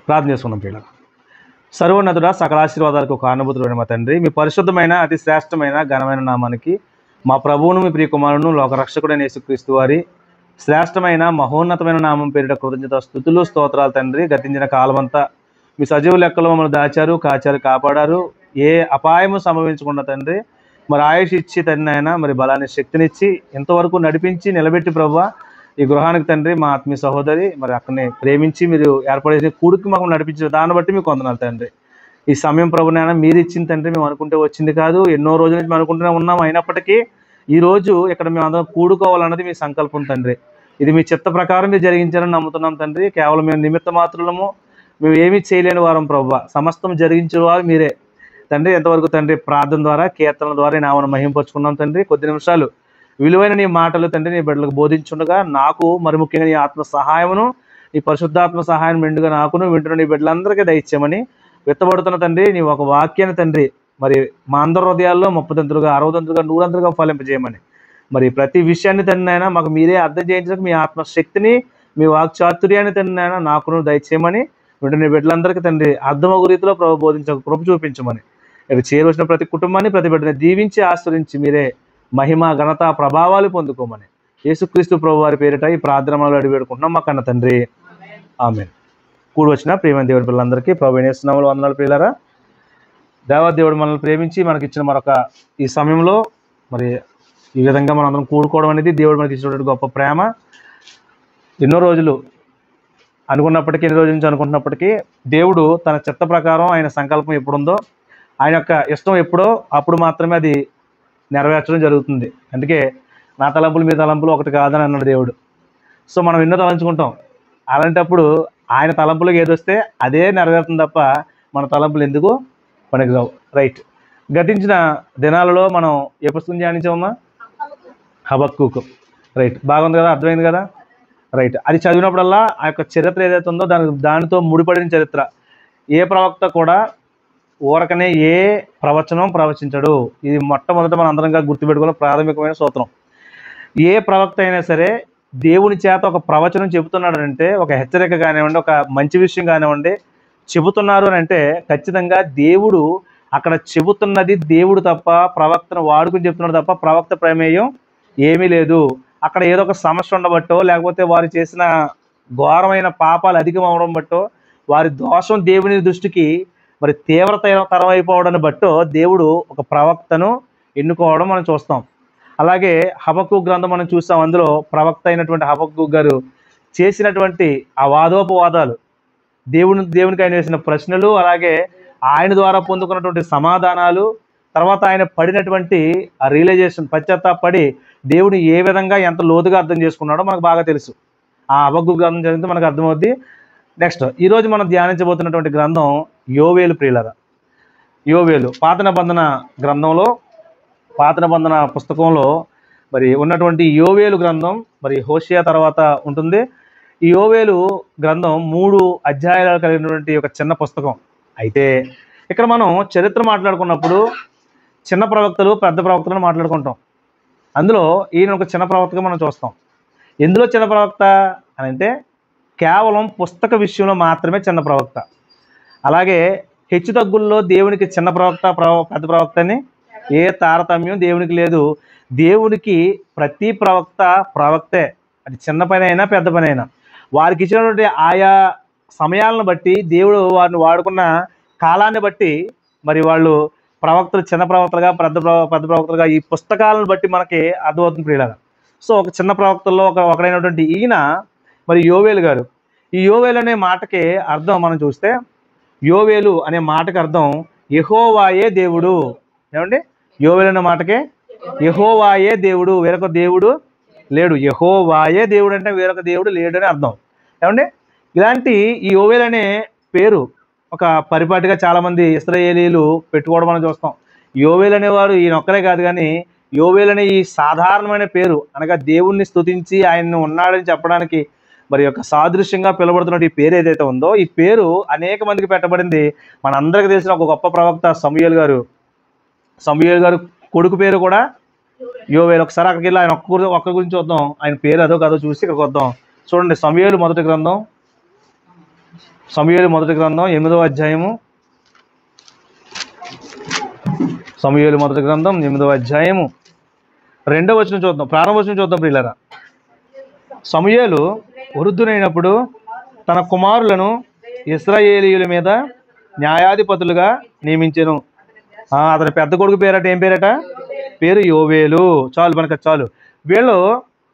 ప్రార్థన చేసుకున్నాం పిల్లలు. సర్వోన్నతుడ సకల ఆశీర్వాదాలకు కారణభూతుడైన మా తండ్రి, మీ పరిశుద్ధమైన అతి శ్రేష్టమైన ఘనమైన నామానికి మా ప్రభువును మీ ప్రియకుమారును లోకరక్షకుడైన యేసుక్రీస్తు వారి శ్రేష్టమైన మహోన్నతమైన నామం పేరిట కృతజ్ఞత స్థుతులు స్తోత్రాలు తండ్రి. గతించిన కాలమంతా మీ సజీవ లెక్కలో మమ్మల్ని దాచారు, కాచారు, కాపాడారు. ఏ అపాయము సంభవించకుండా తండ్రి మరి ఆయుష్ ఇచ్చి తండ్రి ఆయన మరి బలాన్ని శక్తినిచ్చి ఇంతవరకు నడిపించి నిలబెట్టి ప్రభువా ఈ గృహానికి తండ్రి మా ఆత్మీయ సహోదరి మరి అక్కడిని ప్రేమించి మీరు ఏర్పడేసి కూడికి మాకు నడిపించిన దాన్ని బట్టి మీకు వందనాలు తండ్రి. ఈ సమయం ప్రభునైనా మీరు ఇచ్చిన తండ్రి, మేము అనుకుంటే వచ్చింది కాదు, ఎన్నో రోజుల నుంచి మేము అనుకుంటూనే ఉన్నాం. అయినప్పటికీ ఈరోజు ఇక్కడ మేము అందరం కూడుకోవాలన్నది మీ సంకల్పం తండ్రి. ఇది మీ చిత్త ప్రకారం మీరు జరిగించారని నమ్ముతున్నాం తండ్రి. కేవలం మేము నిమిత్త మాత్రులము, మేము ఏమీ చేయలేని వారం ప్రభువా, సమస్తం జరిగించే వారు మీరే తండ్రి. ఎంతవరకు తండ్రి ప్రార్థన ద్వారా కీర్తనల ద్వారా నామను మహింపరుచుకున్నాం తండ్రి. కొద్ది నిమిషాలు విలువైన నీ మాటలు తండ్రి నీ బిడ్డలకు బోధించుండగా నాకు మరి ముఖ్యంగా నీ ఆత్మ సహాయమును, నీ పరిశుద్ధాత్మ సహాయం మెండుగా నాకును వింటున్న నీ బిడ్డలందరికీ దయచేయమని విత్తబడుతున్న తండ్రి నీ ఒక వాక్యాన్ని తండ్రి మరి మా అందరి హృదయాల్లో 30 60 100 ఫలింపజేయమని మరి ప్రతి విషయాన్ని తండ్రి అయినా మాకు మీరే అర్థం చేయించడానికి మీ ఆత్మశక్తిని, మీ వాక్చాతుర్యాన్ని తండ్రి అయినా నాకును దయచేయమని వింటున్న బిడ్డలందరికీ తండ్రి అర్థమగు రీతిలో ప్రభు బోధించక కృప చూపించమని ఇక్కడ చేరవచ్చిన ప్రతి కుటుంబాన్ని ప్రతి బిడ్డని దీవించి ఆశ్రయించి మీరే మహిమ ఘనత ప్రభావాలు పొందుకోమని యేసుక్రీస్తు ప్రభు వారి పేరిట ఈ ప్రార్థనలు అడిగి వేడుకుంటున్నాం మా కన్న తండ్రి, ఆమేన్. కూడి వచ్చిన ప్రియమైన దేవుడి పిల్లలందరికీ ప్రభు యేసునామములో వందనాలు. ప్రియులారా, దేవాదేవుడు మనల్ని ప్రేమించి మనకి ఇచ్చిన మరొక ఈ సమయంలో మరి ఈ విధంగా మనం అందరం కూడుకోవడం అనేది దేవుడు మనకి ఇచ్చినటువంటి గొప్ప ప్రేమ. ఎన్నో రోజులు అనుకున్నప్పటికీ, ఎన్ని రోజుల నుంచి అనుకుంటున్నప్పటికీ దేవుడు తన చిత్త ప్రకారం ఆయన సంకల్పం ఎప్పుడుందో, ఆయన యొక్క ఇష్టం ఎప్పుడో అప్పుడు మాత్రమే అది నెరవేర్చడం జరుగుతుంది. అందుకే నా తలంపులు మీ తలంపులు ఒకటి కాదని అన్నాడు దేవుడు. సో మనం ఎన్నో తలంచుకుంటాం. అలాంటప్పుడు ఆయన తలంపులకు ఏదొస్తే అదే నెరవేరుతుంది తప్ప మన తలంపులు ఎందుకు పనికిరావు. రైట్. గతించిన దినాలలో మనం ఏ పుస్తకం ధ్యానించామమ్మా? హబక్కూకు. రైట్, బాగుంది కదా, అర్థమైంది కదా. రైట్. అది చదివినప్పుడల్లా ఆ యొక్క చరిత్ర ఏదైతే ఉందో దానితో ముడిపడిన చరిత్ర. ఏ ప్రవక్త కూడా ఊరకనే ఏ ప్రవచనం ప్రవచించడు. ఇది మొట్టమొదట మనం అందరంగా గుర్తుపెట్టుకున్న ప్రాథమికమైన సూత్రం. ఏ ప్రవక్త అయినా సరే దేవుని చేత ఒక ప్రవచనం చెబుతున్నాడు అంటే, ఒక హెచ్చరిక కానివ్వండి, ఒక మంచి విషయం కానివ్వండి చెబుతున్నారు అని అంటే ఖచ్చితంగా దేవుడు అక్కడ చెబుతున్నది దేవుడు తప్ప, ప్రవక్తను వాడుకుని చెప్తున్నాడు తప్ప ప్రవక్త ప్రమేయం ఏమీ లేదు. అక్కడ ఏదో ఒక సమస్య ఉండబట్టో, లేకపోతే వారు చేసిన ఘోరమైన పాపాలు అధికం అవడం బట్టో, వారి దోషం దేవుని దృష్టికి మరి తీవ్రతరం అయిపోవడాన్ని బట్టో దేవుడు ఒక ప్రవక్తను ఎన్నుకోవడం మనం చూస్తాం. అలాగే హబక్కూకు గ్రంథం మనం చూస్తాం. అందులో ప్రవక్త అయినటువంటి హబక్కూకు గారు చేసినటువంటి ఆ వాదోపవాదాలు, దేవునికి ఆయన వేసిన ప్రశ్నలు, అలాగే ఆయన ద్వారా పొందుకున్నటువంటి సమాధానాలు, తర్వాత ఆయన పడినటువంటి ఆ రియలైజేషన్, పశ్చాత్తాపడి దేవుని ఏ విధంగా ఎంత లోతుగా అర్థం చేసుకున్నాడో మనకు బాగా తెలుసు. ఆ హబక్కూకు గ్రంథం చదివితే మనకు అర్థమవుద్ది. నెక్స్ట్ ఈరోజు మనం ధ్యానించబోతున్నటువంటి గ్రంథం యోవేలు. ప్రియులారా, యోవేలు పాత నిబంధన గ్రంథంలో, పాత నిబంధన పుస్తకంలో మరి ఉన్నటువంటి యోవేలు గ్రంథం మరి హోషేయ తర్వాత ఉంటుంది. ఈ యోవేలు గ్రంథం 3 అధ్యాయాలు కలిగినటువంటి ఒక చిన్న పుస్తకం. అయితే ఇక్కడ మనం చరిత్ర మాట్లాడుకున్నప్పుడు చిన్న ప్రవక్తలు పెద్ద ప్రవక్తలను మాట్లాడుకుంటాం. అందులో ఈయన ఒక చిన్న ప్రవక్తగా మనం చూస్తాం. ఎందులో చిన్న ప్రవక్త అని అంటే కేవలం పుస్తక విషయంలో మాత్రమే చిన్న ప్రవక్త. అలాగే హెచ్చు తగ్గుల్లో దేవునికి చిన్న ప్రవక్త పెద్ద ప్రవక్త అని ఏ తారతమ్యం దేవునికి లేదు. దేవునికి ప్రతి ప్రవక్త ప్రవక్తే. అది చిన్న పని అయినా పెద్ద పని అయినా వారికి ఇచ్చినటువంటి ఆయా సమయాలను బట్టి దేవుడు వారిని వాడుకున్న కాలాన్ని బట్టి మరి వాళ్ళు ప్రవక్తలు చిన్న ప్రవక్తలుగా పెద్ద ప్రవక్తలుగా ఈ పుస్తకాలను బట్టి మనకి అర్థమవుతుంది ప్రియులారా. సో ఒక చిన్న ప్రవక్తల్లో ఒకడైనటువంటి ఈయన మరి యోవేలు గారు. ఈ యోవేలు అనే మాటకి అర్థం మనం చూస్తే, యోవేలు అనే మాటకి అర్థం యెహోవాయే దేవుడు. ఏమండి? యోవేలు అనే మాటకే యెహోవాయే దేవుడు, వేరొక దేవుడు లేడు. యెహోవాయే దేవుడు అంటే వేరొక దేవుడు లేడు అని అర్థం. ఏమండి? ఇలాంటి ఈ యోవేలు అనే పేరు ఒక పరిపాటిగా చాలామంది ఇశ్రాయేలీలు పెట్టుకోవడం మనం చూస్తాం. యోవేలు అనేవారు ఈయన ఒక్కరే కాదు, కానీ యోవేలు అనే ఈ సాధారణమైన పేరు అనగా దేవుణ్ణి స్తుతించి ఆయన్ని ఉన్నాడని చెప్పడానికి మరి యొక్క సాదృశ్యంగా పిలువబడుతున్న ఈ పేరు ఏదైతే ఉందో, ఈ పేరు అనేక మందికి పెట్టబడింది. మనందరికీ తెలిసిన ఒక గొప్ప ప్రవక్త సమూయేలు గారు. సమూయేలు గారు కొడుకు పేరు కూడా యోవేలు. ఒకసారి అక్కడికి వెళ్ళి ఆయన ఒక్క గురించి చూద్దాం. ఆయన పేరు అదో కాదో చూసి ఇక్కడికి వద్దాం. చూడండి, సమూయేలు మొదటి గ్రంథం సమూయేలు మొదటి గ్రంథం 8వ అధ్యాయము. సమూయేలు మొదటి గ్రంథం 8వ అధ్యాయము 2వ వచనం చూద్దాం. ప్రారంభ వచనం చూద్దాం ప్రియులారా. సమూయేలు వృద్ధునైనప్పుడు తన కుమారులను ఇశ్రాయేలీయుల మీద న్యాయాధిపతులుగా నియమించెను. అతని పెద్ద కొడుకు పేరట ఏం పేరట? పేరు యోవేలు. చాలు మనకు చాలు. వీళ్ళు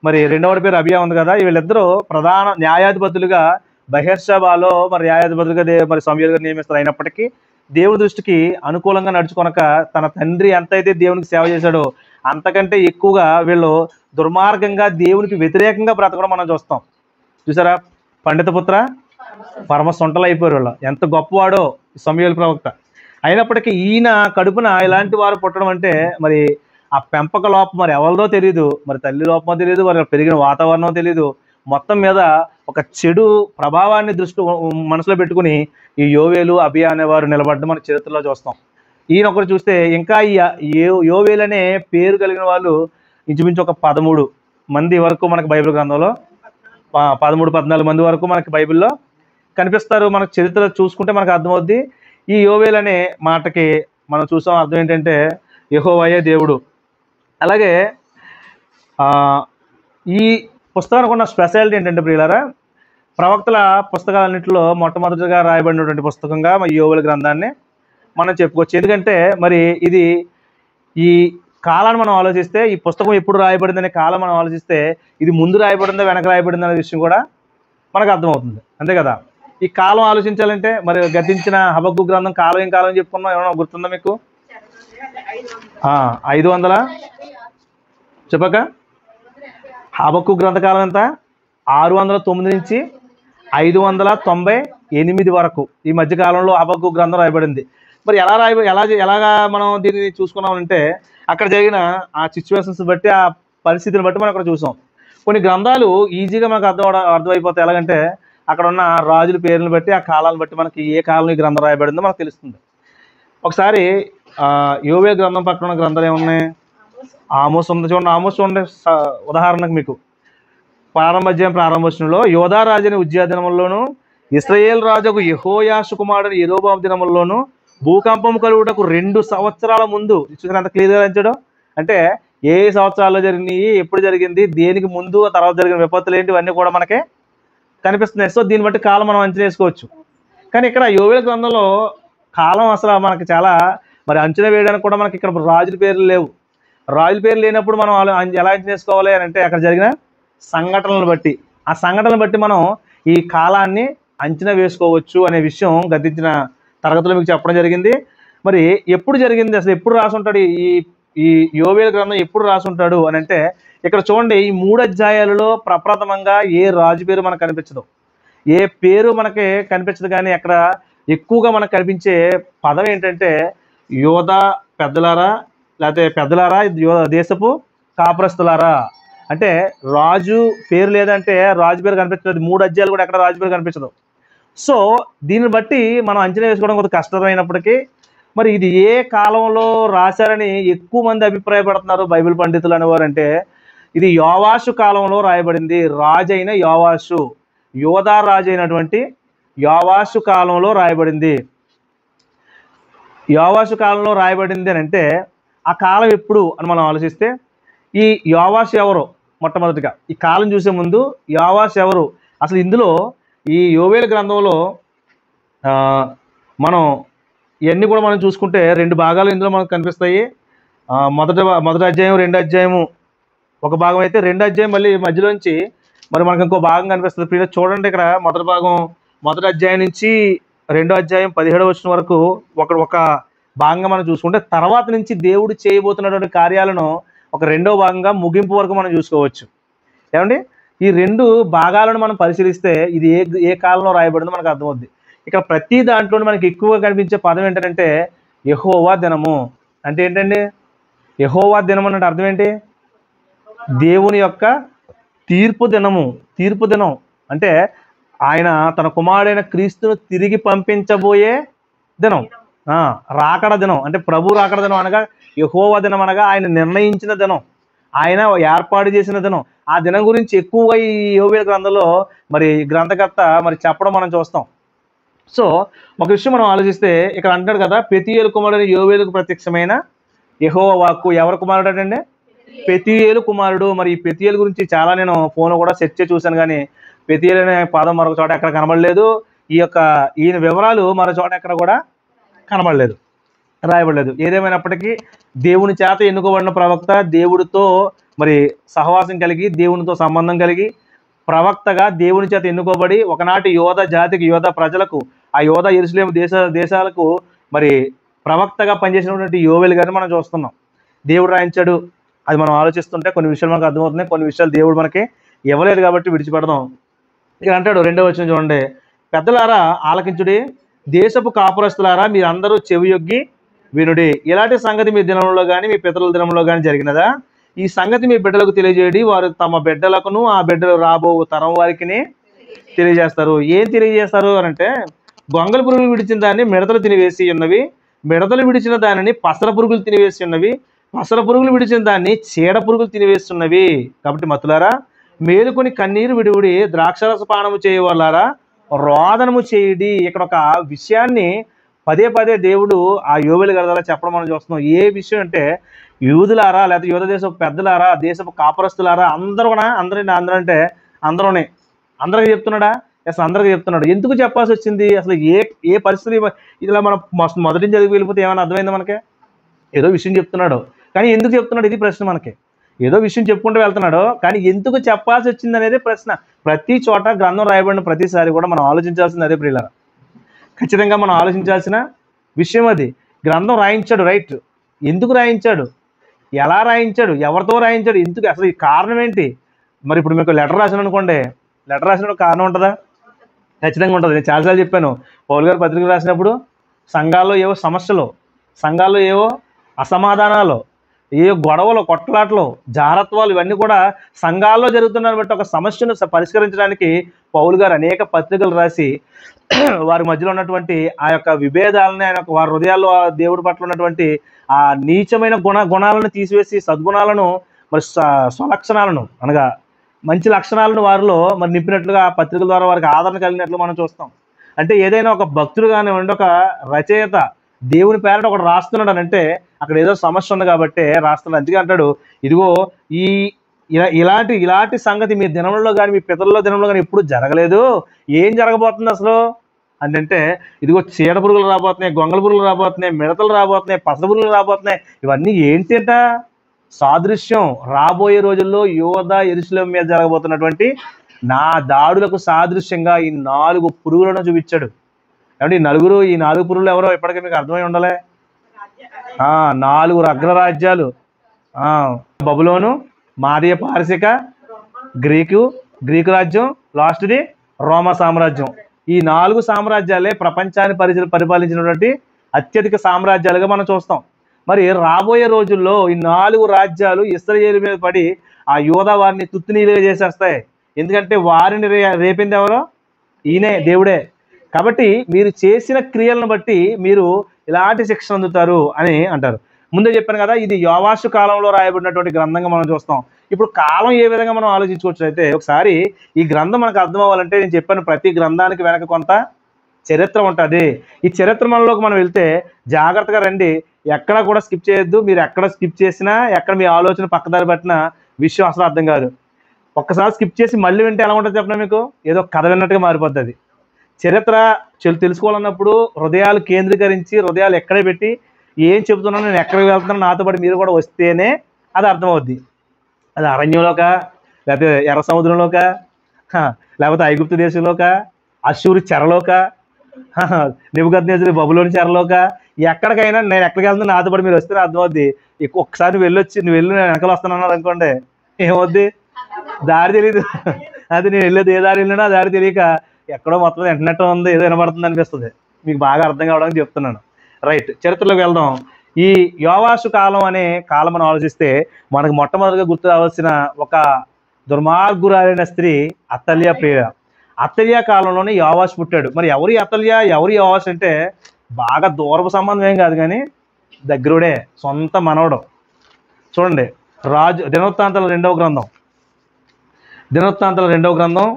మరి రెండవ పేరు అబియా ఉంది కదా, వీళ్ళిద్దరూ ప్రధాన న్యాయాధిపతులుగా బహెర్షబాలో మరి న్యాయాధిపతులుగా మరి సమూయేలు గారు నియమిస్తారు. అయినప్పటికీ దేవుడి దృష్టికి అనుకూలంగా నడుచుకొనక తన తండ్రి ఎంతైతే దేవునికి సేవ చేశాడో అంతకంటే ఎక్కువగా వీళ్ళు దుర్మార్గంగా దేవునికి వ్యతిరేకంగా బ్రతకడం మనం చూస్తాం. చూసారా? పండిత పుత్ర పరమ సొంటలు అయిపోయారు వాళ్ళు. ఎంత గొప్పవాడో సమూయేలు ప్రవక్త. అయినప్పటికీ ఈయన కడుపున ఇలాంటి వారు పుట్టడం అంటే మరి ఆ పెంపక లోపం మరి ఎవరిదో తెలియదు, మరి తల్లి లోపమో తెలియదు, మరి పెరిగిన వాతావరణం తెలియదు. మొత్తం మీద ఒక చెడు ప్రభావాన్ని మనసులో పెట్టుకుని ఈ యోవేలు అబియా అనేవారు నిలబడడం మన చరిత్రలో చూస్తాం. ఈయన ఒకరు చూస్తే ఇంకా ఈ యోవేలు అనే పేరు కలిగిన వాళ్ళు ఇంచుమించు ఒక 13 మంది వరకు మనకు బైబిల్ గ్రంథంలో 13-14 మంది వరకు మనకి బైబిల్లో కనిపిస్తారు. మనకు చరిత్ర చూసుకుంటే మనకు అర్థమవుద్ది. ఈ యోవేలు అనే మాటకి మనం చూసాం అర్థం ఏంటంటే యెహోవాయే దేవుడు. అలాగే ఈ పుస్తకానికి ఉన్న స్పెషాలిటీ ఏంటంటే ప్రియులారా, ప్రవక్తల పుస్తకాలన్నింటిలో మొట్టమొదటిగా రాయబడినటువంటి పుస్తకంగా ఈ యోవేలు గ్రంథాన్ని మనం చెప్పుకోవచ్చు. ఎందుకంటే మరి ఇది ఈ కాలాన్ని మనం ఆలోచిస్తే, ఈ పుస్తకం ఎప్పుడు రాయబడిందనే కాలం మనం ఆలోచిస్తే ఇది ముందు రాయబడిందా వెనక రాయబడిందా అనే విషయం కూడా మనకు అర్థమవుతుంది. అంతే కదా? ఈ కాలం ఆలోచించాలంటే మరి గతించిన హబక్కు గ్రంథం కాలం ఏం కాలం చెప్పుకున్నాం, ఏమన్నా గుర్తుందా మీకు? 500 చెప్పక హబక్కు గ్రంథకాలం ఎంత? 609 నుంచి 598 వరకు ఈ మధ్య కాలంలో హబక్కు గ్రంథం రాయబడింది. మరి ఎలాగా మనం దీన్ని చూసుకున్నామంటే అక్కడ జరిగిన ఆ సిచ్యువేషన్స్ బట్టి, ఆ పరిస్థితిని బట్టి మనం అక్కడ చూసాం. కొన్ని గ్రంథాలు ఈజీగా మనకు అర్థమైపోతాయి. ఎలాగంటే అక్కడ ఉన్న రాజుల పేర్లను బట్టి, ఆ కాలాలను బట్టి మనకి ఏ కాలంలో ఈ గ్రంథం రాయబడిందో మనకు తెలుస్తుంది. ఒకసారి యోవేలు గ్రంథం పక్కన ఉన్న గ్రంథాలు ఏమున్నాయి? ఆమోస్ ఉంది చూడండి. ఆమోస్ చూడండి. ఉదాహరణకు మీకు ప్రారంభ వచనంలో యోధా రాజుని ఉజ్జియా దినముల్లోను ఇశ్రాయేలు రాజుకు యెహోయాషు కుమారుని యెరోబాము దినముల్లోను భూకంపం కలుగుటకు 2 సంవత్సరాల ముందు. చూసినంత క్లియర్గా అంచడం అంటే ఏ సంవత్సరాల్లో జరిగినాయి, ఎప్పుడు జరిగింది, దేనికి ముందు తర్వాత జరిగిన విపత్తులు ఏంటి, ఇవన్నీ కూడా మనకే కనిపిస్తున్నాయి. సో దీన్ని బట్టి కాలం మనం అంచనా వేసుకోవచ్చు. కానీ ఇక్కడ యోవేలు గ్రంథంలో కాలం అసలు మనకి చాలా మరి అంచనా వేయడానికి కూడా మనకి ఇక్కడ రాజుల పేర్లు లేవు. రాజుల పేర్లు లేనప్పుడు మనం ఎలా అంచనా వేసుకోవాలి అని అంటే అక్కడ జరిగిన సంఘటనలను బట్టి, ఆ సంఘటనలను బట్టి మనం ఈ కాలాన్ని అంచనా వేసుకోవచ్చు అనే విషయం గతించిన తరగతిలో మీకు చెప్పడం జరిగింది. మరి ఎప్పుడు జరిగింది, అసలు ఎప్పుడు రాసుంటాడు ఈ యోవేలు గ్రంథం ఎప్పుడు రాసుంటాడు అని అంటే ఇక్కడ చూడండి. ఈ 3 అధ్యాయాలలో ప్రప్రథమంగా ఏ రాజు పేరు మనకు కనిపించదు, ఏ పేరు మనకి కనిపించదు. కానీ అక్కడ ఎక్కువగా మనకు కనిపించే పదం ఏంటంటే యోధా పెద్దలారా, లేకపోతే పెద్దలారా దేశపు కాపురస్తులారా. అంటే రాజు పేరు లేదంటే రాజు పేరు కనిపించదు. 3 అధ్యాయాలు కూడా ఎక్కడ రాజు పేరు కనిపించదు. సో దీన్ని బట్టి మనం అంచనా వేసుకోవడం కొంత కష్టమైనప్పటికీ మరి ఇది ఏ కాలంలో రాశారని ఎక్కువ మంది అభిప్రాయపడుతున్నారు బైబిల్ పండితులు అనేవారు. అంటే ఇది యోవాషు కాలంలో రాయబడింది. రాజు అయిన యోవాషు, యోధా రాజు అయినటువంటి యోవాషు కాలంలో రాయబడింది. యోవాషు కాలంలో రాయబడింది అని అంటే ఆ కాలం ఎప్పుడు అని మనం ఆలోచిస్తే ఈ యోవాషు ఎవరు? మొట్టమొదటిగా ఈ కాలం చూసే ముందు యోవాషు ఎవరు? అసలు ఇందులో ఈ యోవేలు గ్రంథంలో మనం ఇవన్నీ కూడా మనం చూసుకుంటే 2 భాగాలు ఇందులో మనకు కనిపిస్తాయి. మొదటి అధ్యాయం 2 అధ్యాయము ఒక భాగం అయితే 2 అధ్యాయం మళ్ళీ మధ్యలోంచి మరి మనకు ఇంకో భాగం కనిపిస్తుంది. ప్రియ చూడండి, ఇక్కడ మొదటి అధ్యాయం నుంచి 2వ అధ్యాయం 17వ వచనం వరకు ఒక భాగంగా మనం చూసుకుంటే తర్వాత నుంచి దేవుడు చేయబోతున్నటువంటి కార్యాలను ఒక 2వ భాగంగా ముగింపు వరకు మనం చూసుకోవచ్చు. ఏమండి? ఈ 2 భాగాలను మనం పరిశీలిస్తే ఇది ఏ కాలంలో రాయబడిందో మనకు అర్థమవుద్ది. ఇక్కడ ప్రతి దాంట్లో మనకి ఎక్కువగా కనిపించే పదం ఏంటంటే యెహోవా దినము. అంటే ఏంటండి యెహోవా దినం అంటే అర్థం ఏంటి? దేవుని యొక్క తీర్పు దినము. తీర్పు దినం అంటే ఆయన తన కుమారుడైన క్రీస్తును తిరిగి పంపించబోయే దినం, రాకడ దినం. అంటే ప్రభు రాకడ దినం అనగా యెహోవా దినం అనగా ఆయన నిర్ణయించిన దినం, ఆయన ఏర్పాటు చేసిన దినం. ఆ దినం గురించి ఎక్కువగా ఈ యోవేలు గ్రంథంలో మరి గ్రంథకర్త మరి చెప్పడం మనం చూస్తాం. సో ఒక విషయం మనం ఆలోచిస్తే ఇక్కడ అంటాడు కదా, పెతీయేలు కుమారుడు యోవేలుకు ప్రత్యక్షమైన యెహోవా వాక్కు. ఎవరు కుమారుడు అంటే పెతీయేలు కుమారుడు. మరి ఈ పెతీయేలు గురించి చాలా నేను ఫోన్ కూడా సెర్చ్ చేసి చూశాను, కానీ పెతీయేలు అనే పదం మరొక చోట ఎక్కడ కనబడలేదు. ఈయన వివరాలు మరో చోట ఎక్కడ కూడా కనబడలేదు, రాయబడలేదు. ఏదేమైనప్పటికీ దేవుని చేత ఎన్నుకోబడిన ప్రవక్త, దేవుడితో మరి సహవాసం కలిగి, దేవునితో సంబంధం కలిగి, ప్రవక్తగా దేవుని చేత ఎన్నుకోబడి ఒకనాటి యోధ జాతికి, యోధ ప్రజలకు, ఆ యోధ యెరూషలేము దేశాలకు మరి ప్రవక్తగా పనిచేసినటువంటి యోవేలు గారిని మనం చూస్తున్నాం. దేవుడు రాయించాడు. అది మనం ఆలోచిస్తుంటే కొన్ని విషయాలు మనకు అర్థమవుతున్నాయి, కొన్ని విషయాలు దేవుడు మనకి ఇవ్వలేదు కాబట్టి విడిచిపెడదాం. ఇక అంటాడు 2వ వచనం చూడండి, పెద్దలారా ఆలకించుడి, దేశపు కాపురస్తులారా మీరందరూ చెవియొగ్గి వినుడి. ఇలాంటి సంగతి మీ దినంలో కానీ మీ పితరుల దినంలో కానీ జరిగినదా? ఈ సంగతి మీ బిడ్డలకు తెలియజేయడి, వారు తమ బిడ్డలకును ఆ బిడ్డలు రాబో తరం వారికి తెలియజేస్తారు. ఏం తెలియజేస్తారు అని అంటే, గొంగళ పురుగులు విడిచిన దాన్ని మిడతలు తినివేసి ఉన్నవి, మిడతలు విడిచిన దానిని పసర పురుగులు తినివేసి ఉన్నవి, పసర పురుగులు విడిచిన దాన్ని చీడ పురుగులు తినివేస్తున్నవి. కాబట్టి మతులారా మేలుకొని కన్నీరు విడివిడి, ద్రాక్షరస పానము చేయవాళ్ళారా రోదనము చేయుడి. ఇక్కడ ఒక విషయాన్ని పదే పదే దేవుడు ఆ యోవేలు గారి ద్వారా చెప్పడం మనం చూస్తున్నాం. ఏ విషయం అంటే, యూదులారా, లేకపోతే యూద దేశపు పెద్దలారా, దేశపు కాపురస్తులారా, అందరూ అందరూ అంటే అందరూనే, అందరికీ చెప్తున్నాడా? అసలు అందరికీ చెప్తున్నాడు. ఎందుకు చెప్పాల్సి వచ్చింది? అసలు ఏ పరిస్థితి? ఇలా మనం మొదటి నుంచి చదివి వెళ్ళిపోతే ఏమైనా అర్థమైంది మనకి? ఏదో విషయం చెప్తున్నాడు, కానీ ఎందుకు చెప్తున్నాడు? ఇది ప్రశ్న మనకి. ఏదో విషయం చెప్పుకుంటూ వెళ్తున్నాడు, కానీ ఎందుకు చెప్పాల్సి వచ్చింది అనేది ప్రశ్న. ప్రతి చోట గ్రంథం రాయబడిన ప్రతిసారి కూడా మనం ఆలోచించాల్సింది అదే ప్రియులారా. ఖచ్చితంగా మనం ఆలోచించాల్సిన విషయం అది. గ్రంథం రాయించాడు, రైట్. ఎందుకు రాయించాడు? ఎలా రాయించాడు? ఎవరితో రాయించాడు? ఎందుకు? అసలు ఈ కారణం ఏంటి? మరి ఇప్పుడు మీకు లెటర్ రాసిన అనుకోండి, లెటర్ రాసిన కారణం ఉంటుందా? ఖచ్చితంగా ఉంటుంది. నేను చాలాసార్లు చెప్పాను, పౌలు గారు పత్రిక రాసినప్పుడు సంఘాల్లో ఏవో సమస్యలు, సంఘాల్లో ఏవో అసమాధానాలు, ఏ గొడవలు, కొట్లాట్లు, జారత్వాలు, ఇవన్నీ కూడా సంఘాల్లో జరుగుతున్నాయని బట్టి ఒక సమస్యను పరిష్కరించడానికి పౌలు గారు అనేక పత్రికలు రాసి వారి మధ్యలో ఉన్నటువంటి ఆ యొక్క విభేదాలని, వారి హృదయాల్లో దేవుడి పట్ల ఉన్నటువంటి ఆ నీచమైన గుణాలను తీసివేసి సద్గుణాలను, మరి స్వలక్షణాలను, అనగా మంచి లక్షణాలను వారిలో మరి నింపినట్లుగా ఆ పత్రికల ద్వారా వారికి ఆదరణ కలిగినట్లు మనం చూస్తాం. అంటే ఏదైనా ఒక భక్తుడు కానివ్వండి, ఒక రచయిత దేవుని పేరట ఒకటి రాస్తున్నాడు అని అంటే అక్కడ ఏదో సమస్య ఉంది కాబట్టి రాస్తున్నాడు. అందుకే అంటాడు, ఇదిగో ఇలాంటి సంగతి మీ దినంలో కానీ మీ పితరుల దినంలో కానీ ఎప్పుడు జరగలేదు. ఏం జరగబోతుంది అసలు అంటే, ఇదిగో చీడ పురుగులు రాబోతున్నాయి, గొంగళ పురుగులు రాబోతున్నాయి, మిడతలు రాబోతున్నాయి, పసర పురుగులు రాబోతున్నాయి. ఇవన్నీ ఏంటంట? సాదృశ్యం. రాబోయే రోజుల్లో యోధ యెరూషలేము మీద జరగబోతున్నటువంటి నా దాడులకు సాదృశ్యంగా ఈ 4 పురుగులను చూపించాడు. ఏమంటే ఈ 4 పురుగులు ఎవరో ఇప్పటికే మీకు అర్థమై ఉండాలి. 4 అగ్రరాజ్యాలు, బబులోను, మాదీయ పారసిక, గ్రీకు రాజ్యం, లాస్ట్ది రోమా సామ్రాజ్యం. ఈ 4 సామ్రాజ్యాలే ప్రపంచాన్ని పరిపాలించినటువంటి అత్యధిక సామ్రాజ్యాలుగా మనం చూస్తాం. మరి రాబోయే రోజుల్లో ఈ 4 రాజ్యాలు ఇశ్రాయేలు మీద పడి ఆ యూదా వారిని తుత్తునీలుగా చేసేస్తాయి. ఎందుకంటే వారిని రేపింది ఎవరో? ఈయనే, దేవుడే. కాబట్టి మీరు చేసిన క్రియలను బట్టి మీరు ఇలాంటి శిక్షణ అందుతారు అని అంటారు. ముందే చెప్పాను కదా, ఇది యోవాషు కాలంలో రాయబడినటువంటి గ్రంథంగా మనం చూస్తాం. ఇప్పుడు కాలం ఏ విధంగా మనం ఆలోచించుకోవచ్చు అయితే, ఒకసారి ఈ గ్రంథం మనకు అర్థం అవ్వాలంటే నేను చెప్పాను, ప్రతి గ్రంథానికి వెనక కొంత చరిత్ర ఉంటుంది. ఈ చరిత్ర మనలోకి మనం వెళ్తే జాగ్రత్తగా రండి, ఎక్కడా కూడా స్కిప్ చేయొద్దు. మీరు ఎక్కడ స్కిప్ చేసినా, ఎక్కడ మీ ఆలోచన పక్కదారి పట్టిన విషయం అసలు అర్థం కాదు. ఒక్కసారి స్కిప్ చేసి మళ్ళీ వింటే ఎలా ఉంటుంది చెప్పినా, మీకు ఏదో కథ విన్నట్టుగా మారిపోతుంది. చరిత్ర తెలుసుకోవాలన్నప్పుడు హృదయాలు కేంద్రీకరించి, హృదయాలు ఎక్కడే పెట్టి ఏం చెబుతున్నాను, నేను ఎక్కడికి వెళ్తున్నాను, నాతో పాటు మీరు కూడా వస్తేనే అది అర్థమవుద్ది. అది అరణ్యంలోక, లేకపోతే ఎర్ర సముద్రంలోక, లేకపోతే ఐగుప్తు దేశంలోక, అశ్షూరు చెరలోక, నెబుకద్నెజరు బబులోని చెరలోక, ఎక్కడికైనా నేను ఎక్కడికి వెళ్తున్నా నాతో పాటు మీరు వస్తేనే అర్థమవుద్ది. ఒక్కసారి నువ్వు వెళ్ళి నేను వెనకాల వస్తానన్నారు అనుకోండి, ఏమవుద్ది? దారి తెలియదు. అది నేను వెళ్ళేది ఏ దారి వెళ్ళినా ఆ దారి తెలియక ఎక్కడో మొత్తం వెంటనట్టు ఉంది, ఏదో వినబడుతుంది అనిపిస్తుంది. మీకు బాగా అర్థం కావడానికి చెప్తున్నాను. రైట్, చరిత్రలోకి వెళ్దాం. ఈ యోవాషు కాలం అనే కాలం మనం ఆలోచిస్తే మనకు మొట్టమొదటిగా గుర్తు రావాల్సిన ఒక దుర్మార్గురాలైన స్త్రీ అతల్యా ప్రియ. అతల్యా కాలంలోనే యోవాషు పుట్టాడు. మరి ఎవరి అతల్యా, ఎవరి యోవాషు అంటే బాగా దూరపు సంబంధం ఏం కాదు, కానీ దగ్గరుడే, సొంత మనవడు. చూడండి, దినవృత్తాంతాల 2వ గ్రంథం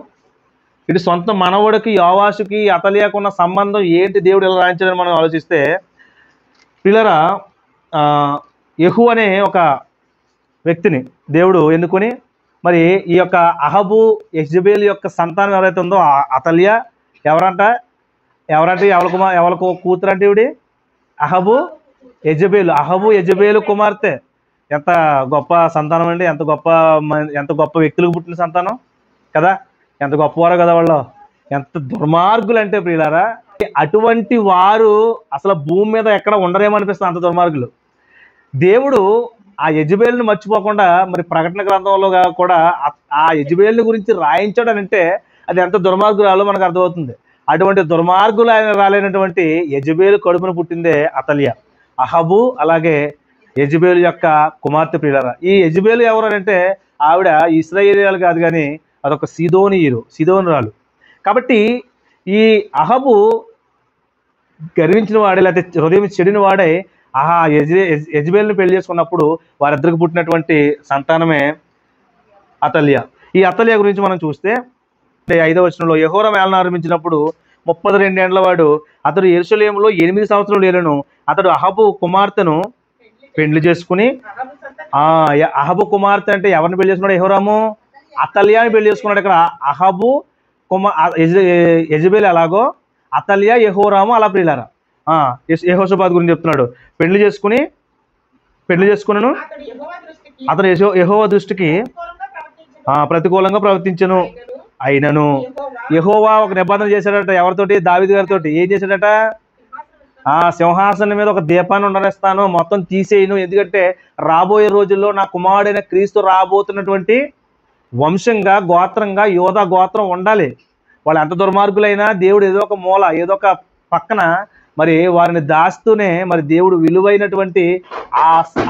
ఇటు సొంత మనవడికి యోవాషుకి అతల్యాకు ఉన్న సంబంధం ఏంటి, దేవుడు ఎలా రాయించాడని మనం ఆలోచిస్తే పిల్లరా, యెహూ అనే ఒక వ్యక్తిని దేవుడు ఎన్నుకొని మరి ఈ యొక్క అహబు యెజబేలు యొక్క సంతానం ఎవరైతే ఉందో అతల్యా ఎవరంటే ఎవరికి కూతురు అంటే ఇవిడి అహబు యెజబేలు కుమార్తె. ఎంత గొప్ప సంతానం అండి, ఎంత గొప్ప వ్యక్తులకు పుట్టిన సంతానం కదా, ఎంత గొప్పవారో కదా వాళ్ళు, ఎంత దుర్మార్గులు అంటే ప్రియులారా, అటువంటి వారు అసలు భూమి మీద ఎక్కడ ఉండరేమనిపిస్తుంది, అంత దుర్మార్గులు. దేవుడు ఆ యెజబేలుని మర్చిపోకుండా మరి ప్రకటన గ్రంథంలో కూడా ఆ యెజబేలుని గురించి రాయించాడనంటే అది ఎంత దుర్మార్గురాలో మనకు అర్థమవుతుంది. అటువంటి దుర్మార్గులు ఆయన రాలేనటువంటి యెజబేలు కడుపున పుట్టిందే అతల్యా. అహబు అలాగే యెజబేలు యొక్క కుమార్తె ప్రియులారా. ఈ యెజబేలు ఎవరు అంటే ఆవిడ ఇశ్రాయేలీయులు కాదు కానీ అదొక సీదోనురాలు. కాబట్టి ఈ అహబు గర్వించిన వాడే లేకపోతే హృదయం చెడిన వాడే యెజబేలుని పెళ్లి చేసుకున్నప్పుడు వారిద్దరికి పుట్టినటువంటి సంతానమే అతల్యా. ఈ అతల్యా గురించి మనం చూస్తే 5వ వచనంలో యెహోరాము ఏలన ఆరంభించినప్పుడు 32 ఏండ్ల వాడు అతడు యెరూషలేములో 8 సంవత్సరాలు ఏలను. అతడు అహబు కుమార్తెను పెళ్లి చేసుకుని, అహబు కుమార్తె అంటే ఎవరిని పెళ్లి చేసుకున్నాడు, యెహోరాము అతల్యాని పెళ్లి చేసుకున్నాడు. ఇక్కడ అహబు యెజబేలు ఎలాగో అతల్యా యెహోరాము అలా ప్రియులారా. యెహోషాపాతు గురించి చెప్తున్నాడు. పెళ్లి చేసుకున్నాను అతడు యెహోవా దృష్టికి ప్రతికూలంగా ప్రవర్తించను. అయినను యెహోవా ఒక నిబంధన చేశాడట, ఎవరితోటి, దావీదు గారితో. ఏం చేశాడట, సింహాసనం మీద ఒక దీపాన్ని ఉండనిస్తాను, మొత్తం తీసేయను, ఎందుకంటే రాబోయే రోజుల్లో నా కుమారుడైన క్రీస్తు రాబోతున్నటువంటి వంశంగా గోత్రంగా యోధా గోత్రం ఉండాలి. వాళ్ళు ఎంత దుర్మార్గులైనా దేవుడు ఏదో ఒక మూల ఏదో ఒక పక్కన మరి వారిని దాస్తూనే మరి దేవుడు విలువైనటువంటి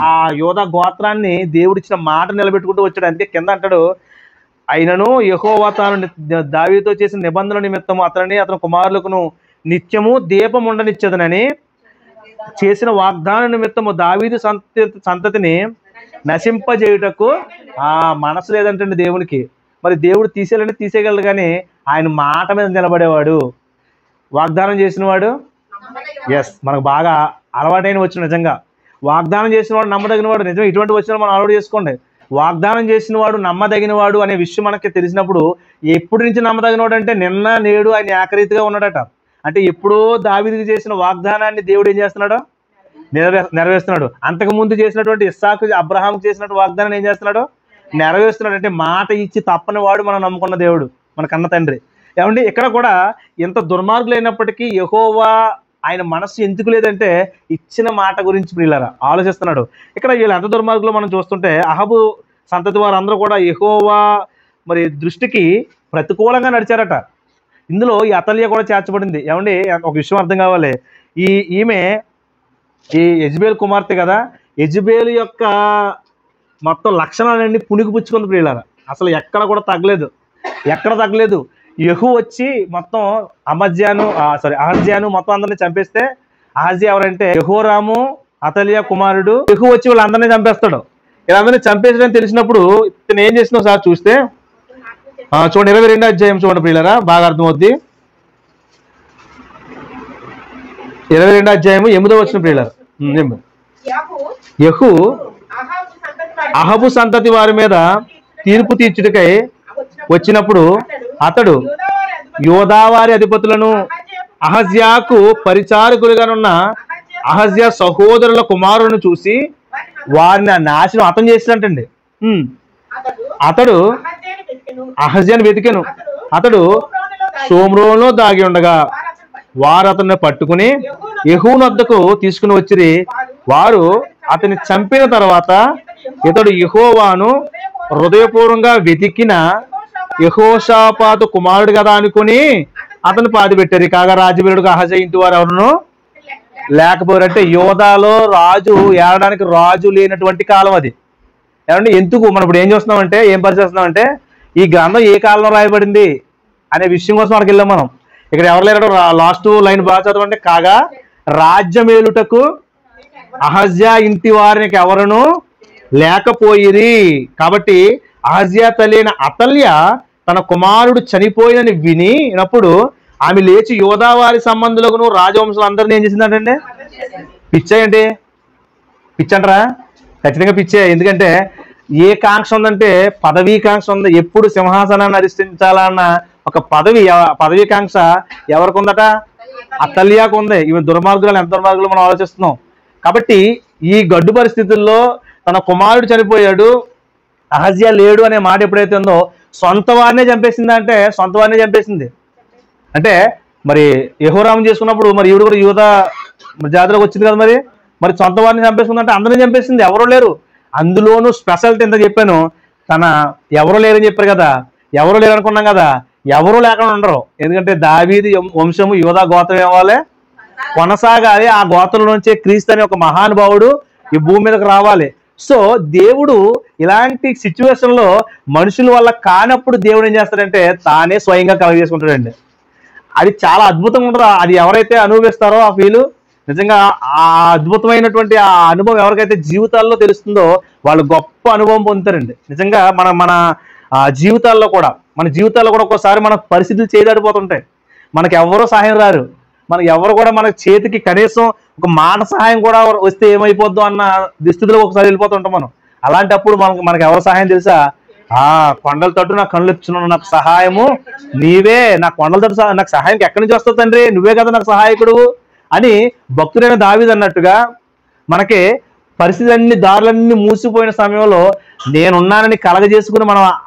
ఆ యోధా గోత్రాన్ని దేవుడిచ్చిన మాట నిలబెట్టుకుంటూ వచ్చాడు. అందుకే కింద అంటాడు, అయినను యెహోవా తాను దావీదుతో చేసిన నిబంధన నిమిత్తము అతని కుమారులకును నిత్యము దీపం ఉండనిచ్చదనని చేసిన వాగ్దాన నిమిత్తము దావీదు సంతతిని నశింపజేయుటకు మనసు లేదంటండి దేవునికి. మరి దేవుడు తీసేయాలంటే తీసేయగలడు, కానీ ఆయన మాట మీద నిలబడేవాడు, వాగ్దానం చేసిన వాడు. మనకు బాగా అలవాటైన వచ్చిన నిజంగా వాగ్దానం చేసిన వాడు నమ్మదగిన వాడు. నిజంగా ఇటువంటి వచ్చిన మనం అలవాటు చేసుకోండి. వాగ్దానం చేసిన వాడు నమ్మదగిన వాడు అనే విషయం మనకి తెలిసినప్పుడు ఎప్పటి నుంచి నమ్మదగిన వాడు అంటే నిన్న నేడు ఆయన ఏకరీతిగా ఉన్నాడట. అంటే ఎప్పుడో దావీదుకు చేసిన వాగ్దానాన్ని దేవుడు ఏం చేస్తున్నాడు, నెరవేరుస్తున్నాడు. అంతకుముందు చేసినటువంటి ఇస్సాకు అబ్రహాంకు చేసినట్టు వాగ్దానం ఏం చేస్తున్నాడు, నెరవేరుస్తున్నాడు. అంటే మాట ఇచ్చి తప్పని వాడు మనం నమ్ముకున్న దేవుడు, మన కన్న తండ్రి. ఏమండి, ఇక్కడ కూడా ఎంత దుర్మార్గులు అయినప్పటికీ యెహోవా ఆయన మనస్సు ఎందుకు లేదంటే ఇచ్చిన మాట గురించి ప్రియులారా ఆలోచిస్తున్నాడు. ఇక్కడ వీళ్ళు ఎంత దుర్మార్గులు మనం చూస్తుంటే అహబు సంతతి వారందరూ కూడా యెహోవా మరి దృష్టికి ప్రతికూలంగా నడిచారట. ఇందులో ఈ అతల్యా కూడా చేర్చబడింది. ఏమండి, ఒక విషయం అర్థం కావాలి, ఈమె యెజబేలు కుమార్తె కదా, యెజబేలు యొక్క మొత్తం లక్షణాలన్నీ పుణికిపుచ్చుకుంది ప్రియులారా. అసలు ఎక్కడ కూడా తగ్గలేదు. యెహూ వచ్చి మొత్తం అహజ్యాను మొత్తం అందరినీ చంపేస్తే, అహజ్యా ఎవరంటే యెహోరాము అతల్యా కుమారుడు. యెహూ వచ్చి వీళ్ళందరినీ చంపేస్తాడు. వీళ్ళందరినీ చంపేసడని తెలిసినప్పుడు ఇతను ఏం చేసిన సార్ చూస్తే చూడండి, 22వ అధ్యాయం చూడండి ప్రియులారా, బాగా అర్థమవుద్ది. 22వ అధ్యాయము 8వ వచనం ప్రియులారా. యెహూ అహబు సంతతి వారి మీద తీర్పు తీర్చుటకై వచ్చినప్పుడు అతడు యోధావారి అధిపతులను అహజ్యాకు పరిచారకులుగానున్న అహజ్యా సహోదరుల కుమారులను చూసి వారిని నాశనం అతను చేసినట్టండి. అతడు అహజ్యాను వెతికెను. అతడు షోమ్రోనులో దాగి ఉండగా వారు అతన్ని పట్టుకుని యెహూను వద్దకు తీసుకుని వచ్చిరి. వారు అతన్ని చంపిన తర్వాత ఇతడు యెహోవాను హృదయపూర్వంగా వెతికిన యెహోషాపాతు కుమారుడు కదా అనుకుని అతను పాతిపెట్టారు. కాగా రాజవీరుడు అహజ్యా ఇంటి వారు ఎవరును లేకపోయారంటే యోధాలో రాజు ఏడడానికి రాజు లేనటువంటి కాలం అది. ఏమంటే ఎందుకు మనం ఇప్పుడు ఏం చూస్తున్నామంటే, ఏం పరిచేస్తున్నామంటే ఈ గ్రంథం ఏ కాలంలో రాయబడింది అనే విషయం కోసం మనకి వెళ్ళాం మనం. ఇక్కడ ఎవరు లేరు, లాస్ట్ లైన్ బాగా చదవండి. కాగా రాజ్యమేలుటకు అహజ్యా ఇంటి వారికి ఎవరును లేకపోయిరి. కాబట్టి అహజ్యా తల్లి అయిన అతల్యా తన కుమారుడు చనిపోయినని వినినప్పుడు ఆమె లేచి యోధావారి సంబంధులకు రాజవంశం అందరినీ ఏం చేసిందంటే పిచ్చేయండి, పిచ్చంటరా, ఖచ్చితంగా పిచ్చే. ఎందుకంటే ఏ కాంక్ష ఉందంటే పదవీ కాంక్ష ఉంది. ఎప్పుడు సింహాసనాన్ని అధిష్ఠించాలన్న ఒక పదవీ కాంక్ష ఎవరికి ఉందట? అతల్యాకు ఉంది. ఇవి దుర్మార్గులు, ఎంత దుర్మార్గులు మనం ఆలోచిస్తున్నాం. కాబట్టి ఈ గడ్డు పరిస్థితుల్లో తన కుమారుడు చనిపోయాడు, అహజ్యా లేడు అనే మాట ఎప్పుడైతే ఉందో సొంత వారినే చంపేసింది. అంటే సొంత వారినే చంపేసింది అంటే మరి యెహోరాము చేసుకున్నప్పుడు మరి ఈవిడ కూడా యూదా జాతిలోకి వచ్చింది కదా, మరి సొంత వారిని చంపేసుకుందంటే అందరినీ చంపేసింది, ఎవరూ లేరు. అందులోనూ స్పెషాలిటీ ఎంత చెప్పాను, తన ఎవరూ లేరని చెప్పారు కదా, ఎవరూ లేరు అనుకున్నాం కదా, ఎవరూ లేకుండా ఉండరు. ఎందుకంటే దావీదు వంశము యూదా గోత్రం ఇవ్వాలి, కొనసాగాలి. ఆ గోత్రం నుంచే క్రీస్తు అనే ఒక మహానుభావుడు ఈ భూమి మీదకి రావాలి. సో దేవుడు ఇలాంటి సిచ్యువేషన్ లో మనుషుల వల్ల కానప్పుడు దేవుడు ఏం చేస్తాడంటే తానే స్వయంగా కలగజేసుకుంటాడండి. అది చాలా అద్భుతంగా ఉంటుంది. అది ఎవరైతే అనుభవిస్తారో ఆ ఫీలు, నిజంగా ఆ అద్భుతమైనటువంటి ఆ అనుభవం ఎవరికైతే జీవితాల్లో తెలుస్తుందో వాళ్ళు గొప్ప అనుభవం పొందుతారండి. నిజంగా మన జీవితాల్లో కూడా ఒక్కోసారి మన పరిస్థితులు చేయదాడిపోతుంటాయి. మనకి ఎవరో సహాయం రారు, మనకి ఎవరు కూడా మన చేతికి కనీసం ఒక మాట సహాయం కూడా వస్తే ఏమైపోద్దో అన్న దుస్థితిలో ఒకసారి వెళ్ళిపోతుంటాం మనం. అలాంటప్పుడు మనకు ఎవరు సహాయం తెలుసా? కొండల తట్టు నా కళ్ళు ఇచ్చిన నాకు సహాయము నీవే, నా కొండల తట్టు నాకు సహాయం ఎక్కడి నుంచి వస్తుంది తండ్రి, నువ్వే కదా నాకు సహాయకుడు అని భక్తుడైన దావీదు అన్నట్టుగా మనకి పరిస్థితులన్నీ దారులన్నీ మూసిపోయిన సమయంలో నేనున్నానని కలగజేసుకుని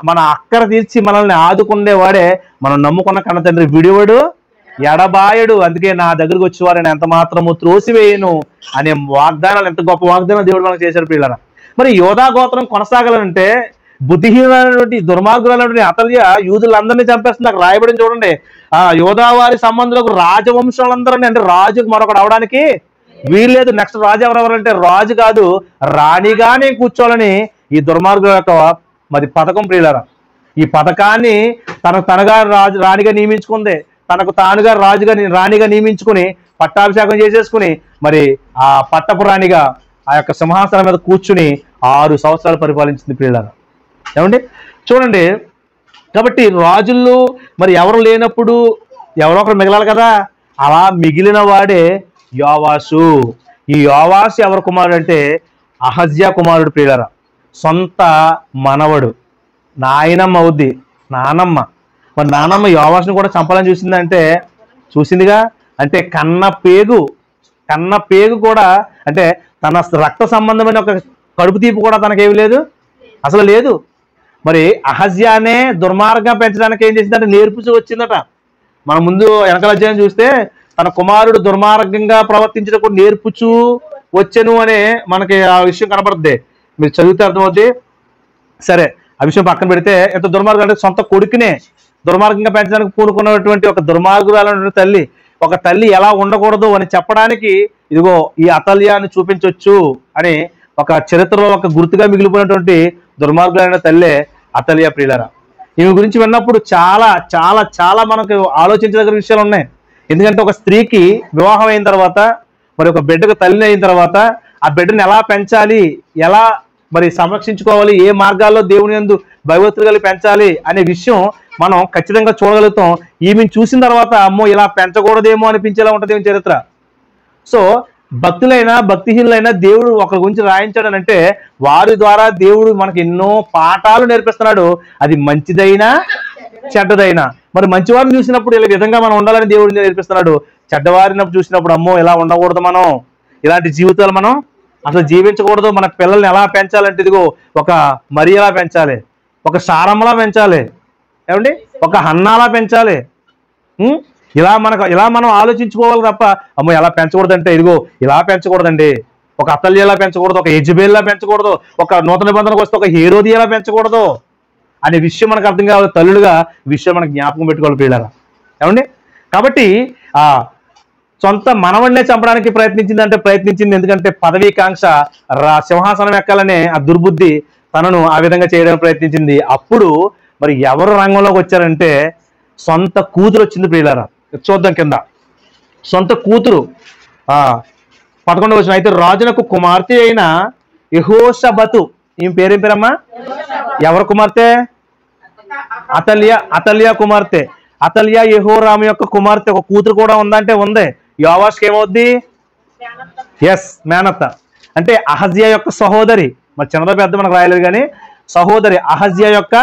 మన అక్కర తీర్చి మనల్ని ఆదుకునేవాడే మనం నమ్ముకున్న కన్న తండ్రి. విడివడు ఎడబాయడు, అందుకే నా దగ్గరకు వచ్చేవారని ఎంత మాత్రము త్రోసివేయను అనే వాగ్దానాలు, ఎంత గొప్ప వాగ్దానం దేవుడు మనకు చేశారు పిల్లల. మరి యోధా గోత్రం కొనసాగాలంటే బుద్ధిహీనమైనటువంటి దుర్మార్గులైనటువంటి అతల్య యూదులందరినీ చంపేస్తుంది. అక్కడ రాయబడిన చూడండి, ఆ యోధావారి సంబంధులకు రాజవంశాలందరినీ, అంటే రాజుకు మరొకడు అవడానికి వీల్లేదు. నెక్స్ట్ రాజు ఎవరెవరంటే రాజు కాదు రాణిగానే కూర్చోవాలని ఈ దుర్మార్గుల యొక్క మరి పథకం ప్రియులారా. ఈ పథకాన్ని తనగా రాణిగా నియమించుకుంది, తనకు తానుగా రాణిగా నియమించుకుని పట్టాభిషేకం చేసేసుకుని మరి ఆ పట్టపు రాణిగా ఆ యొక్క సింహాసనం మీద కూర్చుని 6 సంవత్సరాలు పరిపాలించింది ప్రియులారా. ఏమండి చూడండి. కాబట్టి రాజుల్లో మరి ఎవరు లేనప్పుడు ఎవరో ఒకరు మిగలాలి కదా, అలా మిగిలిన వాడే యోవాషు. ఈ యోవాషు ఎవరు కుమారుడు అంటే అహజ్యా కుమారుడు ప్రియులారా. సొంత మనవడు, నాయనమ్మ అవుద్ది నానమ్మ. మరి నానమ్మ యోవాషుని కూడా చంపాలని చూసిందంటే చూసిందిగా, అంటే కన్న పేగు కూడా, అంటే తన రక్త సంబంధమైన ఒక కడుపు తీపు కూడా తనకేమి లేదు, అసలు లేదు. మరి అహజ్యానే దుర్మార్గంగా పెంచడానికి ఏం చేసిందంటే నేర్పుచూ వచ్చిందట. మనం ముందు వెనకాల అధ్యాయం చూస్తే తన కుమారుడు దుర్మార్గంగా ప్రవర్తించడం కూడా నేర్పుచూ వచ్చెను అనే మనకి ఆ విషయం కనపడుద్ది. మీరు చదివితే అర్థమవుద్ది. సరే, ఆ విషయం పక్కన పెడితే ఎంత దుర్మార్గం అంటే సొంత కొడుకునే దుర్మార్గంగా పెంచడానికి పూనుకున్నటువంటి ఒక దుర్మార్గురాలైనటువంటి తల్లి, ఒక తల్లి ఎలా ఉండకూడదు అని చెప్పడానికి ఇదిగో ఈ అతల్యాన్ని చూపించవచ్చు అని ఒక చరిత్రలో ఒక గుర్తుగా మిగిలిపోయినటువంటి దుర్మార్గులైన తల్లే అతల్యా ప్రియులారా. ఈమె గురించి విన్నప్పుడు చాలా చాలా చాలా మనకు ఆలోచించదగిన విషయాలు ఉన్నాయి. ఎందుకంటే ఒక స్త్రీకి వివాహం అయిన తర్వాత, మరి ఒక బిడ్డకు తల్లి అయిన తర్వాత ఆ బిడ్డను ఎలా పెంచాలి, ఎలా మరి సంరక్షించుకోవాలి, ఏ మార్గాల్లో దేవుని యందు భయభక్తులు కలిగి పెంచాలి అనే విషయం మనం ఖచ్చితంగా చూడగలుగుతాం. ఈమెను చూసిన తర్వాత అమ్మో ఇలా పెంచకూడదేమో అనిపించేలా ఉంటుంది ఈమె చరిత్ర. సో భక్తులైనా భక్తిహీనులైనా దేవుడు ఒకరి గురించి రాయించాడనంటే వారి ద్వారా దేవుడు మనకి ఎన్నో పాఠాలు నేర్పిస్తున్నాడు. అది మంచిదైనా చెడ్డదైనా. మరి మంచివారిని చూసినప్పుడు ఇలా విధంగా మనం ఉండాలని దేవుడు నేర్పిస్తున్నాడు. చెడ్డవారిని చూసినప్పుడు అమ్మో ఇలా ఉండకూడదు, మనం ఇలాంటి జీవితాలు మనం అసలు జీవించకూడదు. మన పిల్లల్ని ఎలా పెంచాలంటే ఇదిగో ఒక మరియలా పెంచాలి, ఒక సారమ్మలా పెంచాలి, ఏమండి ఒక హన్నాలా పెంచాలి. ఇలా మనం ఆలోచించుకోవాలి తప్ప అమ్మో ఎలా పెంచకూడదంటే ఇదిగో ఇలా పెంచకూడదండి, ఒక అతల్యలా పెంచకూడదు, ఒక యెజబెల్లా పెంచకూడదు, ఒక నూతన నిబంధనకు వస్తే ఒక హేరోదియలా పెంచకూడదు అనే విషయం మనకు అర్థం కావాలి. తల్లులుగా విషయం మనకు జ్ఞాపకం పెట్టుకోవాలి పిల్లరా. ఏమండి కాబట్టి సొంత మనవన్నే చంపడానికి ప్రయత్నించింది. ఎందుకంటే పదవీకాంక్ష, సింహాసనం ఎక్కాలనే ఆ దుర్బుద్ధి తనను ఆ విధంగా చేయడానికి ప్రయత్నించింది. అప్పుడు మరి ఎవరు రంగంలోకి వచ్చారంటే సొంత కూతురు వచ్చింది ప్రియులారా. చూద్దాం కింద. సొంత కూతురు 11వ వచనం. అయితే రాజునకు కుమార్తె అయిన యెహోషబతు, ఈమె పేరేం పేరమ్మా? ఎవరు కుమార్తె? అతల్యా కుమార్తె. అతల్యా యెహోరాము యొక్క కుమార్తె. ఒక కూతురు కూడా ఉందంటే ఉంది. యోవాష్కి ఏమవుద్ది? ఎస్, మేనత్త. అంటే అహజ్యా యొక్క సహోదరి. మరి చిన్నదో పెద్ద మనకు రాయలేదు కానీ సహోదరి. అహజ్యా యొక్క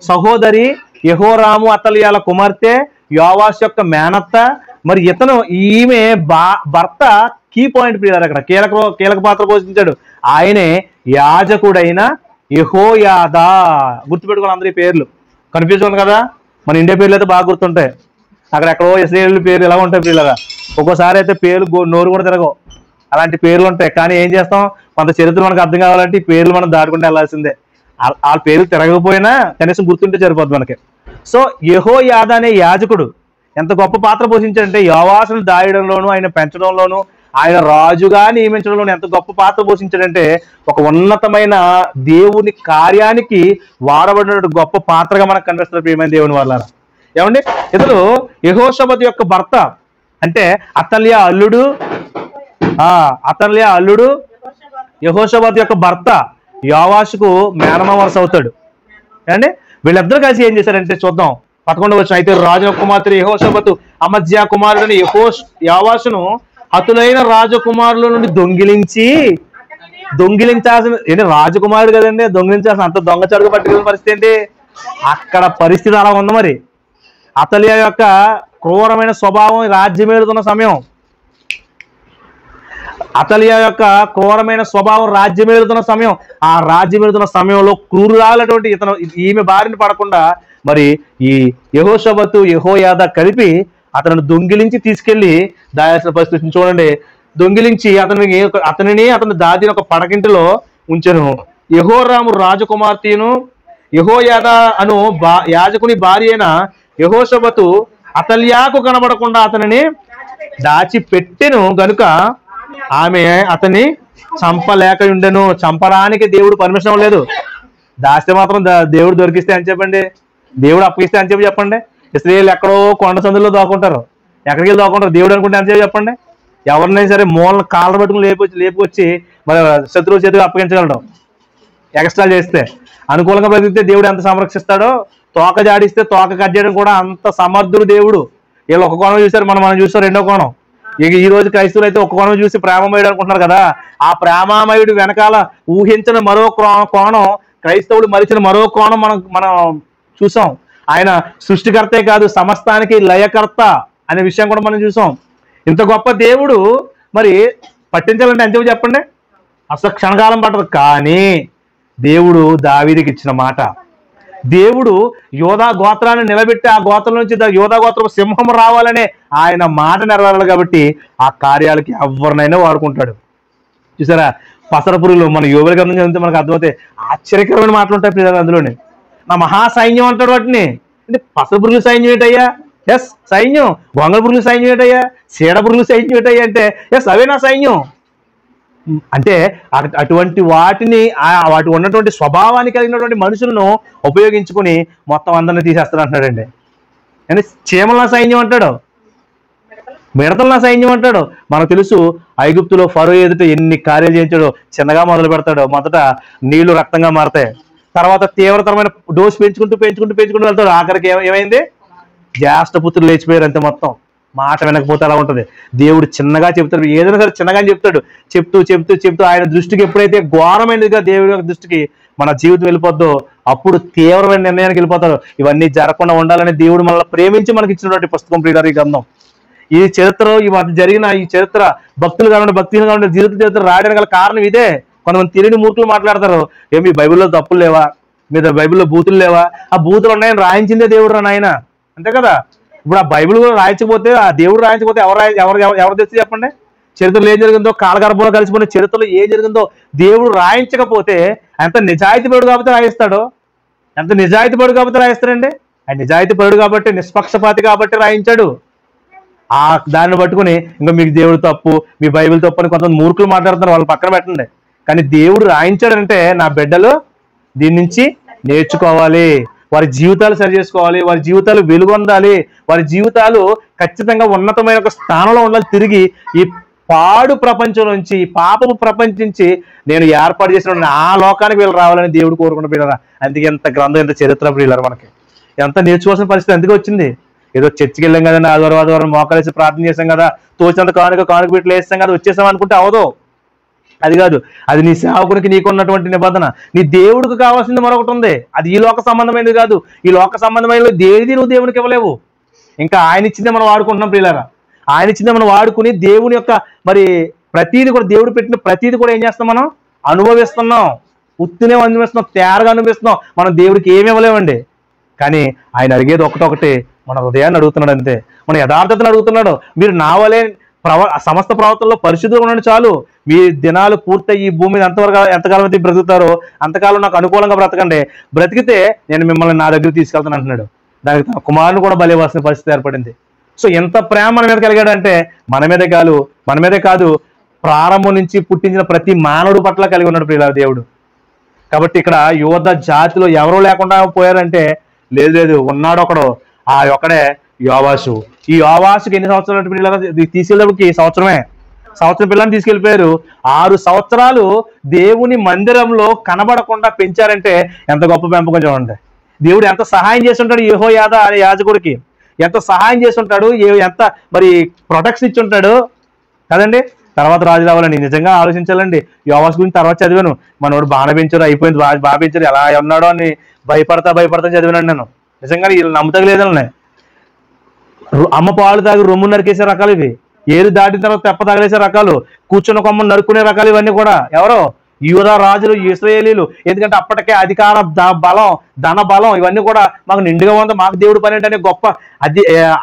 సహోదరి యెహోరాము అతల్యాల కుమార్తె, యోవాష్ యొక్క మేనత్త. మరి ఇతను ఈమె భర్త కీ పాయింట్ ప్రియులారా, అక్కడ కీలక పాత్ర పోషించాడు. ఆయనే యాజకుడైన యెహోయాదా. గుర్తుపెట్టుకోవాలి అందరి పేర్లు. కన్ఫ్యూజ్ ఉంది కదా, మన ఇండియా పేర్లు అయితే బాగా గుర్తుంటాయి. అక్కడ ఎక్కడో ఇశ్రాయేలు పేర్లు ఎలా ఉంటాయి ప్రియులారా, ఒక్కోసారి అయితే పేర్లు నోరు కూడా తిరగవు, అలాంటి పేర్లు ఉంటాయి. కానీ ఏం చేస్తాం, కొంత చరిత్ర మనకు అర్థం కావాలంటే ఈ పేర్లు మనం దాటుకుంటే వెళ్ళాల్సిందే. ఆ పేర్లు తిరగకపోయినా కనీసం గుర్తుంటే సరిపోద్ది మనకి. సో యెహోయాదా అనే యాజకుడు ఎంత గొప్ప పాత్ర పోషించాడంటే యోవాషును దాయడంలోను, ఆయన పెంచడంలోను, ఆయన రాజుగా నియమించడంలోను ఎంత గొప్ప పాత్ర పోషించాడంటే ఒక ఉన్నతమైన దేవుని కార్యానికి వాడబడిన గొప్ప పాత్రగా మనకు కనిపిస్తుంది ప్రియమైన దేవుని వాళ్ళారా. ఏమండి, ఇతడు యెహోషాపాతు యొక్క భర్త. అంటే అతల్యా అల్లుడు యెహోషాపాతు యొక్క భర్త యోవాషుకు మేనమామ వరుస అవుతాడు. ఏమండి, వీళ్ళిద్దరు కలిసి ఏం చేశారంటే చూద్దాం 11వ వచనం. అయితే రాజు కుమార్తె యెహోషాపాతు అమజ్యా కుమారుడని యోవాషును హతులైన రాజకుమారుల నుండి దొంగిలించాల్సిన ఏంటి, రాజకుమారుడు కదండి, దొంగిలించాల్సిన అంత దొంగచారుగా పట్టుకునే పరిస్థితి ఏంటి? అక్కడ పరిస్థితి అలా ఉంది. మరి అతల్యా యొక్క క్రూరమైన స్వభావం రాజ్యమేలుతున్న సమయం, రాజ్యమేలుతున్న సమయం. ఆ రాజ్యమేలుతున్న సమయంలో క్రూరురాలటువంటి ఈమె బారిన పడకుండా మరి ఈ యెహోషాపాతు యెహోయాదా కలిపి అతను దొంగిలించి తీసుకెళ్లి దాయాల్సిన పరిస్థితిని చూడండి. దొంగిలించి అతని దాదిని ఒక పడకింటిలో ఉంచెను. యెహోరాము రాజకుమార్తెను యెహోయాదా అను యాజకుని భార్య అయిన యెహోషాపాతు అతల్యాకు కనబడకుండా అతనిని దాచిపెట్టెను గనుక ఆమె అతన్ని చంపలేక ఉండెను. చంపడానికి దేవుడు పర్మిషన్ ఇవ్వలేదు. దాస్తే మాత్రం దేవుడు దొరికిస్తే అని చెప్పండి, దేవుడు అప్పగిస్తే అని చెప్పండి. ఇశ్రాయేలు ఎక్కడో కొండ సందులో దాక్కుంటారు, ఎక్కడికి వెళ్ళి దాక్కుంటారు. దేవుడు అనుకుంటే అని చెప్పండి, ఎవరినైనా సరే మూలను కాళ్ళ పట్టుకుని లేపుకొచ్చి మరి శత్రువు చేతికి అప్పగించగలడం. ఎక్స్ట్రా చేస్తే అనుకూలంగా బ్రతికితే దేవుడు ఎంత సంరక్షిస్తాడో, తోక జాడిస్తే తోక కట్ చేయడం కూడా అంత సమర్థుడు దేవుడు. వీళ్ళు ఒక కోణం చూశారు, మనం చూసాం రెండో కోణం. ఇక ఈ రోజు క్రైస్తవులు అయితే ఒక కోణం చూసి ప్రేమమయుడు అనుకుంటున్నారు కదా, ఆ ప్రేమమయుడు వెనకాల ఊహించిన మరో కోణం, క్రైస్తవులు మరిచిన మరో కోణం మనం చూసాం. ఆయన సృష్టికర్తే కాదు, సమస్తానికి లయకర్త అనే విషయం కూడా మనం చూసాం. ఇంత గొప్ప దేవుడు మరి పట్టించాలంటే ఎంత చెప్పండి, అసలు క్షణకాలం పట్టదు. కానీ దేవుడు దావీదుకి ఇచ్చిన మాట, దేవుడు యోధా గోత్రాన్ని నిలబెట్టి ఆ గోత్రం నుంచి యోధా గోత్రం సింహం రావాలనే ఆయన మాట నెరవేరాలి. కాబట్టి ఆ కార్యాలకి ఎవరినైనా వాడుకుంటాడు. చూసారా, పసర పురుగులు మన యోగుల గ్రంథం చదివితే మనకు అర్థమవుతాయి. ఆశ్చర్యకరమైన మాటలు ఉంటాయి పిల్లలు అందులోనే. నా మహాసైన్యం అంటాడు వాటిని. అంటే పసర పురుగుల సైన్యం ఏంటయ్యా? ఎస్ సైన్యం. గొంగళ పురుగుల సైన్యం ఏంటయ్యా? చీడ పురుగుల సైన్యం ఏంటయ్యా అంటే ఎస్ అవే నా సైన్యం. అంటే అటువంటి వాటి ఉన్నటువంటి స్వభావానికి కలిగినటువంటి మనుషులను ఉపయోగించుకుని మొత్తం అందరిని తీసేస్తాను అంటున్నాడండి. అంటే చీమల సైన్యం అంటాడు, మిడతల సైన్యం అంటాడు. మనకు తెలుసు ఐగుప్తులో ఫరో ఎదుట ఎన్ని కార్యాలు చేయించాడో. చిన్నగా మొదలు పెడతాడు, మొదట నీళ్లు రక్తంగా మారతాయి, తర్వాత తీవ్రతరమైన డోస్ పెంచుకుంటూ వెళ్తాడు. ఆఖరికి ఏమైంది, జ్యేష్ఠపుత్రులు లేచిపోయారు అంతే. మొత్తం మాట వినకపోతే అలా ఉంటుంది. దేవుడు చిన్నగా చెప్తాడు, ఏదైనా సరే చిన్నగా చెప్తాడు. చెప్తూ ఆయన దృష్టికి ఎప్పుడైతే ఘోరమైనదిగా దేవుడి యొక్క దృష్టికి మన జీవితం వెళ్ళిపోద్దో అప్పుడు తీవ్రమైన నిర్ణయానికి వెళ్ళిపోతాడు. ఇవన్నీ జరగకుండా ఉండాలని దేవుడు మనల్ని ప్రేమించి మనకి ఇచ్చినటువంటి పుస్తకం ప్రియులారా ఈ గ్రంథం. ఈ చరిత్ర జరిగిన ఈ చరిత్ర భక్తులు కావాలంటే జీవిత చరిత్ర రాయడానికి గల కారణం ఇదే. కొంతమంది తెలియని మూర్ఖులు మాట్లాడతారు, మీ బైబిల్లో తప్పులు లేవా, మీ బైబిల్లో బూతులు లేవా? ఆ బూతులు ఉన్నాయని రాయించిందే దేవుడు రా నాయన, అంతే కదా. ఇప్పుడు ఆ బైబిల్ రాయించకపోతే, ఆ దేవుడు రాయించకపోతే ఎవరు తెచ్చి చెప్పండి? చరిత్రలో ఏం జరిగిందో, కాలగర్భంలో కలిసిపోయిన చరిత్రలో ఏం జరిగిందో దేవుడు రాయించకపోతే ఎంత నిజాయితీపరుడు కాబట్టి రాయిస్తాడో, ఎంత నిజాయితీపరుడు కాబట్టి రాయిస్తాడండి. ఆయన నిజాయితీపరుడు కాబట్టి, నిష్పక్షపాతి కాబట్టి రాయించాడు. ఆ దాన్ని పట్టుకుని ఇంకా మీకు దేవుడు తప్పు, మీ బైబిల్ తప్పు అని కొంతమంది మూర్ఖులు మాట్లాడుతున్నారు, వాళ్ళు పక్కన పెట్టండి. కానీ దేవుడు రాయించాడంటే నా బిడ్డలు దీని నుంచి నేర్చుకోవాలి, వారి జీవితాలు సరి చేసుకోవాలి, వారి జీవితాలు వెలుగొందాలి, వారి జీవితాలు ఖచ్చితంగా ఉన్నతమైన ఒక స్థానంలో ఉండాలి. తిరిగి ఈ పాడు ప్రపంచం నుంచి, ఈ పాపపు ప్రపంచం నుంచి నేను ఏర్పాటు చేసిన ఆ లోకానికి వీళ్ళు రావాలని దేవుడు కోరుకున్న పిల్లరా. అందుకే ఎంత గ్రంథం, ఎంత చరిత్ర ప్రియులారా మనకి. ఎంత నేర్చుకోవాల్సిన పరిస్థితి ఎందుకు వచ్చింది? ఏదో చర్చికి వెళ్ళాం కదండి, ఆదివారం మోకాలేసి ప్రార్థన చేసాం కదా, తోచినంత కానుక పెట్టి వేస్తాం కదా, వచ్చేసాం అనుకుంటే అవదు. అది కాదు, అది నీ సేవకునికి నీకున్నటువంటి నిబంధన. నీ దేవుడికి కావాల్సింది మరొకటి ఉంది, అది ఈ లోక సంబంధమైనది కాదు. ఈ లోక సంబంధమైన దేనిది నువ్వు దేవునికి ఇవ్వలేవు. ఇంకా ఆయన ఇచ్చిందే మనం వాడుకుంటున్నాం ప్రియులారా. ఆయన ఇచ్చిందే మనం వాడుకుని దేవుని యొక్క మరి ప్రతీది కూడా, దేవుడు పెట్టిన ప్రతీది కూడా ఏం చేస్తాం, మనం అనుభవిస్తున్నాం. ఉత్తినే అనుభవిస్తున్నాం, తేరగా అనుభవిస్తున్నాం. మనం దేవుడికి ఏమి ఇవ్వలేమండి. కానీ ఆయన అడిగేది ఒకటొకటి, మన హృదయాన్ని అడుగుతున్నాడు అంతే, మన యథార్థతను అడుగుతున్నాడు. మీరు నా వలే సమస్త ప్రవర్తనలో పరిశుద్ధంగా ఉండండి చాలు. మీ దినాలు పూర్తయి ఈ భూమి మీద ఎంతకాలం అయితే బ్రతుకుతారో అంతకాలం నాకు అనుకూలంగా బ్రతకండి. బ్రతికితే నేను మిమ్మల్ని నా దగ్గర తీసుకెళ్తాను అంటున్నాడు. దానికి తన కుమారుని కూడా బలివ్వాల్సిన పరిస్థితి ఏర్పడింది. సో ఎంత ప్రేమ మన మీద కలిగాడంటే మన మీదే కాదు ప్రారంభం నుంచి పుట్టించిన ప్రతి మానవుడి పట్ల కలిగి ఉన్నాడు ప్రియులారా దేవుడు. కాబట్టి ఇక్కడ యోధ జాతిలో ఎవరూ లేకుండా పోయారంటే లేదు, ఉన్నాడు ఒకడు. ఆ ఒక్కడే యోవాషు. ఈ యోవాషుకి ఎన్ని సంవత్సరాలు పిల్లలు తీసుకెళ్ళేప్పటికి సంవత్సరం పిల్లల్ని తీసుకెళ్ళిపోయారు. 6 సంవత్సరాలు దేవుని మందిరంలో కనబడకుండా పెంచారంటే ఎంత గొప్ప పెంపకం చూడండి. దేవుడు ఎంత సహాయం చేసి ఉంటాడు యెహోయాదా అనే యాజకుడికి, ఎంత సహాయం చేసి ఉంటాడు, ఎంత మరి ప్రొటెక్షన్ ఇచ్చి ఉంటాడు కదండి. తర్వాత రాజు రావాలని నిజంగా ఆలోచించాలండి. యోవాషు గురించి తర్వాత చదివాను. మనోడు బాగా పెంచారు, అయిపోయింది, బాగా పెంచారు, ఎలా ఉన్నాడో అని భయపడతా చదివినాడు నేను. నిజంగా వీళ్ళు నమ్మతగలేదని. అమ్మ పాలు తాగి రొమ్ము నరికేసే రకాలు ఇవి. ఏరు దాటిన తర్వాత తెప్ప తగలేసే రకాలు, కూర్చున్న కొమ్మను నరుకునే రకాలు ఇవన్నీ కూడా. ఎవరో యూదా రాజులు, ఇశ్రాయేలీలు. ఎందుకంటే అప్పటికే అధికార బలం, ధన బలం ఇవన్నీ కూడా మాకు నిండుగా ఉంది, మాకు దేవుడు పని అంటే గొప్ప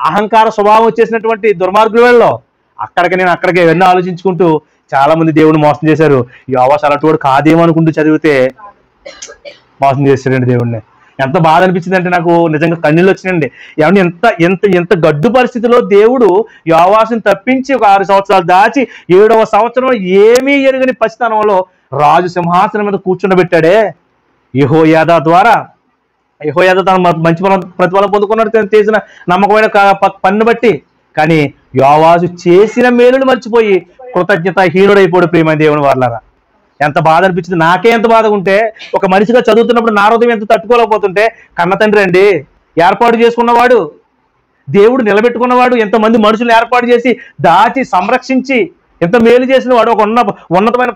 అహంకార స్వభావం వచ్చేసినటువంటి దుర్మార్గులలో అక్కడికి ఇవన్నీ ఆలోచించుకుంటూ చాలా మంది దేవుడిని మోసం చేశారు. యోవాషు అలాంటి కాదేమో అనుకుంటూ చదివితే మోసం చేశారండి దేవుడిని. ఎంత బాధ అనిపించింది అంటే నాకు నిజంగా కన్నీళ్ళు వచ్చినాయండి. ఏమన్నా ఎంత గడ్డు పరిస్థితిలో దేవుడు యోవాషుని తప్పించి ఒక 6 సంవత్సరాలు దాచి 7వ సంవత్సరంలో ఏమీ ఎరుగని పసితనంలో రాజు సింహాసనం మీద కూర్చుండబెట్టాడే. యెహోయాదా ద్వారా తన మంచి ప్రతిఫలం పొందుకున్నాడు చేసిన నమ్మకమైన పన్ను బట్టి. కానీ యోవాషు చేసిన మేలును మర్చిపోయి కృతజ్ఞతాహీనుడైపోయాడు. ప్రియమైన దేవుని వారలారా, ఎంత బాధ అనిపించింది. నాకే ఎంత బాధగా ఉంటే, ఒక మనిషిగా చదువుతున్నప్పుడు నా హృదయం ఎంత తట్టుకోలేకపోతుంటే, కన్న తండ్రి అండి, ఏర్పాటు చేసుకున్నవాడు, దేవుడు నిలబెట్టుకున్నవాడు, ఎంతమంది మనుషులు ఏర్పాటు చేసి దాచి సంరక్షించి ఎంత మేలు చేసిన వాడు, ఒక ఉన్నతమైన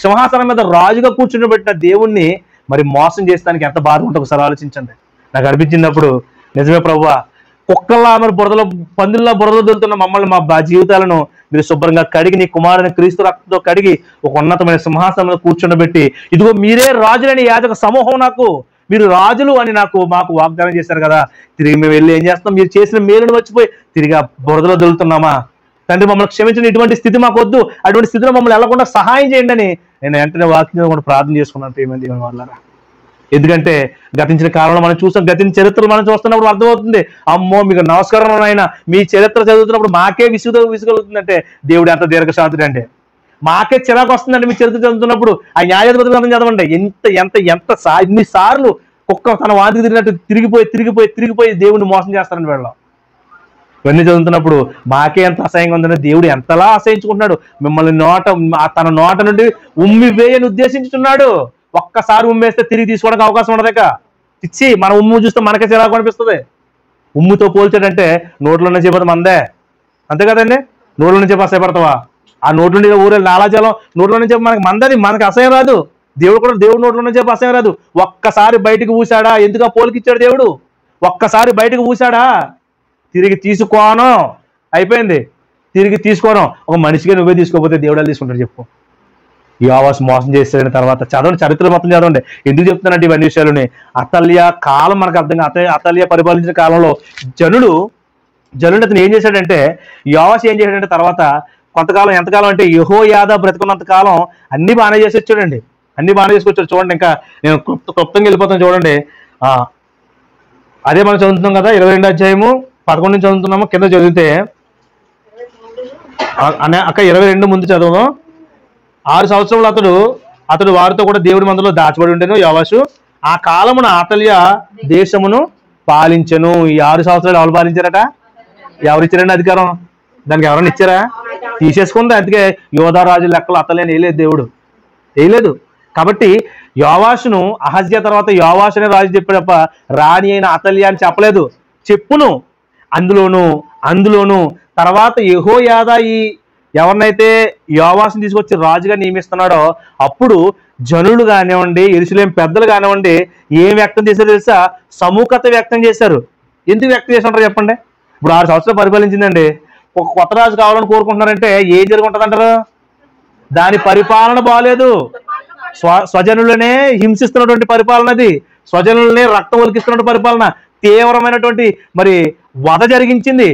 సింహాసనం మీద రాజుగా కూర్చుని పెట్టిన దేవుణ్ణి మరి మోసం చేస్తానికి ఎంత బాధ ఉంటుందో ఒకసారి ఆలోచించండి. నాకు అనిపించినప్పుడు నిజమే ప్రభువా, కుక్కల్లా మరి పందుల్లా బురదలో దొరుకుతున్న మమ్మల్ని, మా జీవితాలను మీరు శుభ్రంగా కడిగి నీ కుమారుని క్రీస్తు రక్తంతో కడిగి ఒక ఉన్నతమైన సింహాసనంలో కూర్చుండబెట్టి, ఇదిగో మీరే రాజులని యాజక సమూహం, మీరు రాజులు అని మాకు వాగ్దానం చేశారు కదా. తిరిగి మేము వెళ్ళి ఏం చేస్తాం? మీరు చేసిన మేలును మర్చిపోయి తిరిగి బురదలో దొరుకుతున్నామా? తండ్రి మమ్మల్ని క్షమించిన, ఇటువంటి స్థితి మాకు వద్దు, అటువంటి స్థితిలో మమ్మల్ని వెళ్లకుండా సహాయం చేయండి అని నేను వెంటనే వాక్యం కూడా ప్రార్థన చేసుకున్నాను. ప్రియమైన దేవుని వాళ్ళారా, ఎందుకంటే గతించిన కాలంలో మనం చూస్తాం, గతించిన చరిత్రలు మనం చూస్తున్నప్పుడు అర్థమవుతుంది, అమ్మో మీకు నమస్కారం అయినా మీ చరిత్ర చదువుతున్నప్పుడు మాకే విసుగలుగుతుందంటే దేవుడు ఎంత దీర్ఘశాంతుడు అంటే, మాకే చిరాకు వస్తుందంటే మీ చరిత్ర చదువుతున్నప్పుడు. ఆ న్యాయాధిపతి గ్రంథం చదవండి, ఎన్నిసార్లు కుక్క తన వాంతికి తిరిగినట్టు తిరిగిపోయి దేవుడిని మోసం చేస్తారని వెళ్ళాం. ఇవన్నీ చదువుతున్నప్పుడు మాకే ఎంత అసహ్యంగా ఉందంటే దేవుడు ఎంతలా అసహించుకుంటున్నాడు. మిమ్మల్ని తన నోట నుండి ఉమ్మి వేయని ఉద్దేశించుతున్నాడు. ఒక్కసారి ఉమ్మేస్తే తిరిగి తీసుకోవడానికి అవకాశం ఉండదాక ఇచ్చి మన ఉమ్ము చూస్తే మనకే చిరాకు అనిపిస్తుంది. ఉమ్ముతో పోల్చాడంటే నోట్లో నుంచి చెప్పదు మందే, అంతే కదండి. నోట్లో నుంచి చెప్పి అసహ్యపడతావా? ఆ నోట్లో నుంచి ఊరే నాలాజలం నోట్లో నుంచి చెప్పి మనకి అసహ్యం రాదు. దేవుడు నోట్లో నుంచి చెప్పి అసహ్యం రాదు. ఒక్కసారి బయటకు ఊసాడా, ఎందుకు పోలికిచ్చాడు దేవుడు? ఒక్కసారి బయటకు ఊసాడా, తిరిగి తీసుకోను, అయిపోయింది, తిరిగి తీసుకోను. ఒక మనిషిగా నువ్వే తీసుకోకపోతే దేవుడు తీసుకుంటాడు చెప్పు. యోవాషు మోసం చేసిన తర్వాత చదవండి, చరిత్ర మొత్తం చదవండి. ఎందుకు చెప్తున్నానంటే ఇవన్నీ విషయాలని, అతల్య కాలం మనకు అర్థంగా, అతల్య పరిపాలించిన కాలంలో జనుడు అతను ఏం చేశాడంటే, యోవాషు ఏం చేశాడంటే తర్వాత కొంతకాలం, ఎంతకాలం అంటే యెహోయాదా బ్రతుకున్నంత కాలం అన్ని బాగానే చేసి వచ్చాడండి, అన్ని బాగానే చేసుకొచ్చాడు. చూడండి, ఇంకా నేను క్లుప్తంగా వెళ్ళిపోతాను చూడండి. అదే మనం చదువుతున్నాం కదా, 22వ అధ్యాయము 11 నుంచి చదువుతున్నాము. కింద చదివితే అక్క 22 ముందు చదువు. 6 సంవత్సరములు అతడు వారితో కూడా దేవుడి మందిలో దాచబడి ఉండేను యోవాషు. ఆ కాలమున అతల్య దేశమును పాలించెను. ఈ 6 సంవత్సరాలు ఎవరు పాలించారట? ఎవరిచ్చారండి అధికారం? దానికి ఎవరైనా ఇచ్చారా? తీసేసుకుంది. అందుకే యోధా రాజు లెక్కలు అతల్యని వేయలేదు దేవుడు, వేయలేదు. కాబట్టి యోవాషును అహజ్యా తర్వాత యోవాషు అనే రాజు చెప్పాడప్ప రాణి అయిన అతల్య అని చెప్పలేదు. చెప్పును. అందులోను తర్వాత యెహోయాదా ఈ ఎవరినైతే యోవాషుని తీసుకొచ్చి రాజుగా నియమిస్తున్నాడో అప్పుడు జనులు కానివ్వండి, యెరూషలేం పెద్దలు కానివ్వండి ఏం వ్యక్తం చేశారో తెలుసా? సముఖత వ్యక్తం చేశారు. ఎందుకు వ్యక్తం చేస్తుంటారు చెప్పండి? ఇప్పుడు 6 సంవత్సరాలు పరిపాలించిందండి. ఒక కొత్త రాజు కావాలని కోరుకుంటున్నారంటే ఏం జరుగుంటుంది అంటారు? దాని పరిపాలన బాగాలేదు. స్వజనులనే హింసిస్తున్నటువంటి పరిపాలన, అది స్వజనులనే రక్తం ఒలికిస్తున్నటువంటి పరిపాలన, తీవ్రమైనటువంటి మరి వధ జరిగించింది,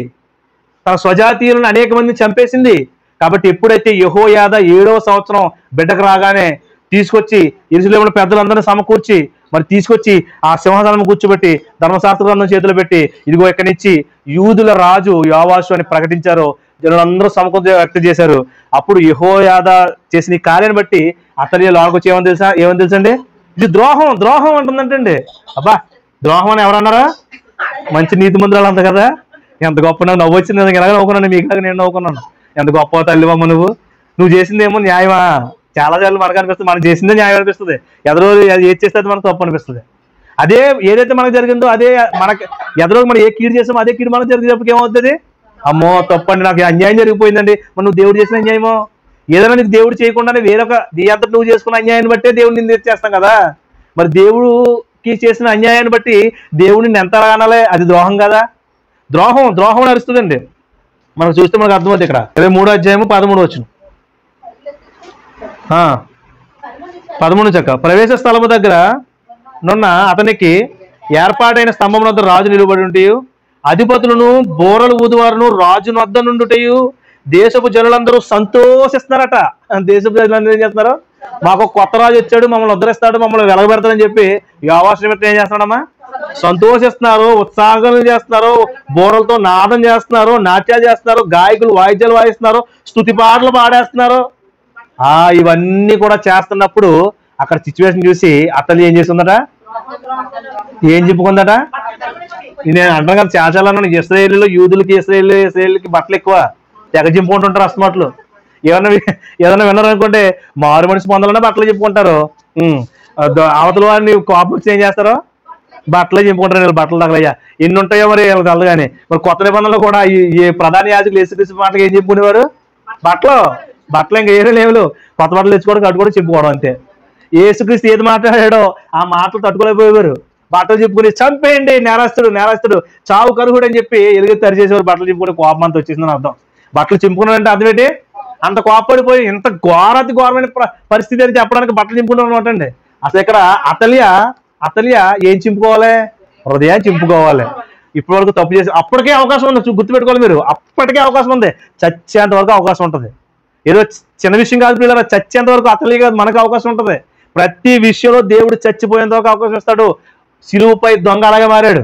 తన స్వజాతీయులను అనేక మందిని చంపేసింది. కాబట్టి ఎప్పుడైతే యెహోయాదా 7వ సంవత్సరం బిడ్డకు రాగానే తీసుకొచ్చి యెరూషలేములో పెద్దలందరినీ సమకూర్చి మరి తీసుకొచ్చి ఆ సింహాసనం కూర్చోబెట్టి ధర్మశాస్త్ర గ్రంథం చేతిలో పెట్టి ఇదిగో ఇక్కడి నుంచి యూదుల రాజు యోవాషు అని ప్రకటించారు. జనులందరూ సమకూర్చి వ్యక్తం చేశారు. అప్పుడు యెహోయాదా చేసిన ఈ కార్యాన్ని బట్టి అతల్య లోనకొచ్చి ఏమని తెలుసండి? ఇది ద్రోహం అంటుందంటండి. అబ్బా, ద్రోహం అని ఎవరన్నారా? మంచి నీతి మంత్రాలు అంత కదా. ఎంత గొప్ప, నాకు నవ్వు వచ్చింది. ఎలాగ నవ్వుకున్నాను, మీకులాగా నేను నవ్వుకున్నాను. ఎంత గొప్ప తల్లివమ్మ నువ్వు చేసిందేమో న్యాయమా? చాలా సార్లు మనకు అనిపిస్తుంది మనం చేసిందే న్యాయం అనిపిస్తుంది. ఎదరో ఏది చేస్తే అది మనకు తప్పు అనిపిస్తుంది. అదే ఏదైతే మనకు జరిగిందో అదే మనకి ఎదరో మనం ఏ కీడు చేసామో అదే కీడు మనకు జరిగేటప్పుడు ఏమవుతుంది? అమ్మో తప్పండి, నాకు అన్యాయం జరిగిపోయిందండి. మరి నువ్వు దేవుడు చేసిన అన్యాయమో? ఏదైనా నీకు దేవుడు చేయకుండానే వేరొక నీ అంతటి నువ్వు చేసుకున్న అన్యాయాన్ని బట్టే దేవుడిని నిందించేస్తాం కదా. మరి దేవుడికి చేసిన అన్యాయాన్ని బట్టి దేవుడిని ఎంత అనాలి? అది ద్రోహం కదా. ద్రోహం నడుస్తుందండి. మనం చూస్తే మనకు అర్థమవుతుంది. ఇక్కడ 23వ అధ్యాయము 13వ వచనం. 13 చక్క. ప్రవేశ స్థలము దగ్గర నున్న అతనికి ఏర్పాటైన స్తంభం వద్ద రాజు నిలబడి ఉంటయు, అధిపతులను బోరలు ఊదువారును రాజు వద్ద నుండుటయు దేశపు జనులందరూ సంతోషిస్తున్నారట. దేశపు జనులందరూ ఏం చేస్తున్నారు? మాకు కొత్త రాజు వచ్చాడు, మమ్మల్ని ఉద్ధరిస్తాడు, మమ్మల్ని వెలగబెడతాడని చెప్పి యోవాషు నిమిత్తం ఏం చేస్తున్నాడమ్మా? సంతోషిస్తున్నారు, ఉత్సాహం చేస్తున్నారు, బోరలతో నాదం చేస్తున్నారు, నాట్యాలు చేస్తున్నారు, గాయకులు వాయిద్యాలు వాయిస్తున్నారు, స్తుతి పాటలు పాడేస్తున్నారు. ఇవన్నీ కూడా చేస్తున్నప్పుడు అక్కడ సిచ్యువేషన్ చూసి అతల్య ఏం చేస్తుందట? ఏం చెప్పుకుందట? నేను అంటాను కదా, చాలా ఇస్రాయేలీలో యూదులకి ఇస్రాయేలీకి బట్టలు ఎక్కువ తెగ చెప్పుకుంటుంటారు. అస్తమాట్లు ఏదైనా విన్నారనుకుంటే మారు మనిషి పొందాలన్నా బట్టలు చెప్పుకుంటారు. అవతల వారిని కోపం వచ్చి ఏం చేస్తారో బట్టలే చెప్పుకుంటారు. వీళ్ళు బట్టలు తగలయ్యా ఎన్ని ఉంటాయో మరి వీళ్ళకి తెలదు. కానీ మరి కొత్త నిబంధనలు కూడా ఈ ప్రధాన యాజకులు యేసుక్రీస్తు మాటలు ఏం చెప్పుకునేవారు? బట్టలు ఇంకా ఏరే లేవులు, కొత్త బట్టలు తెచ్చుకోవడం కట్టుకోవడం చెప్పుకోవడం అంతే. యేసుక్రీస్తు ఏది మాట్లాడాడో ఆ మాటలు తట్టుకోలేకపోయేవారు. బట్టలు చెప్పుకుని చంపేయండి, నేరస్తుడు చావు కరుగుడు అని చెప్పి ఎలుగెత్తి అరిచేసేవారు. బట్టలు చెప్పుకుని కోపం అంత వచ్చేసిందని అర్థం. బట్టలు చింపుకున్నారంటే అర్థం ఏంటి? అంత కోపడిపోయి ఇంత ఘోరమైన పరిస్థితి అని చెప్పడానికి బట్టలు చింపుకున్నారు అనమాట అండి. అసలు ఇక్కడ అతల్య ఏం చింపుకోవాలి? హృదయాన్ని చింపుకోవాలి. ఇప్పటి వరకు తప్పు చేసి అప్పటికే అవకాశం ఉంది, గుర్తుపెట్టుకోవాలి మీరు. అప్పటికే అవకాశం ఉంది, చచ్చేంత వరకు అవకాశం ఉంటుంది. ఏదో చిన్న విషయం కాదు పిల్లలు, చచ్చేంత వరకు అతల్య కాదు మనకు అవకాశం ఉంటుంది. ప్రతి విషయంలో దేవుడు చచ్చిపోయేంత వరకు అవకాశం ఇస్తాడు. సిలువుపై దొంగ అలాగే మారాడు.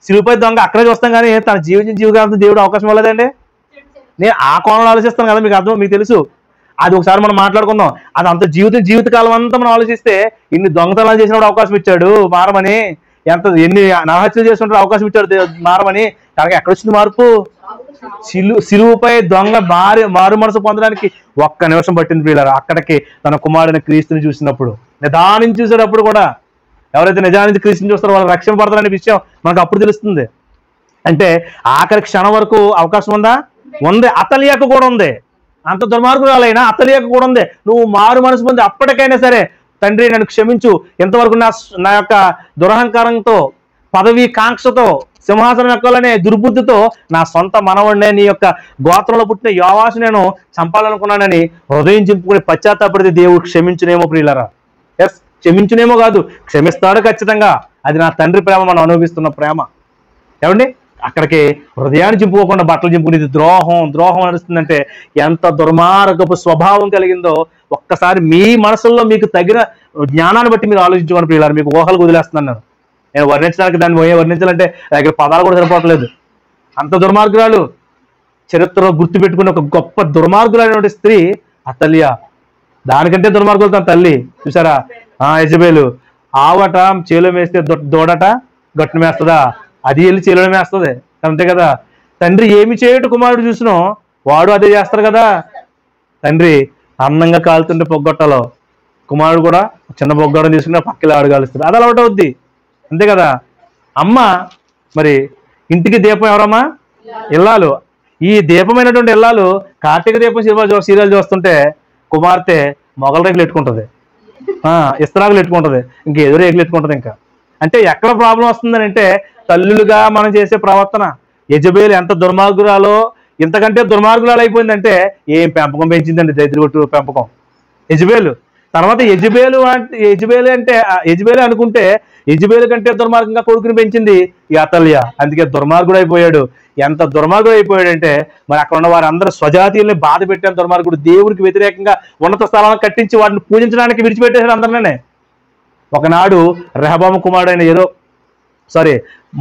సిలువుపై దొంగ అక్కడే చూస్తాం, కానీ తన జీవితాంతం దేవుడు అవకాశం ఇవ్వలేదండి. నేను ఆ కోణంలో ఆలోచిస్తాను కదా, మీకు తెలుసు. అది ఒకసారి మనం మాట్లాడుకుందాం. అది అంత జీవితకాలం అంతా మనం ఆలోచిస్తే ఇన్ని దొంగతనాలు చేసినప్పుడు అవకాశం ఇచ్చాడు మారమని, ఎన్ని నరహత్యలు చేసినప్పుడు అవకాశం ఇచ్చాడు మారమని. కానీ ఎక్కడొచ్చింది మార్పు? సిలువుపై దొంగ మారు మనసు పొందడానికి 1 నిమిషం పట్టింది పిల్లలు. అక్కడికి తన కుమారుని క్రీస్తుని చూసినప్పుడు, నిదానించి చూసేటప్పుడు కూడా ఎవరైతే నిజానికి క్రీస్తుని చూస్తారో వాళ్ళు రక్షణ పడతారనే విషయం మనకు అప్పుడు తెలుస్తుంది. అంటే ఆఖరి క్షణం వరకు అవకాశం ఉందా? ఉంది. అతల్యకు కూడా ఉంది. అంత దుర్మార్గురాలైనా అతల్యకు కూడా ఉంది. నువ్వు మారు మనసు పొంది అప్పటికైనా సరే, తండ్రి నన్ను క్షమించు, ఎంతవరకు నా యొక్క దురహంకారంతో పదవి కాంక్షతో సింహాసనం ఎక్కాలనే దుర్బుద్ధితో నా సొంత మనవడినే నీ యొక్క గోత్రంలో పుట్టిన యోవాషు నేను చంపాలనుకున్నానని హృదయం చింపుకుని పశ్చాత్తాపడితే దేవుడు క్షమించునేమో ప్రియులరా. ఎస్, క్షమించునేమో కాదు, క్షమిస్తాడు ఖచ్చితంగా. అది నా తండ్రి ప్రేమ, మనం అనుభవిస్తున్న ప్రేమ. ఏమండి, అక్కడికి హృదయాన్ని చింపుకోకుండా బట్టలు చింపుకునేది ద్రోహం నడుస్తుందంటే ఎంత దుర్మార్గపు స్వభావం కలిగిందో ఒక్కసారి మీ మనసుల్లో మీకు తగిన జ్ఞానాన్ని బట్టి మీరు ఆలోచించుకోండి ప్రియులారు. మీకు ఊహలు వదిలేస్తున్నాను నేను వర్ణించడానికి. దాన్ని వర్ణించాలంటే దగ్గర పదాలు కూడా సరిపోవట్లేదు. అంత దుర్మార్గురాలు, చరిత్రలో గుర్తుపెట్టుకున్న ఒక గొప్ప దుర్మార్గులైనటువంటి స్త్రీ అతల్య. దానికంటే దుర్మార్గులు తన తల్లి చూసారా, యజబేలు. ఆవట చేలో మేస్తే దూడట గట్టున మేస్తుందా? అది వెళ్ళి చేలో మేస్తుంది అంతే కదా. తండ్రి ఏమి చేయట కుమారుడు చూసినో వాడు అదే చేస్తారు కదా. తండ్రి అందంగా కాలుతుంటే పొగ్గొట్టలో కుమారుడు కూడా చిన్న బొగ్గాడం తీసుకుని పక్కలో ఆడగాలుస్తాడు. అది అలవాటు అవుద్ది, అంతే కదా. అమ్మ మరి ఇంటికి దీపం ఎవరమ్మా? ఇల్లాలు. ఈ దీపమైనటువంటి ఇల్లాలు కార్తీక దీపం సీరియల్ చూస్తుంటే కుమార్తె మొగల రేకులు ఎట్టుకుంటుంది, ఇస్తరాకులు ఎట్టుకుంటుంది, ఇంకా ఎదురు రేకులు ఎట్టుకుంటుంది. ఇంకా అంటే ఎక్కడ ప్రాబ్లం వస్తుందని అంటే తల్లులుగా మనం చేసే ప్రవర్తన. యెజబేలు ఎంత దుర్మార్గురాలో, ఇంతకంటే దుర్మార్గురాలు అయిపోయిందంటే ఏం పెంపకం పెంచిందండి, దరిద్రగొట్టు పెంపకం యెజబేలు. తర్వాత యెజబేలు అనుకుంటే యెజబేలు కంటే దుర్మార్గంగా కొడుకుని పెంచింది ఈ అతల్య. అందుకే దుర్మార్గుడు అయిపోయాడు. ఎంత దుర్మార్గుడు అయిపోయాడంటే మరి అక్కడ ఉన్న వారందరూ స్వజాతీయుల్ని బాధ పెట్టాను దుర్మార్గుడు. దేవుడికి వ్యతిరేకంగా ఉన్నత స్థలాలను కట్టించి వాటిని పూజించడానికి విడిచిపెట్టేశాడు అందరినే. ఒకనాడు రెహబాము కుమారుడైన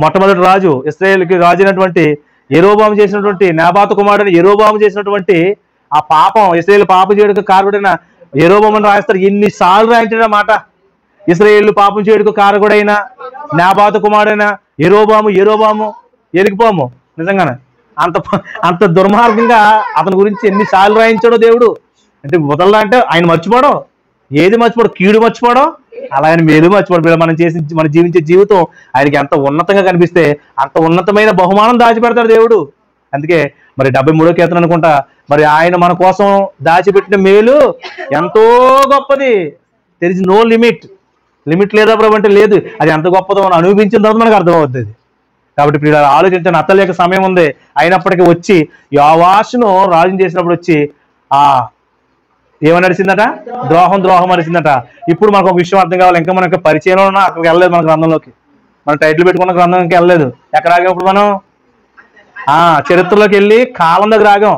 మొట్టమొదటి రాజు, ఇశ్రాయేలుకి రాజు అయినటువంటి యెరోబాము చేసినటువంటి నాబాతు కుమారుడైన యెరోబాము చేసినటువంటి ఆ పాపం, ఇశ్రాయేలు పాపం చేయడానికి కారకుడైన యెరోబామును రాయిస్తారు. ఎన్నిసార్లు రాయించిన మాట, ఇశ్రాయేలు పాపం చేయడానికి కారకుడైన నాబాతు కుమారుడైన యెరోబాము ఎరిగిపోము. నిజంగానే అంత దుర్మార్గంగా అతని గురించి ఎన్నిసార్లు రాయించాడో దేవుడు. అంటే వదలలా అంటే ఆయన మర్చిపోవడం, ఏది మర్చిపోవడం, కీడు మర్చిపోవడం, అలా ఆయన మేలు మర్చిపోవడం. మనం జీవించే జీవితం ఆయనకి ఎంత ఉన్నతంగా కనిపిస్తే అంత ఉన్నతమైన బహుమానం దాచిపెడతాడు దేవుడు. అందుకే మరి 73వ కీర్తన అనుకుంటా, మరి ఆయన మన కోసం దాచిపెట్టిన మేలు ఎంతో గొప్పది. దెర్ ఇస్ నో లిమిట్ లేదా ప్రభు అంటే లేదు. అది ఎంత గొప్పదో మనం అనుభవించిన తర్వాత మనకు అర్థమవుతుంది. కాబట్టి ఇప్పుడు ఆలోచించిన అతల్య యొక్క సమయం ఉంది. అయినప్పటికీ వచ్చి యోవాషును రాజును చేసినప్పుడు వచ్చి ఏమని నడిచిందట? ద్రోహం నడిచిందట. ఇప్పుడు మనకు ఒక విషయం అర్థం కావాలి. ఇంకా మనకి పరిచయంలో ఉన్నా అక్కడికి వెళ్ళలేదు, మన గ్రంథంలోకి మనం టైటిల్ పెట్టుకున్న గ్రంథంకి వెళ్ళలేదు. ఎక్కడ ఆగాం ఇప్పుడు మనం? చరిత్రలోకి వెళ్ళి కాలం దగ్గర ఆగాం.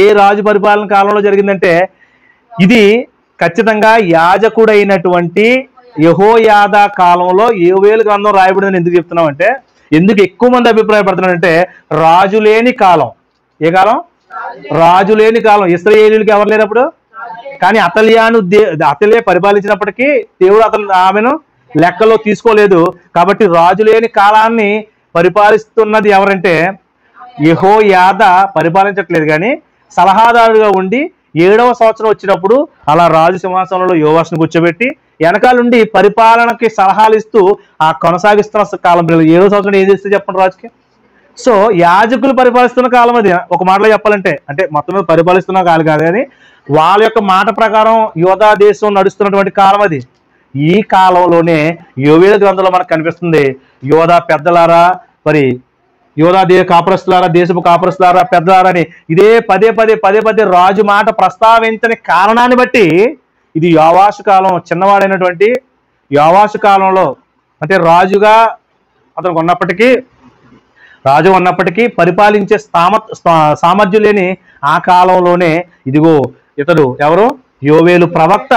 ఏ రాజు పరిపాలన కాలంలో జరిగిందంటే ఇది ఖచ్చితంగా యాజకుడైనటువంటి యెహోయాదా కాలంలో యోవేలు గ్రంథం రాయబడిందని ఎందుకు చెప్తున్నామంటే, ఎందుకు ఎక్కువ మంది అభిప్రాయపడుతున్నారంటే రాజు లేని కాలం. ఏ కాలం? రాజు లేని కాలం. ఇశ్రాయేలీయులకి ఎవరు లేనప్పుడు. కానీ అతల్య పరిపాలించినప్పటికీ దేవుడు ఆమెను లెక్కలో తీసుకోలేదు. కాబట్టి రాజు లేని కాలాన్ని పరిపాలిస్తున్నది ఎవరంటే యెహోయాదా పరిపాలించట్లేదు, కానీ సలహాదారుగా ఉండి 7వ సంవత్సరం వచ్చినప్పుడు అలా రాజు సింహాసనంలో యోవాషును కూర్చోబెట్టి వెనకాలండి పరిపాలనకి సలహాలు ఇస్తూ కొనసాగిస్తున్న కాలం. 7వ సంవత్సరం ఏం చేస్తే చెప్పండి రాజుకి. సో యాజకులు పరిపాలిస్తున్న కాలం అది. ఒక మాటలో చెప్పాలంటే, అంటే మొత్తం మీద పరిపాలిస్తున్న కాలం కాదు, కానీ వాళ్ళ యొక్క మాట ప్రకారం యోధా దేశం నడుస్తున్నటువంటి కాలం అది. ఈ కాలంలోనే యోవేలు గ్రంథంలో మనకు కనిపిస్తుంది, యోధా పెద్దలారా, మరి యోధా కాపురస్తులారా, దేశపు కాపురస్తులారా, పెద్దలారా అని ఇదే పదే రాజు మాట ప్రస్తావించని కారణాన్ని బట్టి ఇది యోవాషు కాలం. చిన్నవాడైనటువంటి యోవాషు కాలంలో, అంటే రాజుగా అతనికి ఉన్నప్పటికీ పరిపాలించే సామర్థ్యం లేని ఆ కాలంలోనే ఇదిగో ఇతడు ఎవరు? యోవేలు ప్రవక్త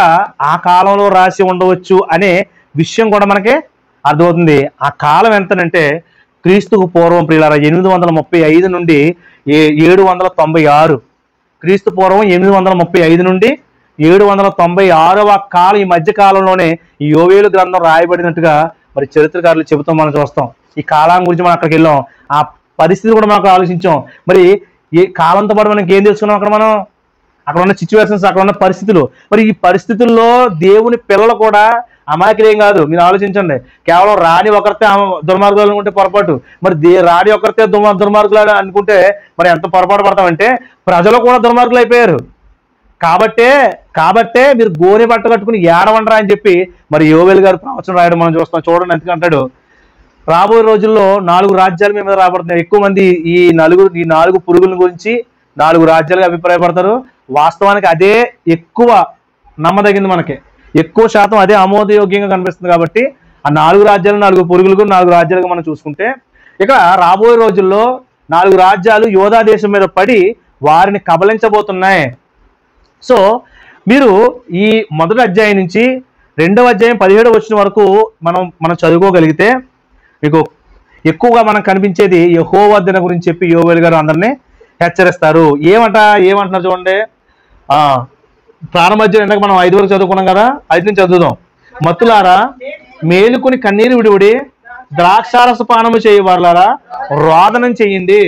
ఆ కాలంలో రాసి ఉండవచ్చు అనే విషయం కూడా మనకి అర్థమవుతుంది. ఆ కాలం ఎంతనంటే క్రీస్తుకు పూర్వం ప్రియులారా 835 నుండి 796. క్రీస్తు పూర్వం 835 నుండి 796వ కాలం. ఈ మధ్య కాలంలోనే ఈ యోవేలు గ్రంథం రాయబడినట్టుగా మరి చరిత్రకారులు చెబుతాం, మనం చూస్తాం. ఈ కాలం గురించి మనం అక్కడికి వెళ్ళాం, ఆ పరిస్థితి కూడా మనకు ఆలోచించాం. మరి ఈ కాలంతో పాటు మనకి ఏం తెలుసుకున్నాం? అక్కడ ఉన్న సిచ్యువేషన్స్, అక్కడ ఉన్న పరిస్థితులు. మరి ఈ పరిస్థితుల్లో దేవుని పిల్లలు కూడా అమాయకులేం కాదు. మీరు ఆలోచించండి. కేవలం రాణి ఒకరితే దుర్మార్గులు అనుకుంటే పొరపాటు, మరి రాణి ఒకరితే దుర్మార్గులు అనుకుంటే మరి ఎంత పొరపాటు పడతామంటే ప్రజలు కూడా దుర్మార్గులు అయిపోయారు. కాబట్టే మీరు గోనె బట్ట కట్టుకుని ఏడవండరా అని చెప్పి మరి యోవేలు గారు ప్రవచనం రాయడం మనం చూస్తాం. చూడండి ఎందుకంటాడు, రాబోయే రోజుల్లో 4 రాజ్యాల మీద రాబడుతున్నాయి. ఎక్కువ మంది ఈ 4 పురుగుల గురించి 4 రాజ్యాలుగా అభిప్రాయపడతారు. వాస్తవానికి అదే ఎక్కువ నమ్మదగింది, మనకి ఎక్కువ శాతం అదే ఆమోదయోగ్యంగా కనిపిస్తుంది. కాబట్టి ఆ 4 రాజ్యాలు 4 పురుగులకు 4 రాజ్యాలుగా మనం చూసుకుంటే, ఇక రాబోయే రోజుల్లో 4 రాజ్యాలు యోధా దేశం మీద పడి వారిని కబలించబోతున్నాయి. సో మీరు ఈ మొదటి అధ్యాయం నుంచి 2వ అధ్యాయం 17వ వచనం వరకు మనం చదువుకోగలిగితే మీకు ఎక్కువగా మనకు కనిపించేది యెహోవా దిన గురించి చెప్పి యోవేలు గారు అందరినీ హెచ్చరిస్తారు. ఏమంటున్నారు చూడండి. ప్రారంభాధ్యాయం ఇందాక మనం 5 వరకు చదువుకున్నాం కదా, 5 నుంచి చదువుదాం. మత్తులారా మేలుకొని కన్నీరు విడివిడి ద్రాక్షారస పానము చేయవారులారా రోదనం చెయ్యండి.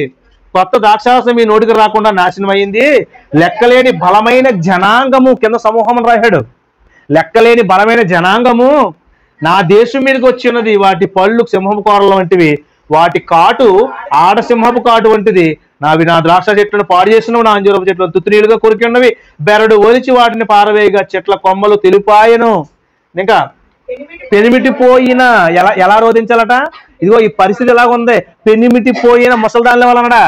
కొత్త ద్రాక్షారసం మీ నోటికి రాకుండా నాశనం అయింది. లెక్కలేని బలమైన జనాంగము కింద సమూహం రాశాడు. లెక్కలేని బలమైన జనాంగము నా దేశం మీదకి వచ్చి ఉన్నది. వాటి పళ్ళు సింహపు కోరల వంటివి, వాటి కాటు ఆడ సింహపు కాటు వంటిది. నా ద్రాక్ష చెట్లను పాడు చేసినవి, నా అంజూరపు చెట్లను తుత్తునీలుగా కొరికి ఉన్నవి. బెరడు ఒలిచి వాటిని పారవేయగా చెట్ల కొమ్మలు తెలిపాయను. ఇంకా పెనిమిటిపోయిన ఎలా రోధించాలట? ఇదిగో ఈ పరిస్థితి ఎలాగుంది. పెనిమిటిపోయిన ముసలిదాని వలనడా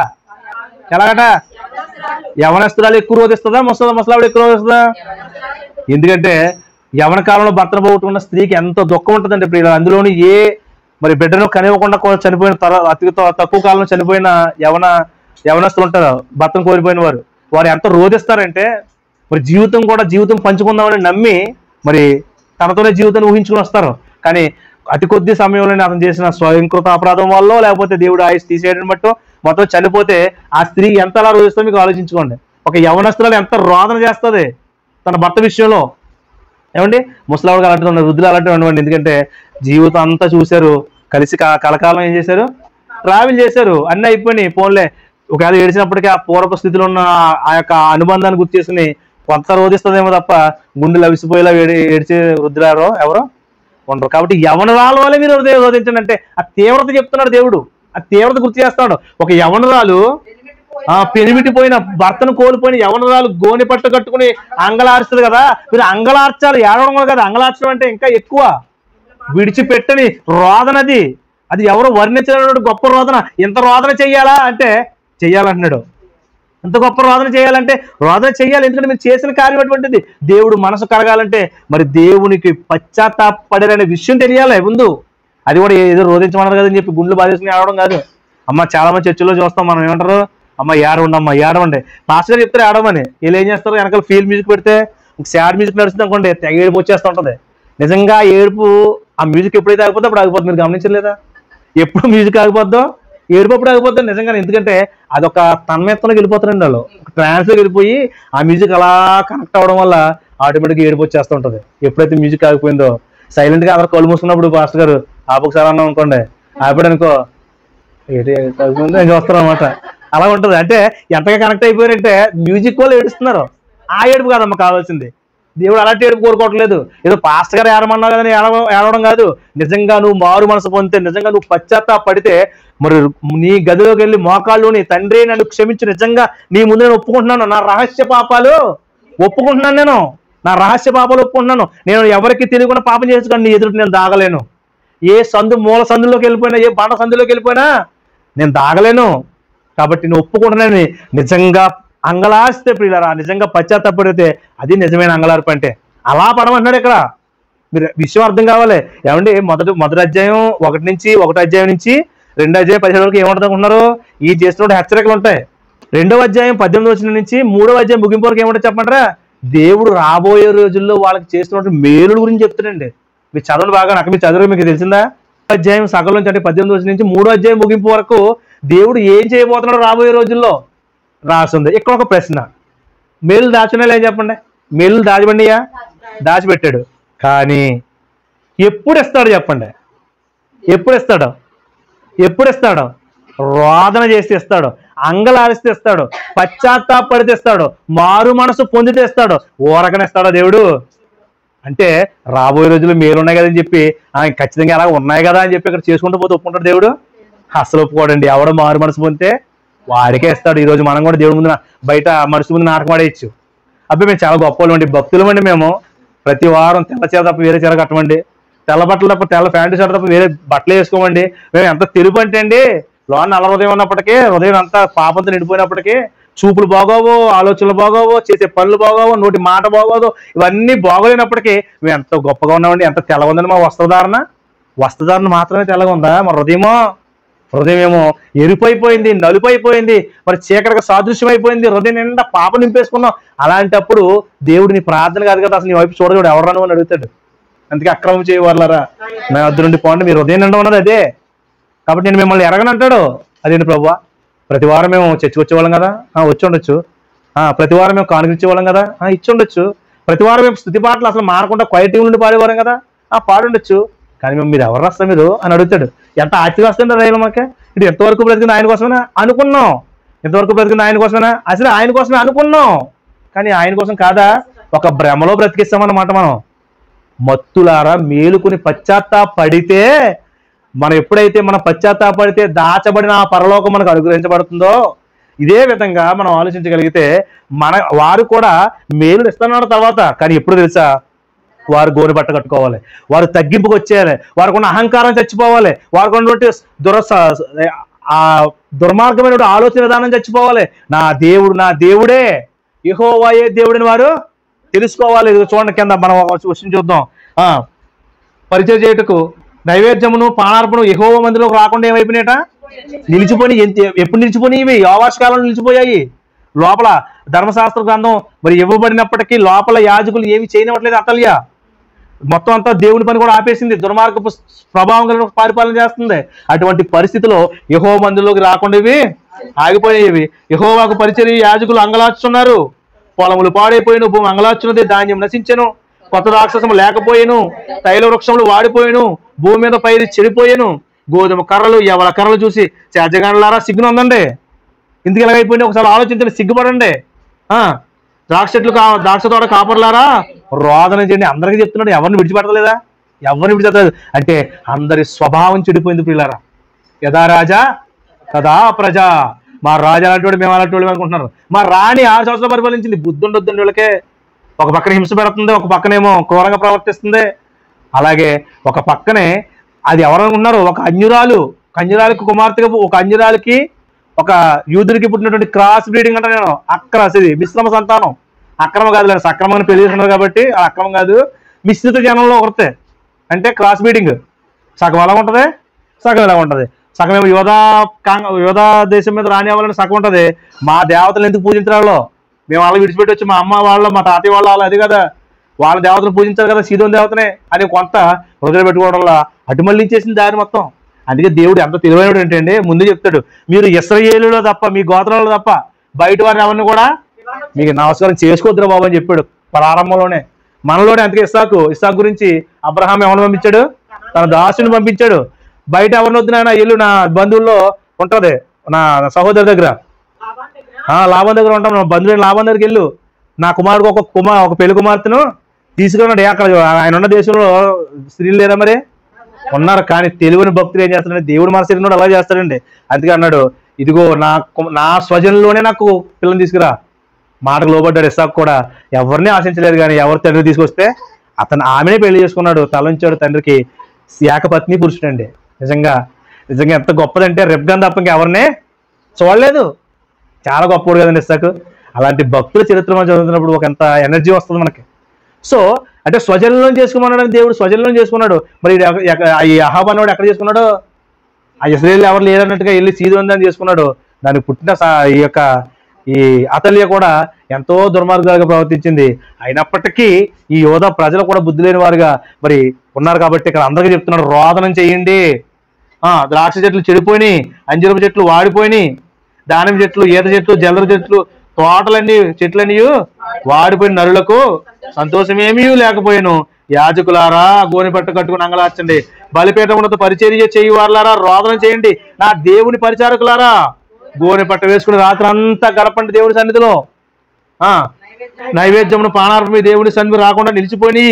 ఎలాగట? యవనస్తురాలు ఎక్కువ రోధిస్తుందా, ముసలావిడ ఎక్కువ రోధిస్తుందా? ఎందుకంటే యవన కాలంలో భర్తను పోగొట్టుకున్న స్త్రీకి ఎంతో దుఃఖం ఉంటుందండి. ఇప్పుడు అందులోని మరి బిడ్డను కనివ్వకుండా చనిపోయిన అతి తక్కువ కాలంలో చనిపోయిన యవనస్తులు ఉంటారు, భర్తను కోల్పోయిన వారు ఎంత రోధిస్తారంటే, మరి జీవితం పంచుకుందామని నమ్మి మరి తనతోనే జీవితాన్ని ఊహించుకుని వస్తారు. కానీ అతి కొద్ది సమయంలోనే అతను చేసిన స్వయంకృత అపరాధం వల్ల, లేకపోతే దేవుడు ఆయుష్ తీసేయడం బట్టో మొత్తం చనిపోతే ఆ స్త్రీ ఎంత అలా రోధిస్తుందో మీకు ఆలోచించుకోండి. ఒక యవనస్తురాలు ఎంత రోదన చేస్తుంది తన భర్త విషయంలో. ఏమండి, ముసలావుడు అలాంటి ఉన్నారు, వృద్ధులు అలాంటివి ఉండవండి. ఎందుకంటే జీవితం అంతా చూశారు, కలిసి కలకాలం ఏం చేశారు, ట్రావెల్ చేశారు, అన్నీ అయిపోయినాయి. ఫోన్లే ఒకవేళ ఏడిచినప్పటికీ ఆ పూర్వక స్థితిలో ఉన్న ఆ యొక్క అనుబంధాన్ని గుర్తు చేసుకుని కొంత రోధిస్తుందేమో తప్ప గుండెలు అవిసిపోయేలా ఏడిచే వృద్ధులారో ఎవరో ఉండరు. కాబట్టి యవనరాలు వల్ల మీరు రోధించండి అంటే ఆ తీవ్రత చెప్తున్నాడు దేవుడు, ఆ తీవ్రత గుర్తు చేస్తున్నాడు. ఒక యవనరాలు పెనిమిటిపోయిన భర్తను కోల్పోయిన యవనరాలు గోనె పట్టు కట్టుకుని అంగలారుస్తుంది కదా, మీరు అంగలార్చాలి, ఏడవడం కదా. అంగలార్చడం అంటే ఇంకా ఎక్కువ విడిచిపెట్టని రోదనది. అది ఎవరు వర్ణించిన గొప్ప రోదన. ఇంత రోదన చెయ్యాలా అంటే చెయ్యాలంటున్నాడు. ఇంత గొప్ప రోదన చేయాలంటే రోదన చెయ్యాలి. ఎందుకంటే మీరు చేసిన కార్యం అటువంటిది. దేవుడు మనసు కలగాలంటే మరి దేవునికి పశ్చాత్తాపడేరనే విషయం తెలియాలి ముందు. అది కూడా ఏదో రోధించమన్నారు కదని చెప్పి గుండెలు బాధేసుకుని ఆడడం కాదు. అమ్మ చాలా మంది చర్చిలో చూస్తాం మనం, ఏమంటారు, అమ్మ ఏడవండి. పాస్టర్ చెప్తారు ఏడవమని. వీళ్ళు ఏం చేస్తారు, వెనకాల ఫీల్ మ్యూజిక్ పెడితే సాడ్ మ్యూజిక్ నడుస్తుంది అనుకోండి, తెగ ఏడుపు వచ్చేస్తూ ఉంటుంది. నిజంగా ఏడుపు ఆ మ్యూజిక్ ఎప్పుడైతే ఆగిపోతే అప్పుడు ఆగిపోతుంది. మీరు గమనించలేదా? ఎప్పుడు మ్యూజిక్ ఆగిపోద్దో ఏడుపు అప్పుడు ఆగిపోతుంది నిజంగా. ఎందుకంటే అదొక తన్మయత్వంలోకి వెళ్ళిపోతారండి, వాళ్ళు ట్రాన్స్లోకి వెళ్ళిపోయి ఆ మ్యూజిక్ అలా కనెక్ట్ అవ్వడం వల్ల ఆటోమేటిక్గా ఏడుపు వచ్చేస్తూ ఉంటుంది. ఎప్పుడైతే మ్యూజిక్ ఆగిపోయిందో సైలెంట్గా అందరూ కళ్ళు మూసుకున్నప్పుడు పాస్టర్ గారు ఆపొకసారి అన్నాం అనుకోండి, ఆపాడు అనుకో నేను చూస్తాను అనమాట. అలా ఉంటుంది. అంటే ఎంతగా కనెక్ట్ అయిపోయారంటే మ్యూజిక్ వాళ్ళు ఏడుస్తున్నారు. ఆ ఏడుపు కాదమ్మా కావాల్సింది. దేవుడు అలాంటి ఏడుపు కోరుకోవట్లేదు. ఏదో పాస్టర్ గారు ఏడమన్నావు కదని ఏడవడం కాదు. నిజంగా నువ్వు మారు మనసు పొందితే, నిజంగా నువ్వు పశ్చాత్తాపడితే, మరి నీ గదిలోకి వెళ్ళి మోకాళ్ళు నీ తండ్రి నన్ను క్షమించి, నిజంగా నీ ముందు నేను ఒప్పుకుంటున్నాను, నా రహస్య పాపాలు ఒప్పుకుంటున్నాను, నా రహస్య పాపాలు ఒప్పుకుంటున్నాను, నేను ఎవరికి తెలియకుండా పాపం చేసుకొని నీ ఎదురు నేను దాగలేను. ఏ మూల సందులోకి వెళ్ళిపోయినా, ఏ బాట సందులోకి వెళ్ళిపోయినా నేను దాగలేను. కాబట్టి నేను ఒప్పుకుంటున్నాను. నిజంగా అంగలార్చితే ప్రియులారా, నిజంగా పశ్చాత్తాపడితే అది నిజమైన అంగలార్పు. అంటే అలా పడమంటున్నాడు ఇక్కడ. మీరు విషయం అర్థం కావాలి. ఏమండి, మొదటి అధ్యాయం 1 అధ్యాయం నుంచి 2 అధ్యాయం 17 వరకు ఏమంటుంది అనుకుంటున్నారు? ఈ చేస్తున్న హెచ్చరికలు ఉంటాయి. 2వ అధ్యాయం 18 నుంచి 3వ అధ్యాయం ముగింపు వరకు ఏమంటే చెప్పంటారా? దేవుడు రాబోయే రోజుల్లో వాళ్ళకి చేస్తున్న మేలుల గురించి చెప్తాడండి. మీరు చదవలు బాగా, నాకు మీరు చదవరు, మీకు తెలిసిందా? అధ్యాయం సగం నుంచి అంటే 18 నుంచి 3వ అధ్యాయం ముగింపు వరకు దేవుడు ఏం చేయబోతున్నాడు రాబోయే రోజుల్లో రాసింది. ఇక్కడ ఒక ప్రశ్న, మేలు దాచుకునే ఏం చెప్పండి? మేలు దాచిబండియా? దాచిపెట్టాడు. కానీ ఎప్పుడు ఇస్తాడు చెప్పండి? ఎప్పుడు ఇస్తాడు? రోదన చేసి ఇస్తాడు, అంగలారిస్తే ఇస్తాడు, పశ్చాత్తాపడితే ఇస్తాడు, మారు మనసు పొందితే ఇస్తాడు. ఊరకనిస్తాడా దేవుడు? అంటే రాబోయే రోజులు మేలున్నాయి కదని చెప్పి ఖచ్చితంగా అలా ఉన్నాయి కదా అని చెప్పి ఇక్కడ చేసుకుంటూ పోతే ఒప్పుకుంటాడు దేవుడు? అసలు ఒప్పుకోడండి. ఎవడో మారు మనసు పొందితే వాడికే ఇస్తాడు. ఈరోజు మనం కూడా దేవుడి ముందు బయట మనసు ముందు నాటకం ఆడేయచ్చు. అప్పుడు మేము చాలా గొప్ప వాళ్ళండి, భక్తులు అండి. మేము ప్రతి వారం తెల్ల చీర తప్ప వేరే చీర కట్టమండి, తెల్ల బట్టలు తప్ప తెల్ల ప్యాంటు షర్ట్ తప్ప వేరే బట్టలు వేసుకోమండి. మేము ఎంత తెలుపు అంటే అండి, లోన నల్ల హృదయం ఉన్నప్పటికీ, హృదయం అంతా పాపంతో నిండిపోయినప్పటికీ చూపులు బాగోవు, ఆలోచనలు బాగోవు, చేసే పనులు బాగోవు, నోటి మాట బాగోదు, ఇవన్నీ బాగోలేనప్పటికీ మేము ఎంతో గొప్పగా ఉన్నామండి. ఎంత తెల్లగా ఉందండి మా వస్త్రధారణ మాత్రమే తెల్లగా ఉందా? మా హృదయం ఏమో ఎరుపైపోయింది, నలుపైపోయింది, మరి చీకటిగా సాదృశ్యం అయిపోయింది, హృదయం నిండా పాప నింపేసుకున్నాం. అలాంటప్పుడు దేవుడిని ప్రార్థన కాదు కదా, అసలు నీ వైపు చూడదు, ఎవరు అని అడుగుతాడు. అందుకే అక్రమం చేయవాళ్ళరా నా వద్ద నుండి పోండి, మీ హృదయం నిండా ఉన్నది అదే. కాబట్టి నేను మిమ్మల్ని ఎరగనంటాడు. అదేంటి ప్రభువా, ప్రతి వారం మేము చర్చికి వచ్చేవాళ్ళం కదా, వచ్చి ఉండొచ్చు. ప్రతి వారం మేము కానుక ఇచ్చేవాళ్ళం కదా, ఇచ్చి ఉండొచ్చు. ప్రతి వారం మేము స్తుతి పాటలు అసలు మానకుండా క్వైట్ నుండి పాడేవారం కదా, పాడుండొచ్చు. కానీ మీరు ఎవరు రాస్తారు మీరు అని అడుగుతాడు. ఎంత ఆర్తిగా వస్తుంటారు రైలు మాకే. ఇటు ఎంతవరకు బ్రతికింది ఆయన కోసమేనా అనుకున్నాం, ఎంతవరకు బ్రతికింది ఆయన కోసమేనా, అసలు ఆయన కోసమే అనుకున్నాం. కానీ ఆయన కోసం కాదా, ఒక భ్రమలో బ్రతికిస్తామన్నమాట మనం. మత్తులారా మేలుకుని పశ్చాత్తాపడితే, మనం ఎప్పుడైతే మనం పశ్చాత్తాపడితే దాచబడిన ఆ పరలోకం మనకు అనుగ్రహించబడుతుందో, ఇదే విధంగా మనం ఆలోచించగలిగితే వారు కూడా మేలుడు ఇస్తున్నారు తర్వాత. కానీ ఎప్పుడు తెలుసా, వారు గోనె బట్ట కట్టుకోవాలి, వారు తగ్గింపుకు వచ్చేయాలి, వారికి ఉన్న అహంకారం చచ్చిపోవాలి, వారికి ఉన్నటువంటి ఆ దుర్మార్గమైన ఆలోచన విధానం చచ్చిపోవాలి. నా దేవుడే యెహోవాయే దేవుడిని వారు తెలుసుకోవాలి. చూడండి కింద మనం క్వశ్చన్ చూద్దాం. పరిచయం చేయుటకు నైవేద్యమును పానార్పణ యెహోవా మందిలోకి రాకుండా ఏమైపోయినాయట, నిలిచిపోయి. ఎప్పుడు నిలిచిపోయి? ఇవి యోవాషు కాలంలో నిలిచిపోయాయి. లోపల ధర్మశాస్త్ర గ్రంథం మరి ఇవ్వబడినప్పటికీ లోపల యాజకులు ఏమి చేయనివ్వట్లేదు. అతల్య మొత్తం అంతా దేవుని పని కూడా ఆపేసింది, దుర్మార్గపు ప్రభావం కలిగిన పరిపాలన చేస్తుంది. అటువంటి పరిస్థితిలో యెహోవా మందిలోకి రాకుండా ఇవి ఆగిపోయేవి. యెహోవాకు పరిచర్య యాజకులు అంగలార్చున్నారు. పొలములు పాడైపోయిను, భూమి అంగలార్చున్నది, ధాన్యం నశించెను, కొత్త రాక్షసము లేకపోయాను, తైల వృక్షములు వాడిపోయాను, భూమి మీద పైరు చెడిపోయాను, గోధుమ కర్రలు ఎవల కర్రలు చూసి చేజగానులారా సిగ్గును ఉందండి. ఇందుకు ఎలాగైపోయింది ఒకసారి ఆలోచించండి, సిగ్గుపడండి. ద్రాక్ష తోట కాపర్లారా రోదన చేయండి. అందరికీ చెప్తున్నాడు, ఎవరిని విడిచిపెట్టలేదా? ఎవరిని విడిచిపెట్టలేదు అంటే అందరి స్వభావం చెడిపోయింది ప్రియులారా. యథా రాజా తదా ప్రజ. మా రాజా అలాంటి మేము అలాంటి వాళ్ళు అనుకుంటున్నారు. మా రాణి 6 సంవత్సరాలు పరిపాలించింది. బుద్ధి ఉండొద్దండి వీళ్ళకే. ఒక పక్కన హింస పెడుతుంది, ఒక పక్కనేమో క్రూరంగా ప్రవర్తిస్తుంది. అలాగే ఒక పక్కనే అది ఎవరనుకుంటున్నారు, ఒక కన్యురాలికి కుమార్తెగా, ఒక అన్యురాలికి ఒక యూదుడికి పుట్టినటువంటి క్రాస్ బ్రీడింగ్ అంటే నేను ఇది మిశ్రమ సంతానం. అక్రమం కాదు, లేదు సక్రమంగా పెళ్లి చేసుకున్నారు కాబట్టి అక్రమం కాదు. మిశ్రిత జనంలో ఒకరితే అంటే క్రాస్ బ్రీడింగ్. సగం ఎలా ఉంటుంది, సగం ఎలా ఉంటుంది. సగం ఏమో యోధా దేశం మీద రాని అవ్వాలని సగం ఉంటుంది. మా దేవతలు ఎందుకు పూజించడాలో మేము వాళ్ళని విడిచిపెట్టి వచ్చి మా అమ్మ వాళ్ళ మా తాతయ్య వాళ్ళు అది కదా, వాళ్ళ దేవతలు పూజించారు కదా, సీదోని దేవతనే అని కొంత హృదయం పెట్టుకోవడం వల్ల అటు మళ్ళించేసింది దారి మొత్తం. అందుకే దేవుడు ఎంత తెలివైనడు ఏంటంటే ముందు చెప్తాడు, మీరు ఇశ్రాయేలులో తప్ప, మీ గోత్రాల్లో తప్ప బయట వారిని ఎవరిని కూడా మీకు నమస్కారం చేసుకోవద్దురా బాబు అని చెప్పాడు ప్రారంభంలోనే. మనలోనే అందుకే ఇస్సాకు గురించి అబ్రహాం ఎవరిని పంపించాడు, తన దాసుని పంపించాడు. బయట ఎవరిని వద్దు నాయన, ఇల్లు నా బంధువుల్లో ఉంటది, నా సహోదరి దగ్గర లాభం దగ్గర ఉంటాం, బంధువులైన లాభం దగ్గరికి వెళ్ళు, నా కుమారుడు ఒక పెళ్లి కుమార్తెను తీసుకున్నాడు. అక్కడ ఆయన ఉన్న దేశంలో స్త్రీలు లేరా మరి? ఉన్నారు. కానీ తెలివని భక్తులు ఏం చేస్తారంటే దేవుడు మన శరీరంలో అలా చేస్తాడండి. అందుకే అన్నాడు, ఇదిగో నా స్వజనంలోనే నాకు పిల్లని తీసుకురా. మాటకు లోబడ్డాడు ఇస్సాకు కూడా. ఎవరిని ఆశించలేదు, కానీ ఎవరు తండ్రి తీసుకొస్తే ఆమెనే పెళ్లి చేసుకున్నాడు. తలంచాడు తండ్రికి. ఏకపత్ని పురుషుడండి. నిజంగా ఎంత గొప్పదంటే రెబ్గాన్ తప్ప ఇంకెవరినే చూడలేదు. చాలా గొప్పవాడు కదండి ఇస్సాకు. అలాంటి భక్తుల చరిత్ర మనం చదువుతున్నప్పుడు ఒక ఎంత ఎనర్జీ వస్తుంది మనకి. సో అంటే స్వజనంలో చేసుకున్నాడు దేవుడు, స్వజనంలో చేసుకున్నాడు. మరి ఈ అహాబ్ అన్నవాడు ఎక్కడ చేసుకున్నాడు? ఆ ఇశ్రాయేలు ఎవరు లేరన్నట్టుగా వెళ్ళి సీదోని చేసుకున్నాడు. దానికి పుట్టిన ఈ అతల్య కూడా ఎంతో దుర్మార్గాలుగా ప్రవర్తించింది. అయినప్పటికీ ఈ యోధా ప్రజలు కూడా బుద్ధి లేని వారుగా మరి ఉన్నారు. కాబట్టి ఇక్కడ అందరికీ చెప్తున్నాడు, రోదనం చేయండి. ద్రాక్ష చెట్లు చెడిపోయినాయి, అంజరపు చెట్లు వాడిపోయినాయి, దానిమ్మ చెట్లు, ఈత చెట్లు, జల్లర చెట్లు, తోటలన్నీ చెట్లన్నీ వాడిపోయిన నరులకు సంతోషమేమీ లేకపోయాను. యాజకులారా గోనె పట్టు కట్టుకుని అంగలార్చండి, బలిపీఠం ఉన్నత పరిచర్య చేయి వారులారా రోదనం చేయండి, నా దేవుని పరిచారకులారా గోనె పట్ట వేసుకుని రాత్రి అంతా గడపండి దేవుని సన్నిధిలో. నైవేద్యమును పానార్పణ దేవుని సన్నిధి రాకుండా నిలిచిపోయి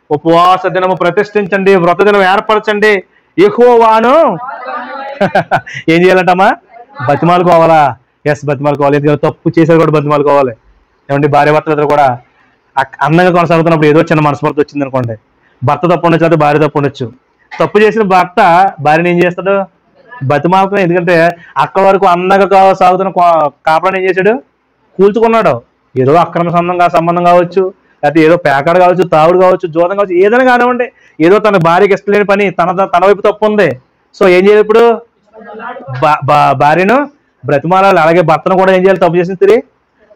ఉపవాస దినము ప్రతిష్ఠించండి, వ్రత దినం ఏర్పరచండి. యెహోవాను ఏం చేయాలంటమ్మా? బతిమాలుకోవాలా? ఎస్, బతిమాలుకోవాలి. ఎందుకంటే తప్పు చేసేది కూడా బతిమాలుకోవాలి. ఏమంటే భార్య భర్తల దగ్గర కూడా అందంగా కొనసాగుతున్నప్పుడు ఏదో చిన్న మనస్పర్ధ వచ్చింది అనుకోండి, భర్త తప్పు ఉండొచ్చు, అది భార్య తప్పు ఉండొచ్చు. తప్పు చేసిన భర్త భార్యని ఏం చేస్తాడు? బతిమాలుకుని. ఎందుకంటే అక్కడ వరకు అందంగా సాగుతున్న కాపురాన్ని ఏం చేశాడు? కూల్చుకున్నాడు. ఏదో అక్రమ సంబంధం కావచ్చు, లేకపోతే ఏదో పేకాడు కావచ్చు, తావుడు కావచ్చు, జోదం కావచ్చు, ఏదైనా కానివ్వండి, ఏదో తన భార్యకి ఇష్టం లేని పని తన వైపు తప్పు ఉంది. సో ఏం చేయాలి ఇప్పుడు? భార్యను బ్రతిమాలాలి. అలాగే భర్తను కూడా ఏం చేయాలి? తప్పు చేసింది తిరిగి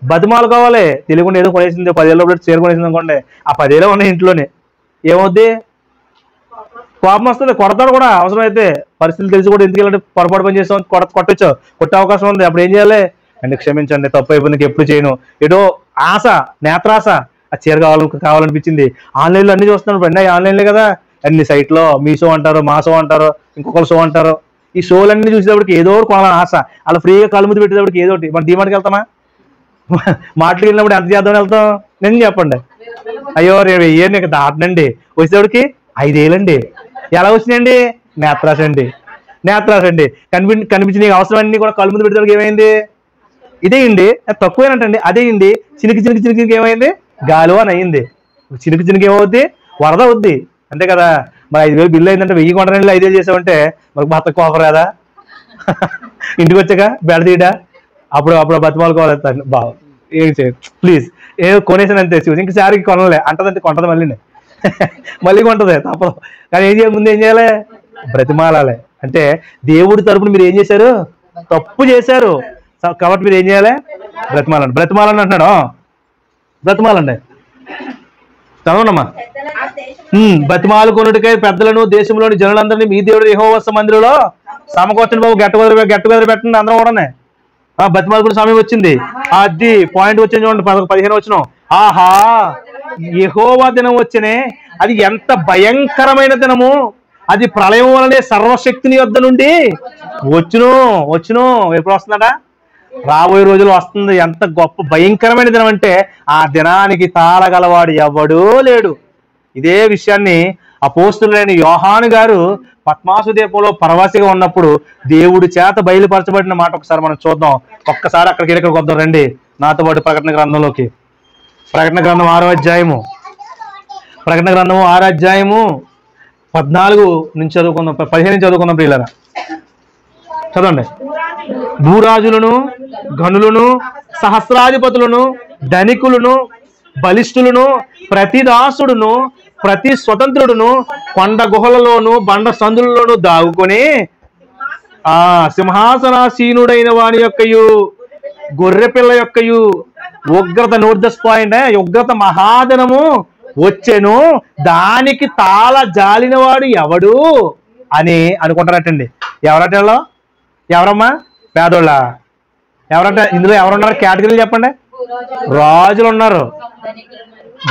బతిమాలుకోవాలి. తెలియకుండా ఏదో కొనేసింది, 10 ఏళ్ళ చీర కొనేసింది అనుకోండి, ఆ 10 ఏళ్ళు ఉన్నాయి ఇంట్లోనే, ఏమవుద్ది? కోపం వస్తుంది, కొడతాడు కూడా. అవసరమైతే పరిస్థితులు తెలిసి కూడా ఎందుకు వెళ్ళండి, పొరపాటు పని చేస్తాం, కొట్టచ్చు, కొట్టే అవకాశం ఉంది. అప్పుడు ఏం చేయాలి? అంటే క్షమించండి, తప్పు అయిపోయింది, ఎప్పుడు చేయను. ఏదో ఆశ, నేత్రాశ, ఆ చీర కావాలనిపించింది. ఆన్లైన్లో అన్ని చూస్తున్నాడు. అన్నీ ఆన్లైన్లే కదా, అన్ని సైట్లో మీషో అంటారు, మాసో అంటారు, ఇంకొకరు షో అంటారు. ఈ షోలన్నీ చూసేటప్పటికి ఏదో కొనాలని ఆశ. అలా ఫ్రీగా కళ్ళు ముద్దు పెట్టేటప్పటికి ఏదో ఒకటి. మన డిమార్ట్కి వెళ్తామా? మాటలు వెళ్ళినప్పుడు ఎంత చేద్దామని వెళ్తాం? నేను చెప్పండి. అయ్యో రేపు వెయ్యి నీకు దాటనండి, వచ్చేవాడికి 5,000 అండి. ఎలా వచ్చినాయండి? నేత్రాశ అండి, నేత్రాశ అండి. కనిపించి నీకు అవసరమన్నీ కూడా కళ్ళు ముందు పెడితే ఏమైంది? ఇదే అండి, తక్కువేనంటండి. అదే అండి, చినికి చినికి చినికి ఏమైంది? గాలి అని అయింది. చినికి చినికి ఏమవుద్ది? వరద అవుద్ది, అంతే కదా. మరి 5,000 బిల్లు అయిందంటే 1000 కొంటానండి, 5,000 చేసామంటే మనకు భర్త కోపం రాదా? ఇంటికి వచ్చాక బెడ తీయడా? అప్పుడు బతిమాలుకోవాలి. బావ ఏం చేయదు ప్లీజ్, ఏదో కొనేసాను అంతే, ఇంక సారికి కొనలే అంటదంటే కొంటది మళ్ళీ కొంటది, తప్పదు. కానీ ఏం చేయాలి? ముందు ఏం చేయాలి? బ్రతిమాలాలి. అంటే దేవుడి తరపున మీరు ఏం చేశారు? తప్పు చేశారు కాబట్టి మీరు ఏం చేయాలి? బ్రతిమాలండి. బ్రతిమాలని అంటున్నాడు, బ్రతిమాలండి. చదవనమ్మా. బతిమాలు కొనుటికై పెద్దలను దేశంలోని జనులందరినీ మీ దేవుడు యెహోవా మందిరంలో సమకూర్చండి బాబు. గెట్ టుగెదర్ పెట్టండి అందరం కూడానే. బతిమాలు కూడా సమయం వచ్చింది. అది పాయింట్ వచ్చింది చూడండి, 15 వచ్చిన. ఆహా, యెహోవా దినం వచ్చినే, అది ఎంత భయంకరమైన దినము! అది ప్రళయం వలనే సర్వశక్తిని యొద్ద నుండి వచ్చును. ఎప్పుడు వస్తుందట? రాబోయే రోజులు వస్తుంది. ఎంత గొప్ప భయంకరమైన దినం అంటే ఆ దినానికి తాళగలవాడు ఎవడూ లేడు. ఇదే విషయాన్ని అపోస్తులైన యోహాను గారు పద్మాసు ద్వీపంలో పరవాసిగా ఉన్నప్పుడు దేవుడి చేత బయలుపరచబడిన మాట ఒకసారి మనం చూద్దాం. ఒక్కసారి ఇక్కడికి వద్దాం రండి నాతో పాటు ప్రకటన గ్రంథంలోకి. ప్రకటన గ్రంథం 6వ అధ్యాయము, ప్రకటన గ్రంథము 6వ అధ్యాయము 14 నుంచి చదువుకుందాం, 15 నుంచి చదువుకుందాం ప్రియులారా. చదవండి. భూరాజులను, గనులను, సహస్రాధిపతులను, ధనికులను, బలిష్ఠులను, ప్రతి దాసుడును, ప్రతి స్వతంత్రుడును కొండ గుహలలోను బండ సందులలోను దాగుకొని సింహాసనాసీనుడైన వాని యొక్కయు గొర్రె పిల్ల యొక్కయు ఉగ్రత, నోట్ దిస్ పాయింట్, ఉగ్రత మహాదినము వచ్చెను, దానికి తాళ జాలిన వాడు ఎవడు అని అనుకుంటారటండి. ఎవరటలో? ఎవరమ్మా? పేదోళ్ళ? ఎవరంట? ఇందులో ఎవరున్నారు? కేటగిరీలు చెప్పండి. రాజులు ఉన్నారు,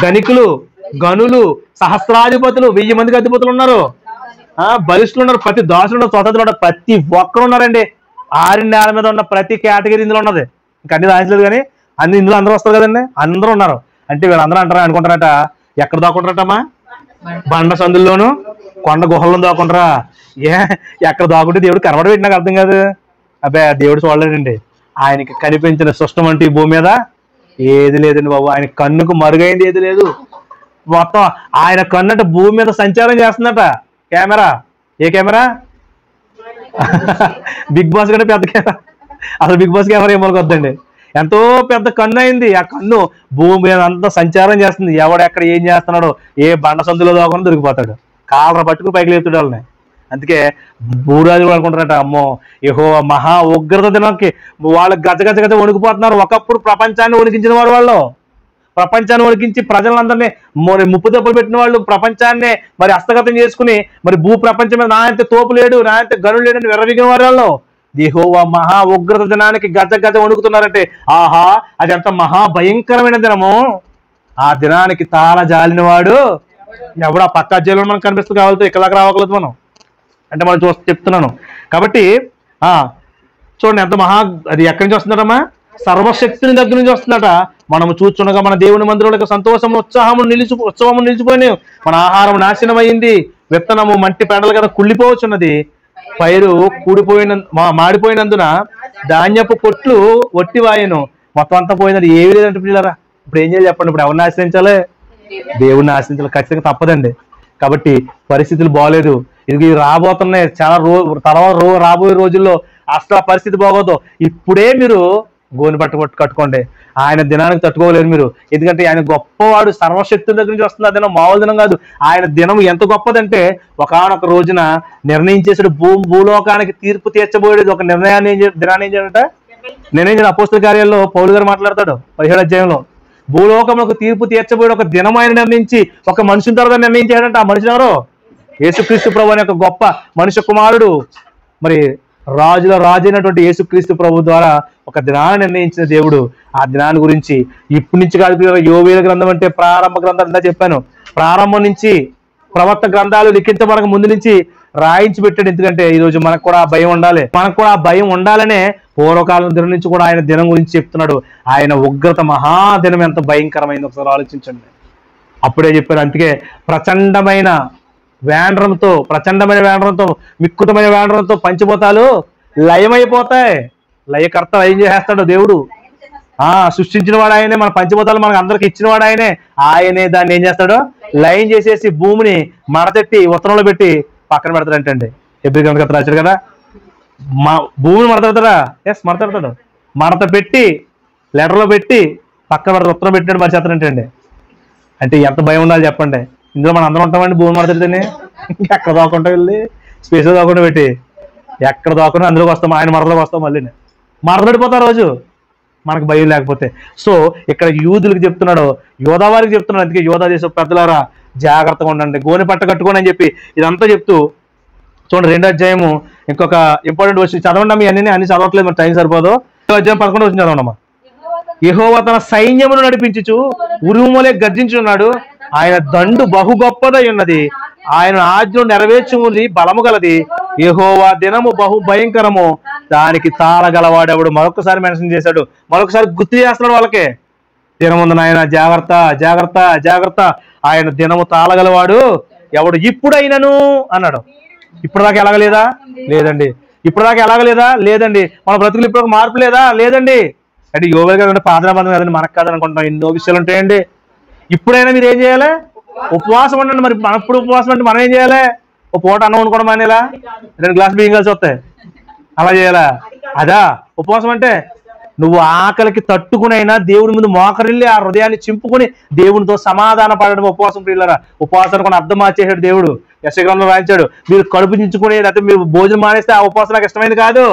ధనికులు, గనులు, సహస్రాధిపతులు, 1000 మందికి అధిపతులు ఉన్నారు, బలిష్ఠులు ఉన్నారు, ప్రతి దాసులు ఉన్నారు, స్వతంత్రులు ఉన్నారు, ప్రతి ఒక్కరు ఉన్నారండి. 6 నేల మీద ఉన్న ప్రతి కేటగిరీ ఇందులో ఉన్నది. ఇంకా అన్ని రాయించలేదు కానీ ఇందులో అందరూ వస్తారు కదండి, అందరూ ఉన్నారు. అంటే వీళ్ళందరూ అంటారా అనుకుంటారట, ఎక్కడ దాక్కుంటారటమ్మా? బండ సందుల్లోను కొండ గుహల్లో దాక్కుంటారా? ఎక్కడ దాక్కుంటే దేవుడు కనబడబెట్టి నాకు అర్థం కాదు. అబ్బే, దేవుడు చూడలేదండి. ఆయనకి కనిపించిన సృష్టం అంటే ఈ భూమి మీద ఏది లేదండి బాబు. ఆయన కన్నుకు మరుగైంది ఏది లేదు. మొత్తం ఆయన కన్ను అంటే భూమి మీద సంచారం చేస్తుందట కెమెరా. ఏ కెమెరా? బిగ్ బాస్ కంటే పెద్ద కెమెరా. అసలు బిగ్ బాస్ కెమెరా ఏమో వద్దండి, ఎంతో పెద్ద కన్ను అయింది. ఆ కన్ను భూమి మీద అంతా సంచారం చేస్తుంది. ఎవడెక్కడ ఏం చేస్తున్నాడో, ఏ బండ సందులో దాకుండా దొరికిపోతాడు, కాలర పట్టుకుని పైకి లేపుతాడు వాళ్ళని. అందుకే భూరాజులు అనుకుంటారట, అమ్మో యెహోవా మహా ఉగ్రత దినానికి వాళ్ళు గజ వణికిపోతున్నారు. ఒకప్పుడు ప్రపంచాన్ని వణికించిన వారు, వాళ్ళు ప్రపంచాన్ని వణికించి ప్రజలందరినీ మరి ముప్పు దెబ్బలు పెట్టిన వాళ్ళు, ప్రపంచాన్ని మరి హస్తగతం చేసుకుని మరి భూ ప్రపంచం మీద నాయంత తోపు లేడు, నాయంత గనుడు లేడని విర్రవీగిన వారు వాళ్ళు. యెహోవా మహా ఉగ్రత దినానికి గజ వణుకుతున్నారంటే ఆహా, అది ఎంత మహా భయంకరమైన దినము. ఆ దినానికి తాళ జాలిన వాడు ఎవడు? ఆ పక్క అధ్యాయంలో మనకు కనిపిస్తుంది. కావాలితో ఇక్కడ దాకా రావగలదు మనం, అంటే మనం చెప్తున్నాను కాబట్టి. చూడండి ఎంత మహా, అది ఎక్కడి నుంచి వస్తుందటమ్మా? సర్వశక్తిని దగ్గర నుంచి వస్తుందట. మనము చూస్తుండగా మన దేవుని మందిరంలో సంతోషము ఉత్సవము నిలిచిపోయి మన ఆహారం నాశనం అయింది, విత్తనము మంటి పెండలు కదా కుళ్ళిపోవచ్చున్నది, పైరు మాడిపోయినందున ధాన్యపు కొట్లు ఒట్టివాయను. మొత్తం అంతా పోయిందండి, ఏవి లేదంటే పిల్లరా. ఇప్పుడు ఏం చేయాలి చెప్పండి? ఇప్పుడు ఎవరిని ఆశ్రయించాలి? దేవుడిని ఆశ్రయించాలి, ఖచ్చితంగా తప్పదండి. కాబట్టి పరిస్థితులు బాగోలేదు. ఇది రాబోతున్నాయి చాలా తర్వాత రాబోయే రోజుల్లో అసలు ఆ పరిస్థితి బాగోదు. ఇప్పుడే మీరు గోని కట్టుకోండి. ఆయన దినానికి తట్టుకోలేరు మీరు, ఎందుకంటే ఆయన గొప్పవాడు, సర్వశక్తుల దగ్గర నుంచి వస్తుంది. ఆ దినం మామూలు దినం కాదు. ఆయన దినం ఎంత గొప్పదంటే ఒకానొక రోజున నిర్ణయించేసాడు, భూలోకానికి తీర్పు తీర్చబోయేది ఒక దినాన్ని ఏం చేయాలంట? నిర్ణయించిన అపోస్తల కార్యాల్లో పౌలు గారు మాట్లాడతాడు 17వ అధ్యాయంలో. భూలోకములకు తీర్పు తీర్చబోయే ఒక దినం ఆయన నిర్ణయించి ఒక మనుషుని తర్వాత నిర్ణయించాడంట. ఆ మనిషి ఎవరు? యేసుక్రీస్తు ప్రభు అనే ఒక గొప్ప మనుష్య కుమారుడు, మరి రాజుల రాజు అయినటువంటి యేసుక్రీస్తు ప్రభు ద్వారా ఒక దినాన్ని నిర్ణయించిన దేవుడు. ఆ దినాన్ని గురించి ఇప్పటి నుంచి కాదు, యోవేల గ్రంథం అంటే ప్రారంభ గ్రంథం అంతా చెప్పాను. ప్రారంభం నుంచి ప్రవక్త గ్రంథాలు లిఖించబడక ముందు నుంచి రాయించి పెట్టాడు. ఎందుకంటే ఈరోజు మనకు కూడా భయం ఉండాలి, మనకు కూడా భయం ఉండాలనే పూర్వకాలం దినం నుంచి కూడా ఆయన దినం గురించి చెప్తున్నాడు. ఆయన ఉగ్రత మహాదినం ఎంత భయంకరమైంది ఒకసారి ఆలోచించండి. అప్పుడే చెప్పారు. అందుకే ప్రచండమైన వేండ్రంతో మిక్కుటమైన వేండ్రంతో పంచిపోతాలు లయమైపోతాయి. లయకర్త లయం చేసేస్తాడు దేవుడు. సృష్టించిన వాడు ఆయనే, మన పంచభూతాలు మనకు అందరికి ఇచ్చిన వాడు ఆయనే దాన్ని ఏం చేస్తాడు, లయం చేసేసి భూమిని మడతెట్టి ఉత్తరంలో పెట్టి పక్కన పెడతాడంటండి. ఎబ్రి గ్రంథకర్త రాశాడు కదా, భూమిని మడతెడతాడా? ఎస్, మడతెడతాడు. మడత పెట్టి లెటర్లో పెట్టి పక్కన పెడతాడు, ఉత్తరం పెట్టినట్టు మరిచేస్తాడంటండి. అంటే ఎంత భయం ఉండాలి చెప్పండి. ఇందులో మనం అందరం ఉంటామండి. భూమి మడతెడితేనే ఎక్కడ దాక్కుంటా వెళ్ళి స్పేస్ దాకుండా పెట్టి ఎక్కడ దాకుండా అందులోకి వస్తాం, ఆయన మడతలోకి వస్తాం. మళ్ళీ మడతపెడిపోతాం రోజు మనకు భయం లేకపోతే. సో ఇక్కడ యూదులకు చెప్తున్నాడు, యోధా వారికి చెప్తున్నాడు. అందుకే యోధా దేశ పెద్దలారా జాగ్రత్తగా ఉండండి, గోనె పట్ట కట్టుకోండి అని చెప్పి ఇదంతా చెప్తూ చూడండి. 2వ అధ్యాయము ఇంకొక ఇంపార్టెంట్ వచ్చి చదవండి. మీ అన్ని చదవట్లేదు, మరి టైం సరిపోదు. 2వ అధ్యాయం 11వ వచనం చదవండమ్మా. యెహోవా తన సైన్యమును నడిపించుచు ఉరుములే గర్జించున్నాడు. ఆయన దండు బహు గొప్పదై ఉన్నది, ఆయన ఆజ్ఞలు నెరవేర్చుముంది బలము గలది. యెహోవా దినము బహు భయంకరము, దానికి తాళగలవాడెవడు. మరొకసారి మెన్షన్ చేశాడు, మరొకసారి గుర్తు చేస్తున్నాడు వాళ్ళకే. దినముందు నాయన జాగ్రత్త జాగ్రత్త జాగ్రత్త, ఆయన దినము తాళగలవాడు ఎవడు. ఇప్పుడైనను అన్నాడు. ఇప్పుడు దాకా ఎలాగలేదా? లేదండి. ఇప్పుడు దాకా ఎలాగలేదా? లేదండి. మన బ్రతుకులు ఇప్పుడు మార్పు లేదా? లేదండి. అంటే యోగా గారు పాదనాబంధం కదండి, మనకు కాదని అనుకుంటున్నాం. ఎన్నో విషయాలు ఉంటాయండి. ఇప్పుడైనా మీరు ఏం చేయాలి? ఉపవాసం ఉండండి. మరి మనప్పుడు ఉపవాసం అంటే మనం ఏం చేయాలి? ఓ పూట అన్నం వండుకోవడం మానేలా, 2 గ్లాసులు బియ్యం కలిసి వస్తాయి, అలా చేయాలా? అదా ఉపవాసం అంటే? నువ్వు ఆకలికి తట్టుకునైనా దేవుడి ముందు మోకరిల్లి ఆ హృదయాన్ని చింపుకొని దేవునితో సమాధాన పడడం ఉపవాసం. ప్రియులారా, ఉపవాసాన్ని కొన్ని అర్థం మార్చేసాడు దేవుడు. యెషయా రాయించాడు, మీరు కడుపు చించుకుని లేకపోతే మీరు భోజనం మానేస్తే ఆ ఉపవాసం నాకు ఇష్టమైంది కాదు.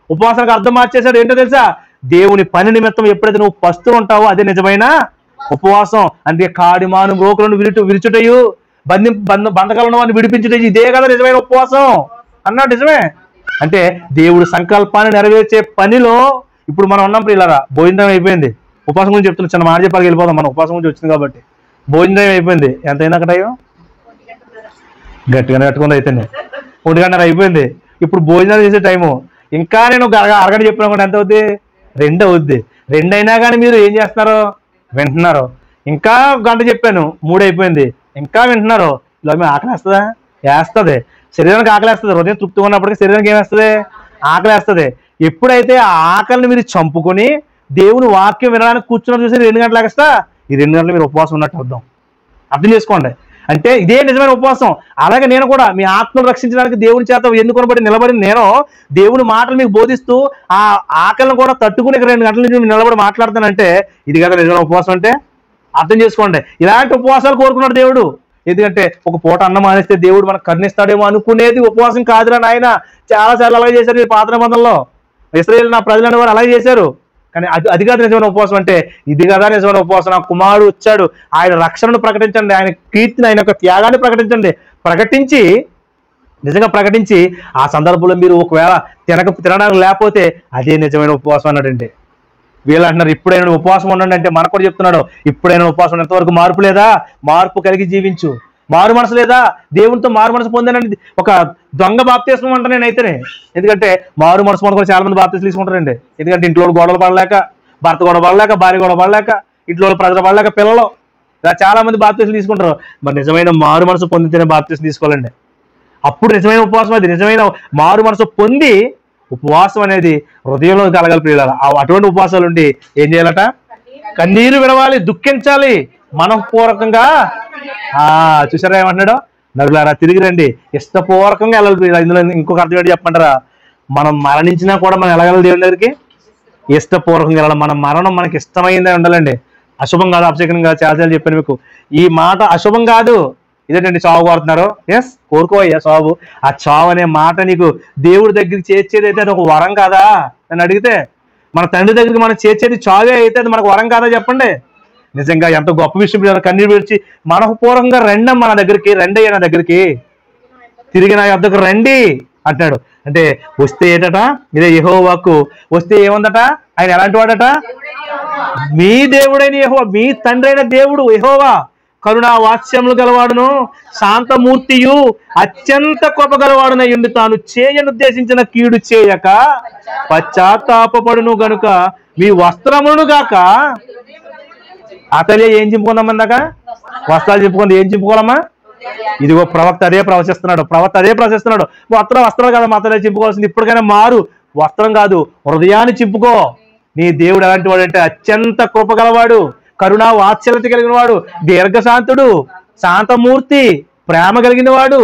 ఉపవాసానికి అర్థం మార్చేశాడు. ఏంటో తెలుసా? దేవుని పని నిమిత్తం ఎప్పుడైతే నువ్వు పస్తూ ఉంటావో అదే నిజమైన ఉపవాసం. అంటే కాడిమాను రోకులను విరుచుటయు బంధకాలను వాడిని విడిపించుటయు, ఇదే కదా నిజమైన ఉపవాసం అన్నాడు. నిజమే. అంటే దేవుడు సంకల్పాన్ని నెరవేర్చే పనిలో ఇప్పుడు మనం ఉన్నాం. ప్రియులారా, భోజనం అయిపోయింది. ఉపవాసం గురించి చెప్తున్నా, చిన్న మాట చెప్పాలి, వెళ్ళిపోదాం. మనం ఉపవాసం గురించి వచ్చింది కాబట్టి. భోజనం అయిపోయింది. ఎంత అయింది అక్కడ? గట్టిగానే కట్టుకుంది. అయితే 1 గంట అయిపోయింది. ఇప్పుడు భోజనాలు చేసే టైము. ఇంకా నేను అరగంట చెప్పినా కూడా ఎంత అవుద్ది? 2 అవుద్ది. 2 అయినా కానీ మీరు ఏం చేస్తున్నారు? వింటున్నారు. ఇంకా గంట చెప్పాను, 3 అయిపోయింది, ఇంకా వింటున్నారు. ఇలా మీ ఆకలి వేస్తుందా? వేస్తుంది. శరీరానికి ఆకలి వేస్తుంది. హృదయం తృప్తిగా ఉన్నప్పటికీ శరీరానికి ఏమేస్తుంది? ఆకలి వేస్తుంది. ఎప్పుడైతే ఆ ఆకలిని మీరు చంపుకొని దేవుని వాక్యం వినడానికి కూర్చున్న చూసి 2 గంటలు ఎక్స్ట్రా, ఈ 2 గంటలు మీరు ఉపవాసం ఉన్నట్టు అర్థం చేసుకోండి. అంటే ఇదే నిజమైన ఉపవాసం. అలాగే నేను కూడా మీ ఆత్మను రక్షించడానికి దేవుని చేత ఎన్నుకొనబడి నిలబడి నేను దేవుని మాటలు మీకు బోధిస్తూ ఆ ఆకలిని కూడా తట్టుకుని 2 గంటల నుంచి నిలబడి మాట్లాడతానంటే ఇది కదా నిజమైన ఉపవాసం. అంటే అర్థం చేసుకోండి. ఇలాంటి ఉపవాసాలు కోరుకున్నాడు దేవుడు. ఎందుకంటే ఒక పూట అన్నం మానేస్తే దేవుడు మనకు కరుణిస్తాడేమో అనుకునేది ఉపవాసం కాదురా నాయన. చాలాసార్లు అలాగే చేశారు ఈ పాత నిబంధనలో. ఇశ్రాయేలు నా ప్రజలు అనేవారు అలాగే చేశారు. కానీ అది కాదు నిజమైన ఉపవాసం. అంటే ఇది కదా నిజమైన ఉపవాసం. నా కుమారుడు వచ్చాడు, ఆయన రక్షణను ప్రకటించండి, ఆయన కీర్తిని, ఆయన యొక్క త్యాగాన్ని ప్రకటించండి. నిజంగా ప్రకటించి ఆ సందర్భంలో మీరు ఒకవేళ తినడానికి లేకపోతే అదే నిజమైన ఉపవాసం అన్నాడండి. వీళ్ళు అంటున్నారు ఇప్పుడైనా ఉపవాసం ఉండండి అంటే మనకు కూడా చెప్తున్నాడు ఇప్పుడైనా ఉపవాసం. ఎంతవరకు మార్పు లేదా? మార్పు కలిగి జీవించు. మారు మనసు లేదా? దేవునితో మారు మనసు పొందానండి. ఒక దొంగ బాప్తిస్మం అంట నేనైతేనే. ఎందుకంటే మారు మనసు కూడా చాలా మంది బాప్తిస్మం తీసుకుంటారండి. ఎందుకంటే ఇంట్లో గొడవలు పడలేక, భర్త గొడవ పడలేక, భార్య గొడవ పడలేక, ఇంట్లో ప్రజలు పడలేక, పిల్లలు ఇలా చాలా మంది బాప్తిస్మం తీసుకుంటారు. మరి నిజమైన మారు మనసు పొందితేనే బాప్తిస్మం తీసుకోవాలండి. అప్పుడు నిజమైన ఉపవాసం. అది నిజమైన మారు మనసు పొంది ఉపవాసం అనేది హృదయంలో కలగాలి ప్రియులారా. అటువంటి ఉపవాసాలు ఉండి ఏం చేయాలట? కన్నీరు విడవాలి, దుఃఖించాలి మనఃపూర్వకంగా. చూసారా ఏమంటున్నాడు? నరులారా తిరిగి రండి, ఇష్టపూర్వకంగా వెళ్ళాలి ప్రియులారా. ఇందులో ఇంకొక అర్థం ఏంటి చెప్పంటారా? మనం మరణించినా కూడా మనం వెళ్ళగలరు దేవుని దగ్గరికి ఇష్టపూర్వకంగా వెళ్ళాలి. మన మరణం మనకి ఇష్టమైందే ఉండాలండి. అశుభం కాదు, అపశకనం కాదు. చాలా చెప్పాను మీకు. ఈ మాట అశుభం కాదు. ఇదేంటండి చావు కోరుతున్నారు? ఎస్, కోరుకోవయ్యా చావు. ఆ చావు అనే మాట నీకు దేవుడి దగ్గరికి చేర్చేది అయితే అది ఒక వరం కాదా? నన్ను అడిగితే మన తండ్రి దగ్గరికి మనం చేర్చేది చావే అయితే అది మనకు వరం కాదా చెప్పండి? నిజంగా ఎంత గొప్ప విషయం. కన్నీరు విడిచి మనఃపూర్వకంగా రండి మన దగ్గరికి, రండి నా దగ్గరికి, తిరిగి నా యొద్దకు రండి అంటాడు. అంటే వస్తే ఏంటట? ఇదే యెహోవాకు వస్తే ఏముందట? ఆయన ఎలాంటి వాడట? మీ దేవుడైన యెహోవా, మీ తండ్రి అయిన దేవుడు యెహోవా కరుణా వాత్స్యములు గలవాడును, శాంతమూర్తియు, అత్యంత కృపగలవాడునై ఉండి తాను చేయనుద్దేశించిన కీడు చేయక పశ్చాత్తాపడును గనుక మీ వస్త్రమును గాక. అతలే ఏం చింపుకుందామందాక? వస్త్రాలు చింపుకుంది. ఏం చింపుకోవాలమ్మా? ఇదిగో ప్రవక్త అదే ప్రవచిస్తున్నాడు. వస్త్రాలు కదా మాత్రమే చింపుకోవాల్సింది. ఇప్పటికైనా మారు. వస్త్రం కాదు, హృదయాన్ని చింపుకో. నీ దేవుడు ఎలాంటి వాడు అంటే అత్యంత కృప గలవాడు, కరుణా వాత్సల్యత కలిగిన వాడు, దీర్ఘశాంతుడు, శాంతమూర్తి, ప్రేమ కలిగిన వాడు,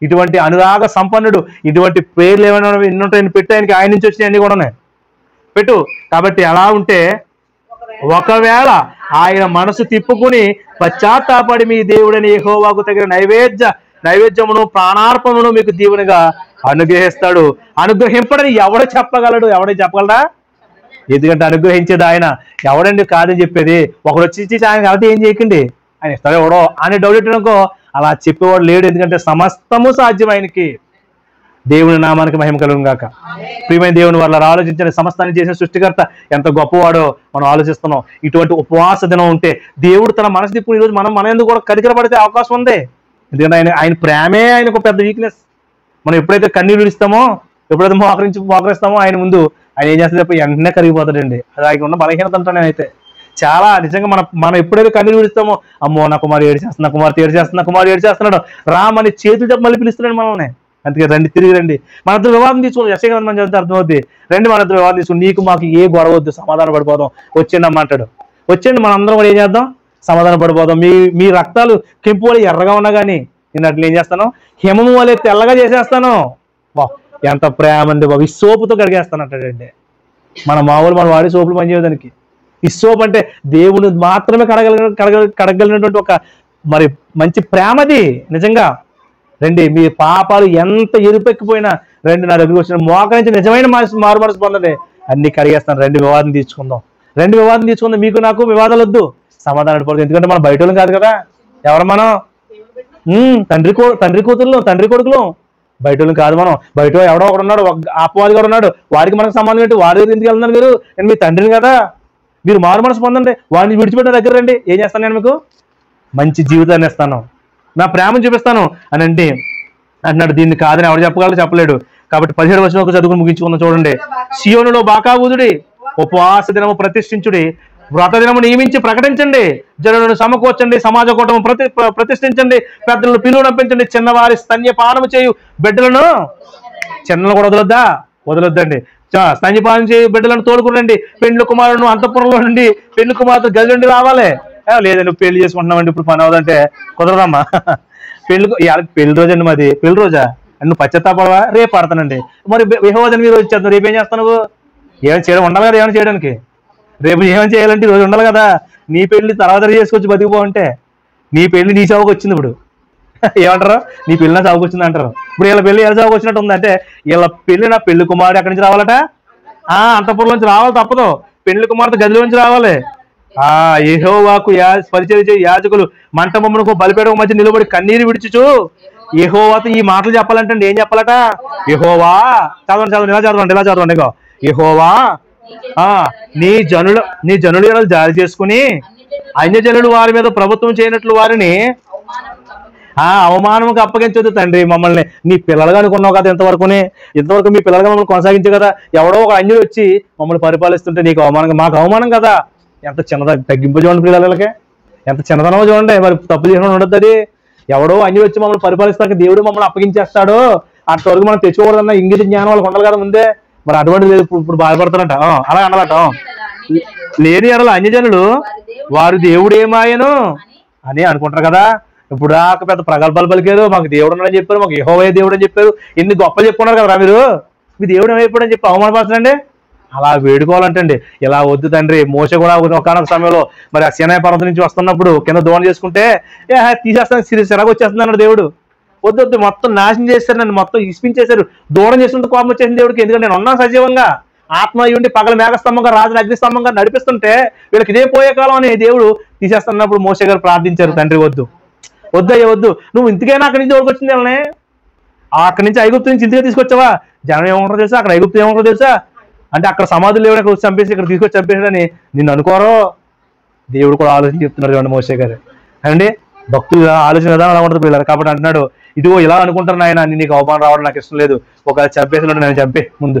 ఇటువంటి అనురాగ సంపన్నుడు. ఇటువంటి పేర్లు ఏమైనా ఎన్నుంటాయని పెట్టి ఆయనకి ఆయన నుంచి వచ్చినాయి అన్ని కూడా ఉన్నాయి. పెట్టు. కాబట్టి అలా ఉంటే ఒకవేళ ఆయన మనసు తిప్పుకుని పశ్చాత్తాపడి మీ దేవుడని యెహోవాకు తగిన నైవేద్యమును ప్రాణార్పణను మీకు దీవెనగా అనుగ్రహిస్తాడు. అనుగ్రహింపడని ఎవడు చెప్పగలడు? ఎవడని చెప్పగలరా? ఎందుకంటే అనుగ్రహించేది ఆయన. ఎవడండి కాదని చెప్పేది? ఒకడు వచ్చి ఆయన కాబట్టి ఏం చేయకండి, ఆయన ఇస్తాడు ఎవడో అని డౌట్ అనుకో. అలా చెప్పేవాడు లేడు. ఎందుకంటే సమస్తము సాధ్యం ఆయనకి. దేవుని నామానికి మహిమ కలుగును గాక. ప్రియమైన దేవుని వల్ల ఆలోచించండి. సమస్తాన్ని చేసిన సృష్టికర్త ఎంత గొప్పవాడో మనం ఆలోచిస్తున్నాం. ఇటువంటి ఉపవాస దినం ఉంటే దేవుడు తన మనసు తిప్పుకుని ఈరోజు మన ఎందుకు కూడా కనికర పడితే అవకాశం ఉంది. ఎందుకంటే ఆయన ప్రేమే ఆయనకు పెద్ద వీక్నెస్. మనం ఎప్పుడైతే కన్నీళ్ళు ఇస్తామో, ఎప్పుడైతే మోకరిస్తామో ఆయన ముందు, ఆయన ఏం చేస్తే వెంటనే కరిగిపోతాడండి. అది ఆయన ఉన్న బలహీనత అంటా నేనైతే. చాలా నిజంగా మనం ఎప్పుడైతే కన్నీళ్ళు విడుస్తామో, అమ్మో నా కుమారు ఏడు చేస్తున్నా, కుమారు ఏడు చేస్తున్నాడు, రామని చేతులు చెప్పి మళ్ళీ పిలుస్తున్నాడు మనల్ని. అందుకే రండి, తిరిగి రండి, మనతో వివాదం తీసుకుని యెషయా మన చదివితే అర్థమవుద్ది. రండి మనతో వివాదం తీసుకుని, నీకు మాకు ఏ గొడవ వద్దు, సమాధాన పడిపోదాం, వచ్చేయండి అమ్మంటాడు. వచ్చేయండి, మనందరం కూడా ఏం చేద్దాం, సమాధాన పడిపోదాం. మీ రక్తాలు కెంపు వల్ల ఎర్రగా ఉన్నా కానీ నేను అట్లా ఏం చేస్తాను, హిమము వల్ల తెల్లగా చేసేస్తాను. బా ఎంత ప్రేమ అండి బాబు. ఈ సోపుతో కడిగేస్తాను అంటాడండి. మనం వాడే సోపులు పనిచేయడానికి. ఈ సోప్ అంటే దేవుడు మాత్రమే కడగలిగినటువంటి ఒక మరి మంచి ప్రేమది నిజంగా. రండి, మీ పాపాలు ఎంత ఎరుపెక్కిపోయినా రండి నా దగ్గరికి వచ్చిన మోకరించి నిజమైన మారు మనసు పొందండి, అన్ని కడిగేస్తాను. రండి వివాదం తీసుకుందాం. మీకు నాకు వివాదాలు వద్దు, సమాధానం పడదు. ఎందుకంటే మనం బయట వాళ్ళం కాదు కదా. ఎవరు మనం? తండ్రి కొడుకులు. బయట వాళ్ళం కాదు మనం. బయట ఎవడో ఒకడు ఉన్నాడు, అపవాది గారు ఉన్నాడు, వాడికి మనకు సంబంధం ఏంటి? వాడి దగ్గర ఎందుకు వెళ్తున్నారు మీరు? నేను మీ తండ్రిని కదా. మీరు మారు మనసు పొందండి, వాడిని విడిచిపెట్టిన దగ్గర రండి. ఏం చేస్తాను నేను? మీకు మంచి జీవితాన్ని ఇస్తాను, నా ప్రేమను చూపిస్తాను అని అంటున్నాడు. దీన్ని కాదని ఎవడు చెప్పగలడు? చెప్పలేడు. కాబట్టి 17వ వచనం చదువుకుని ముగించుకుందాం. చూడండి. సియోనులో బాకాబూదుడి, ఉపవాస దినము ప్రతిష్ఠించుడి, వ్రత దినము నియమించి ప్రకటించండి, జనులను సమకూర్చండి, సమాజ కూటము ప్రతిష్ఠించండి, పెద్దలను పిలువనంపించండి, చిన్నవారి స్తన్యపానము చేయు బిడ్డలను, చిన్నలు కూడా వదలొద్దండి, స్తన్యపానం చేయు బిడ్డలను తోడుకునండి, పెండ్లి కుమారులను అంతఃపురంలో నుండి, పెళ్లి కుమారుడు గది నుండి రావాలి. లేదండి నువ్వు పెళ్లి చేసుకుంటున్నావండి, ఇప్పుడు పని అవదంటే కుదరదమ్మా. పెళ్లి రోజు అండి మాది. పెళ్లి రోజా? నువ్వు పశ్చాత్తాపడవా? రేపు పడతానండి. మరి యెహోవాదని మీరు వచ్చేస్తాను, రేపు ఏం చేస్తాను? నువ్వు ఏమైనా చేయడం ఉండాలి కదా, ఏమైనా చేయడానికి. రేపు ఏమైనా చేయాలంటే ఈరోజు ఉండాలి కదా. నీ పెళ్లి తర్వాత చేసుకొచ్చి బతికిపోవంటే, నీ పెళ్లి నీ చావుకు వచ్చింది. ఇప్పుడు ఏమంటారు? నీ పెళ్లి నా చావుకు వచ్చింది అంటారు. ఇప్పుడు వీళ్ళ పెళ్లి ఎలా చావుకు వచ్చినట్టు ఉందంటే, వీళ్ళ పెళ్లి నా పెళ్లి కుమారుడు ఎక్కడి నుంచి రావాలట? అంతఃపురం నుంచి రావాలి, తప్పదు. పెళ్లి కుమార్తె గదిలో నుంచి రావాలి. యెహోవాకు పరిచయం చేయ యాజకులు మంటపమునకు బలిపీఠం మధ్య నిలబడి కన్నీరు విడిచుచు యెహోవాతో ఈ మాటలు చెప్పాలంటే ఏం చెప్పాలట? యెహోవా, చదవండి ఇలా చదవండి. ఇగో యెహోవా నీ జనుల జారి చేసుకుని అన్యజనులు వారి మీద ప్రభుత్వం చేయనట్లు వారిని అవమానంగా అప్పగించొద్దు తండ్రి. మమ్మల్ని నీ పిల్లలుగా అనుకున్నావు కదా, ఇంతవరకు మీ పిల్లలుగా మమ్మల్ని కొనసాగించే కదా. ఎవడో ఒక అన్యుడు వచ్చి మమ్మల్ని పరిపాలిస్తుంటే నీకు అవమానంగా, మాకు అవమానం కదా. ఎంత చిన్నదా తగ్గింపు చూడండి పిల్లలకి, ఎంత చిన్నదనమో చూడండి. మరి తప్పు చేయడం ఉండదు. అది ఎవడో అన్యుడు వచ్చి మమ్మల్ని పరిపాలిస్తాక దేవుడు మమ్మల్ని అప్పగించేస్తాడు అంతవరకు మనం తెచ్చుకోకూడదన్న ఇంగిత జ్ఞానం వాళ్ళకి ఉండాలి కదా ముందే. మరి అటువంటి లేదు, ఇప్పుడు బాధపడతారంట. అలా అన్నమాట. లేని ఎడల అన్యజనులు వారు దేవుడు ఏమాయను అని అనుకుంటారు కదా. ఇప్పుడు దాకా పెద్ద ప్రగల్భాలు పలికారు, మాకు దేవుడు ఉన్నాడని చెప్పారు, మాకు యెహోవా దేవుడు అని చెప్పారు, ఎన్ని గొప్పలు చెప్పుకున్నారు కదా మీరు. మీ దేవుడు ఏమైపోయాడని చెప్పి అవమానపరచండి. అలా వేడుకోవాలంటండి. ఇలా వద్దు తండ్రి. మోషే కూడా ఒకనొక సమయంలో మరి ఆ సీనాయి పర్వతం నుంచి వస్తున్నప్పుడు కింద దోణ చేసుకుంటే తీసేస్తాను, సిరగ వచ్చేస్తుంది అన్నాడు దేవుడు. వద్దు, మొత్తం నాశనం చేశారు, నన్ను మొత్తం ఇసిపించేశారు, దూరం చేస్తుంటే కోపం వచ్చేసింది దేవుడికి. ఎందుకంటే నేను ఉన్నాను సజీవంగా, ఆత్మ ఉండి పగల మేఘస్తంభంగా రాజుని అగ్నిస్తంభంగా నడిపిస్తుంటే వీళ్ళకి ఇదే పోయే కాలం అని దేవుడు తీసేస్తున్నప్పుడు మోషే గారు ప్రార్థించారు, తండ్రి వద్దు, నువ్వు ఇంతకైనా అక్కడి నుంచి ఎవరికి వచ్చింది వాళ్ళని, అక్కడి నుంచి ఐగుప్తు నుంచి ఇంటికే తీసుకొచ్చావా? జనం ఏమంటారో తెలుసా, అక్కడ ఐగుప్తు ఏమంటారో తెలుసా, అంటే అక్కడ సమాధులు లేవని అక్కడ చంపేసి ఇక్కడ తీసుకొచ్చి చంపేసాడని నిన్ను అనుకోరో. దేవుడు కూడా ఆలోచన చెప్తున్నారు చూడండి మోషే గారు. అండి భక్తులు ఆలోచన విధానం అలా ఉంటుంది పిల్లలు. కాబట్టి అంటున్నాడు, ఇదిగో ఇలా అనుకుంటారు నాయన, నీకు అవమానం రావడం నాకు ఇష్టం లేదు, ఒకవేళ చంపేసినట్టు నేను చంపే ముందు,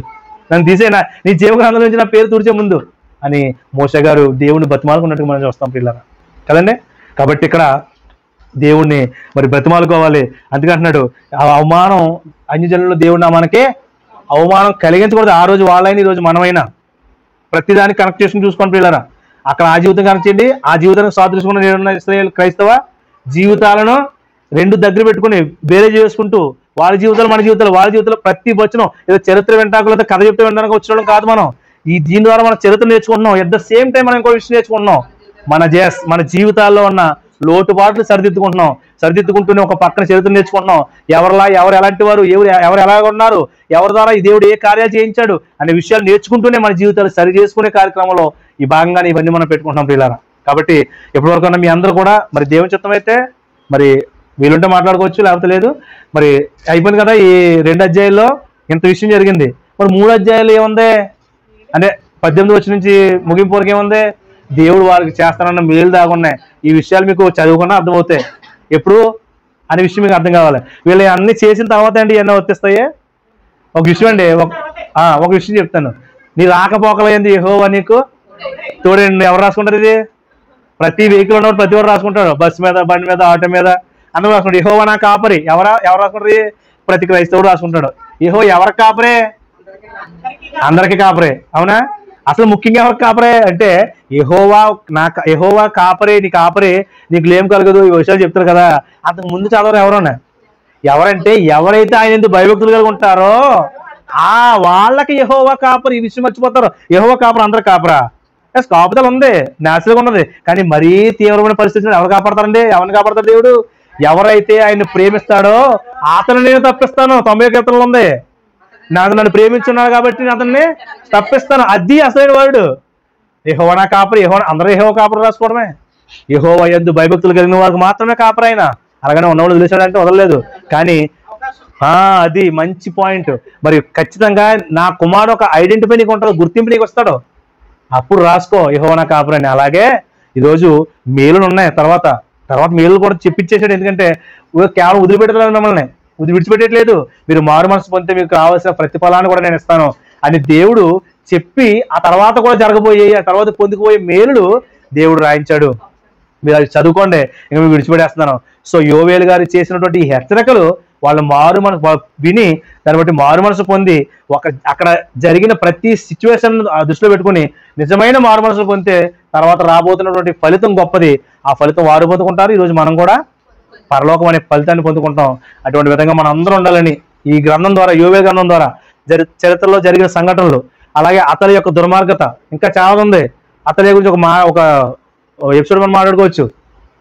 నన్ను తీసేనా, నీ జీవగ్రంథం నుంచి నా పేరు తుడిచే ముందు అని మోషే గారు దేవుని బతిమాలుకున్నట్టుగా మనం చూస్తాం పిల్లలు కదండి. కాబట్టి ఇక్కడ దేవుణ్ణి మరి బ్రతిమాలుకోవాలి. అందుకే అంటున్నాడు, ఆ అవమానం అన్యజనుల్లో దేవుడు నామానికే అవమానం కలిగించకూడదు. ఆ రోజు వాళ్ళైనా ఈ రోజు మనమైనా ప్రతిదానికి కనెక్ట్ చేసుకుని చూసుకోండి పిల్లరా. అక్కడ ఆ జీవితం కనెక్ట్ చేయండి, ఆ జీవితానికి సాదృశ్యంగా నేనున్న ఇశ్రాయేల్ క్రైస్తవ జీవితాలను రెండు దగ్గర పెట్టుకుని వేరే చేసుకుంటూ వాళ్ళ జీవితాలు మన జీవితాలు, వాళ్ళ జీవితాలు ప్రతి వచనం ఏదో చరిత్ర వెంటాకులతో కథ చెప్తే వెంటాక వచ్చిన కాదు. మనం దీని ద్వారా మన చరిత్ర నేర్చుకుంటున్నాం. ఎట్ ద సేమ్ టైం మనం ఇంకో విషయం నేర్చుకుంటున్నాం. మన జీవితాల్లో ఉన్న లోటుపాట్లు సరిదిద్దుకుంటూనే ఒక పక్కన చరిత్ర నేర్చుకుంటున్నాం. ఎవరు ఎలాంటి వారు, ఎవరు ఎలాగ ఉన్నారు, ఎవరి ద్వారా ఈ దేవుడు ఏ కార్యాలు చేయించాడు అనే విషయాలు నేర్చుకుంటూనే మన జీవితాలు సరి చేసుకునే కార్యక్రమంలో ఈ భాగంగానే ఇవన్నీ మనం పెట్టుకుంటున్నాం పిల్లరా. కాబట్టి ఎప్పటివరకన్నా మీ అందరూ కూడా మరి దేవుని చిత్తం అయితే మరి వీలుంటే మాట్లాడుకోవచ్చు, లేకపోతే లేదు. మరి అయిపోయింది కదా ఈ 2 అధ్యాయాల్లో ఇంత విషయం జరిగింది. మరి 3 అధ్యాయాలు ఏముంది అంటే 18 వచ్చి నుంచి ముగింపు వరకు ఏముంది, దేవుడు వారికి చేస్తానన్న మేలు దాగున్నాయి. ఈ విషయాలు మీకు చదువుకున్నా అర్థమవుతాయి. ఎప్పుడు అనే విషయం మీకు అర్థం కావాలి. వీళ్ళు అన్ని చేసిన తర్వాత అండి ఇవన్నీ వర్తిస్తాయి. ఒక విషయం అండి, ఒక విషయం చెప్తాను. నీ రాకపోకలైంది యెహోవా నీకు తోడండి. ఎవరు రాసుకుంటారు ఇది? ప్రతి వెహికల్ ఉన్నప్పుడు ప్రతి ఒక్కరు రాసుకుంటారు. బస్సు మీద, బండి మీద, ఆటో మీద అందరూ రాసుకుంటారు. యెహోవా నా కాపరి. ఎవరు రాసుకుంటారు? ప్రతి క్రైస్తవుడు రాసుకుంటాడు. యెహోవా ఎవరికి కాపరే? అందరికి కాపరే. అవునా? అసలు ముఖ్యంగా ఎవరికి కాపరే అంటే యెహోవా కాపరే, నీ కాపరే, నీకు లేం కలగదు, ఈ విషయాలు చెప్తారు కదా. అంతకు ముందు చదవరు ఎవరన్నా. ఎవరంటే ఎవరైతే ఆయన ఎందుకు భయభక్తులు కలిగి ఉంటారో వాళ్ళకి యెహోవా కాపరి. ఈ విషయం మర్చిపోతారు. యెహోవా కాపరు అందరు కాపరా? కాపుదలు ఉంది, నేచురల్గా ఉన్నది. కానీ మరీ తీవ్రమైన పరిస్థితులు ఎవరు కాపాడతారండి? ఎవరిని కాపాడతారు దేవుడు? ఎవరైతే ఆయన్ని ప్రేమిస్తాడో అతను నేను తప్పిస్తాను. 90 కీర్తనలు ఉంది. నన్ను ప్రేమించున్నాడు కాబట్టి నేను అతన్ని తప్పిస్తాను. అది అసలైన వాడు. యెహోవా నా కాపరి. అందరూ యెహోవా కాపరి రాసుకోవడమే. యెహోవా యందు భయభక్తులు కలిగిన వారికి మాత్రమే కాపరి ఆయన. అలాగనే ఉన్నవాళ్ళు వదిలేశాడంటే వదలలేదు. కానీ అది మంచి పాయింట్. మరి ఖచ్చితంగా నా కుమారుడు ఒక ఐడెంటిఫై నీకు ఉంటాడు, గుర్తింపు నీకు వస్తాడు. అప్పుడు రాసుకో యెహోవా నా కాపరి అని. అలాగే ఈరోజు మేలులు ఉన్నాయి. తర్వాత మేలు కూడా చెప్పించేసాడు. ఎందుకంటే కేవలం వదిలిపెట్టలేదు, మిమ్మల్ని విడిచిపెట్టట్లేదు. మీరు మారు మనసు పొందితే మీకు కావాల్సిన ప్రతిఫలాన్ని కూడా నేను ఇస్తాను అని దేవుడు చెప్పి ఆ తర్వాత కూడా ఆ తర్వాత పొందుకుపోయే మేలుడు దేవుడు రాయించాడు. మీరు అది చదువుకోండి, ఇంకా మీరు విడిచిపెట్టేస్తున్నాను. సో యోవేలు గారు చేసినటువంటి ఈ హెచ్చరికలు వాళ్ళు విని దాన్ని బట్టి మారు మనసు పొంది అక్కడ జరిగిన ప్రతి సిచ్యువేషన్ దృష్టిలో పెట్టుకుని నిజమైన మారు మనసు పొందితే తర్వాత రాబోతున్నటువంటి ఫలితం గొప్పది. ఆ ఫలితం వారు పొందుకుంటారు. ఈరోజు మనం కూడా పరలోకం అనే ఫలితాన్ని పొందుకుంటాం. అటువంటి విధంగా మనం అందరం ఉండాలని ఈ గ్రంథం ద్వారా, యోవేలు గ్రంథం ద్వారా చరిత్రలో జరిగిన సంఘటనలు, అలాగే అతని యొక్క దుర్మార్గత ఇంకా చాలా ఉంది. అతని గురించి ఒక ఎపిసోడ్ మనం మాట్లాడుకోవచ్చు,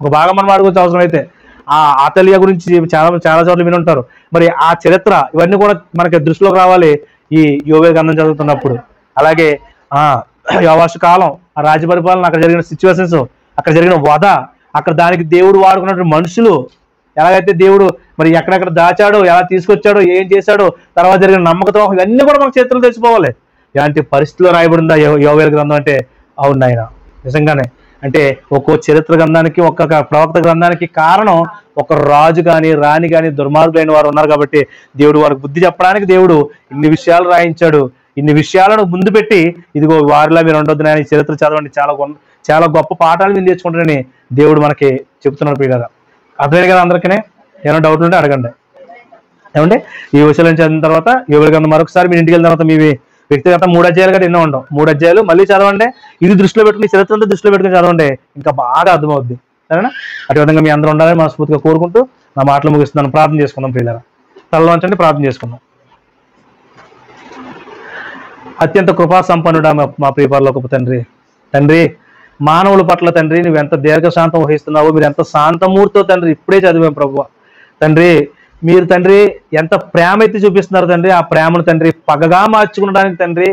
ఒక భాగం మనం మాట్లాడుకోవచ్చు అవసరం అయితే. ఆ అతలియా గురించి చాలా చోట్ల విని ఉంటారు. మరి ఆ చరిత్ర ఇవన్నీ కూడా మనకి దృష్టిలోకి రావాలి ఈ యోవేలు గ్రంథం చదువుతున్నప్పుడు. అలాగే యోవాషు కాలం, ఆ రాజ్య పరిపాలన, అక్కడ జరిగిన సిచ్యువేషన్స్, అక్కడ జరిగిన వధ, అక్కడ దానికి దేవుడు వాడుకున్నటువంటి మనుషులు, ఎలాగైతే దేవుడు మరి ఎక్కడెక్కడ దాచాడో, ఎలా తీసుకొచ్చాడో, ఏం చేశాడో, తర్వాత జరిగిన నమ్మకతో ఇవన్నీ కూడా మనకు చరిత్రలో తెలిసిపోవాలి. ఇలాంటి పరిస్థితుల్లో రాయబడిందా యోవేలు గ్రంథం అంటే? అవును ఆయన, నిజంగానే. అంటే ఒక్కో చరిత్ర గ్రంథానికి, ఒక్కొక్క ప్రవక్త గ్రంథానికి కారణం ఒక రాజు కానీ, రాణి కానీ, దుర్మార్గులైన వారు ఉన్నారు కాబట్టి దేవుడు వారికి బుద్ధి చెప్పడానికి దేవుడు ఇన్ని విషయాలు రాయించాడు. ఇన్ని విషయాలను ముందు పెట్టి ఇదిగో వారిలా మీరు ఉండొద్దు, నేను చరిత్ర చదవండి, చాలా గొప్ప పాఠాలు మీరు నేర్చుకుంటారని దేవుడు మనకి చెప్తున్నాడు. పిల్లగా అర్థమైంది కదా అందరికీ? ఏమైనా డౌట్లు ఉంటే అడగండి. ఏమంటే ఈ విషయాలను చదివిన తర్వాత యోవేలు గ్రంథం మరొకసారి మీరు ఇంటికి వెళ్ళిన తర్వాత మీ వ్యక్తిగత 3 అధ్యాయాలు కదా ఎన్నో ఉండవు. 3 అధ్యాయాలు మళ్ళీ చదవండి. ఇది దృష్టిలో పెట్టుకుని, చరిత్ర అంతా దృష్టిలో పెట్టుకుని చదవండి, ఇంకా బాగా అర్థమవుద్ది. సరేనా? అటు విధంగా మీ అందరూ ఉండాలని మనస్ఫూర్తిగా కోరుకుంటూ నా మాటలు ముగిస్తున్నాను. ప్రార్థన చేసుకుందాం పిల్లరా. తలలో ఉంచండి, ప్రార్థన చేసుకుందాం. అత్యంత కృపా సంపన్నుడా మా ప్రియ పరలోకపు తండ్రి, మానవుల పట్ల తండ్రి నువ్వు ఎంత దీర్ఘశాంతం వహిస్తున్నావో, మీరు ఎంత శాంతమూర్తో తండ్రి ఇప్పుడే చదివాం ప్రభువా. తండ్రి మీరు తండ్రి ఎంత ప్రేమ అయితే చూపిస్తున్నారు తండ్రి, ఆ ప్రేమను తండ్రి పగగా మార్చుకునడానికి తండ్రి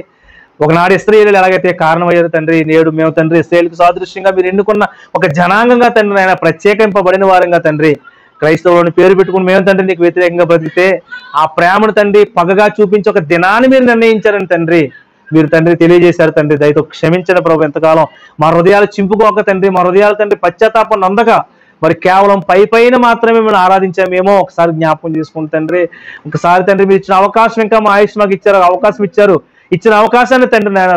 ఒకనాడు ఇశ్రాయేలీయులు ఎలాగైతే కారణమయ్యారు తండ్రి, నేడు మేము తండ్రి ఇశ్రాయేలుకు సాదృశ్యంగా మీరు ఎన్నుకున్న ఒక జనాంగంగా తండ్రి ఆయన ప్రత్యేకింపబడిన వారంగా తండ్రి క్రైస్తవులను పేరు పెట్టుకుని మేము తండ్రి నీకు వ్యతిరేకంగా బ్రతికితే ఆ ప్రేమను తండ్రి పగగా చూపించి ఒక దినాన్ని మీరు నిర్ణయించారని తండ్రి మీరు తండ్రి తెలియజేశారు తండ్రి. దయతో క్షమించిన ప్రభు, ఎంతకాలం మా హృదయాలు చింపుకోక తండ్రి, మా హృదయాలు తండ్రి పశ్చాత్తాపం నందక మరి కేవలం పైన మాత్రమే మేము ఆరాధించామేమో ఒకసారి జ్ఞాపకం చేసుకుని తండ్రి. ఒకసారి తండ్రి మీరు ఇచ్చిన అవకాశం, ఇంకా మా ఆయుష్ మాకు అవకాశం ఇచ్చారు. ఇచ్చిన అవకాశాన్ని తండ్రి నేను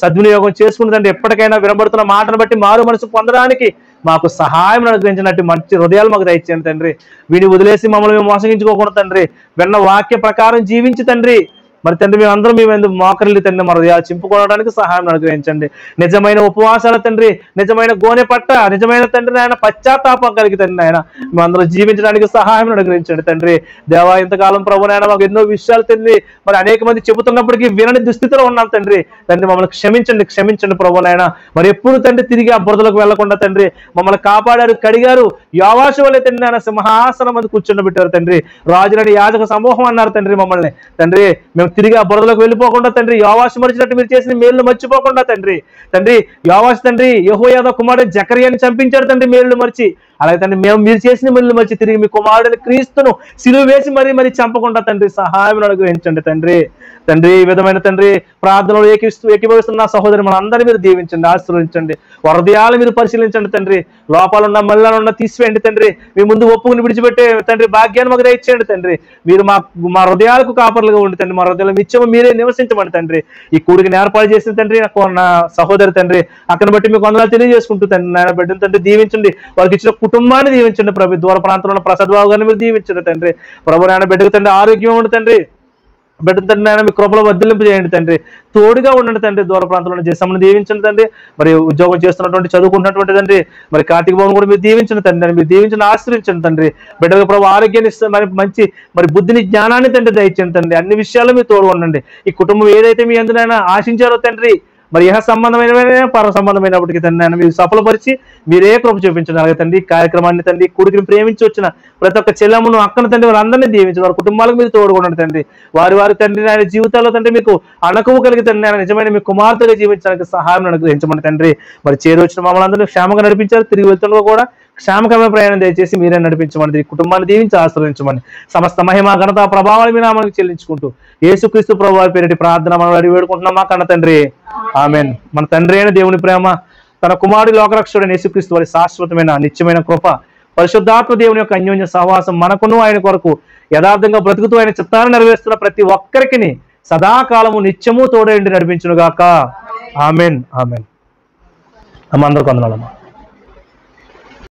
సద్వినియోగం చేసుకుని తండ్రి ఎప్పటికైనా వినబడుతున్న మాటను బట్టి మారు మనసు పొందడానికి మాకు సహాయం అనుగ్రహించినట్టు మంచి హృదయాలు మాకు దయచేయండి తండ్రి. వీడిని వదిలేసి మమ్మల్ని మేము మోసగించుకోకూడదు తండ్రి. విన్న వాక్య ప్రకారం జీవించి తండ్రి. మరి తండ్రి మేమందరం మేము ఎందుకు మోకరిల్లి తండ్రి మన హృదయాలు చింపుకోవడానికి సహాయం అనుగ్రహించండి. నిజమైన ఉపవాసాల తండ్రి, నిజమైన గోనె పట్ట, నిజమైన తండ్రి ఆయన పశ్చాత్తాపం కలిగి తండ్రి ఆయన మేమందరం జీవించడానికి సహాయం అనుగ్రహించండి తండ్రి. దేవా ఇంతకాలం ప్రభు నాయన మాకు ఎన్నో విషయాలు తండ్రి మరి అనేక మంది చెబుతున్నప్పటికీ వినని దుస్థితిలో ఉన్నాం తండ్రి. తండ్రి మమ్మల్ని క్షమించండి ప్రభు నాయన. మరి ఎప్పుడు తండ్రి తిరిగి ఆ బురదలకు వెళ్లకుండా తండ్రి మమ్మల్ని కాపాడారు, కడిగారు. యోవాషు వల్లే తండ్రి ఆయన సింహాసనం మీద కూర్చుండబెట్టారు తండ్రి. రాజులని యాజక సమూహం అన్నారు తండ్రి మమ్మల్ని. తండ్రి మేము తిరిగి ఆ బురదలకు వెళ్ళిపోకుండా తండ్రి యోవాషు మరిచినట్టు మీరు చేసిన మేలు మర్చిపోకుండా తండ్రి. యోవాషు తండ్రి యెహోయాదా కుమారుడు జకర్యాని చంపించాడు తండ్రి మేలు మర్చి. అలాగే తండ్రి మీరు చేసిన మేలు మర్చి తిరిగి మీ కుమారుడిని క్రీస్తును సిలువ వేసి మరీ చంపకుండా తండ్రి సహాయం అనుగ్రహించండి తండ్రి. ఈ విధమైన తండ్రి ప్రార్థనలు ఏకీభవిస్తున్న సహోదరి మన అందరినీ మీరు దీవించండి, ఆశీర్వదించండి. హృదయాలు మీరు పరిశీలించండి తండ్రి. లోపాలున్న మళ్ళాలున్న తీసివేయండి తండ్రి. మీ ముందు ఒప్పుకుని విడిచిపెట్టే తండ్రి భాగ్యాన్ని మాకు దయచేయండి తండ్రి. మీరు మా హృదయాలకు కాపర్లుగా ఉండి తండ్రి, మా హృదయాలు నిత్యము మీరే నివసించమని తండ్రి. ఈ కూడికి ఏర్పాటు చేసిన తండ్రి నా సహోదరి తండ్రి అక్కడిని బట్టి మీకు వందనాలు తెలియజేసుకుంటూ తండ్రి నాయన బిడ్డను తండ్రి దీవించండి. వాళ్ళకి ఇచ్చిన కుటుంబాన్ని దీవించండి ప్రభు. దూర ప్రాంతంలో ఉన్న ప్రసాద్ బాబు గారిని మీరు దీవించండి తండ్రి. ప్రభు నాయన బిడ్డకు తండ్రి ఆరోగ్యం ఉండి తండ్రి. బిడ్డ తండ్రి నాయన మీ కృపలో వర్ధిల్లింపు చేయండి తండ్రి. తోడుగా ఉండండి తండ్రి. దూర ప్రాంతంలో జేసమ్మని దీవించండి తండ్రి. మరి ఉద్యోగం చేస్తున్నటువంటి చదువుకుంటున్నటువంటి తండ్రి మరి కార్తీక బాబుని కూడా మీరు దీవించండి తండ్రి. మీరు దీవించండి, ఆశ్రయించండి తండ్రి. బిడ్డకు ప్రభు ఆరోగ్యాన్ని ఇస్తే మరి మంచి బుద్ధిని జ్ఞానాన్ని తండ్రి దయచేయండి తండ్రి. అన్ని విషయాల్లో మీరు తోడు ఉండండి. ఈ కుటుంబం ఏదైతే మీ అందునైనా ఆశించారో తండ్రి మరి ఇహ సంబంధమైన పర సంబంధమైనప్పటికీ తండ్రి ఆయన మీరు సఫలపరిచి మీరే కృప చూపించండి. అలాగే తండ్రి కార్యక్రమాన్ని తండ్రి కొడుకుని ప్రేమించి వచ్చిన ప్రతి ఒక్క చెల్లెమ్మను అక్కను తండ్రి వారు అందరినీ దీవించండి. వారి కుటుంబాలకు మీరు తోడుకోండి తండ్రి. వారి తండ్రి ఆయన జీవితాల్లో తండ్రి మీకు అణకువ కలిగి తండ్రి ఆయన నిజమైన మీ కుమార్తెగా జీవించడానికి సహాయం అనుగ్రహించమని తండ్రి. మరి చేరొచ్చిన మమ్మల్ని అందరినీ క్షేమంగా నడిపించారు. తిరిగి వెళ్తున్నా కూడా క్షేమకరమైన ప్రయాణం దయచేసి మీరే నడిపించమని, కుటుంబాన్ని దీవించి ఆశ్రయించమని, సమస్త మహిమ ఘనత ప్రభావాలు మీ నామానికి చెల్లించుకుంటూ యేసుక్రీస్తు ప్రభు వారి పేరిటి ప్రార్థన మనం అడిగి వేడుకుంటున్నాం మా కన్న తండ్రి. ఆమెన్. మన తండ్రి అయిన దేవుని ప్రేమ, తన కుమారుడి లోకరక్షకుడైన యేసుక్రీస్తు వారి శాశ్వతమైన నిత్యమైన కృప, పరిశుద్ధాత్మ దేవుని యొక్క అన్యోన్య సహవాసం మనకును ఆయన కొరకు యథార్థంగా బ్రతుకుతూ ఆయన చిత్తాన్ని నెరవేరుస్తున్న ప్రతి ఒక్కరికి సదాకాలము నిత్యము తోడైండి నడిపించును గాక. ఆమెన్. ఆమెన్. అమ్మ అందరికీ వందనాలమ్మా.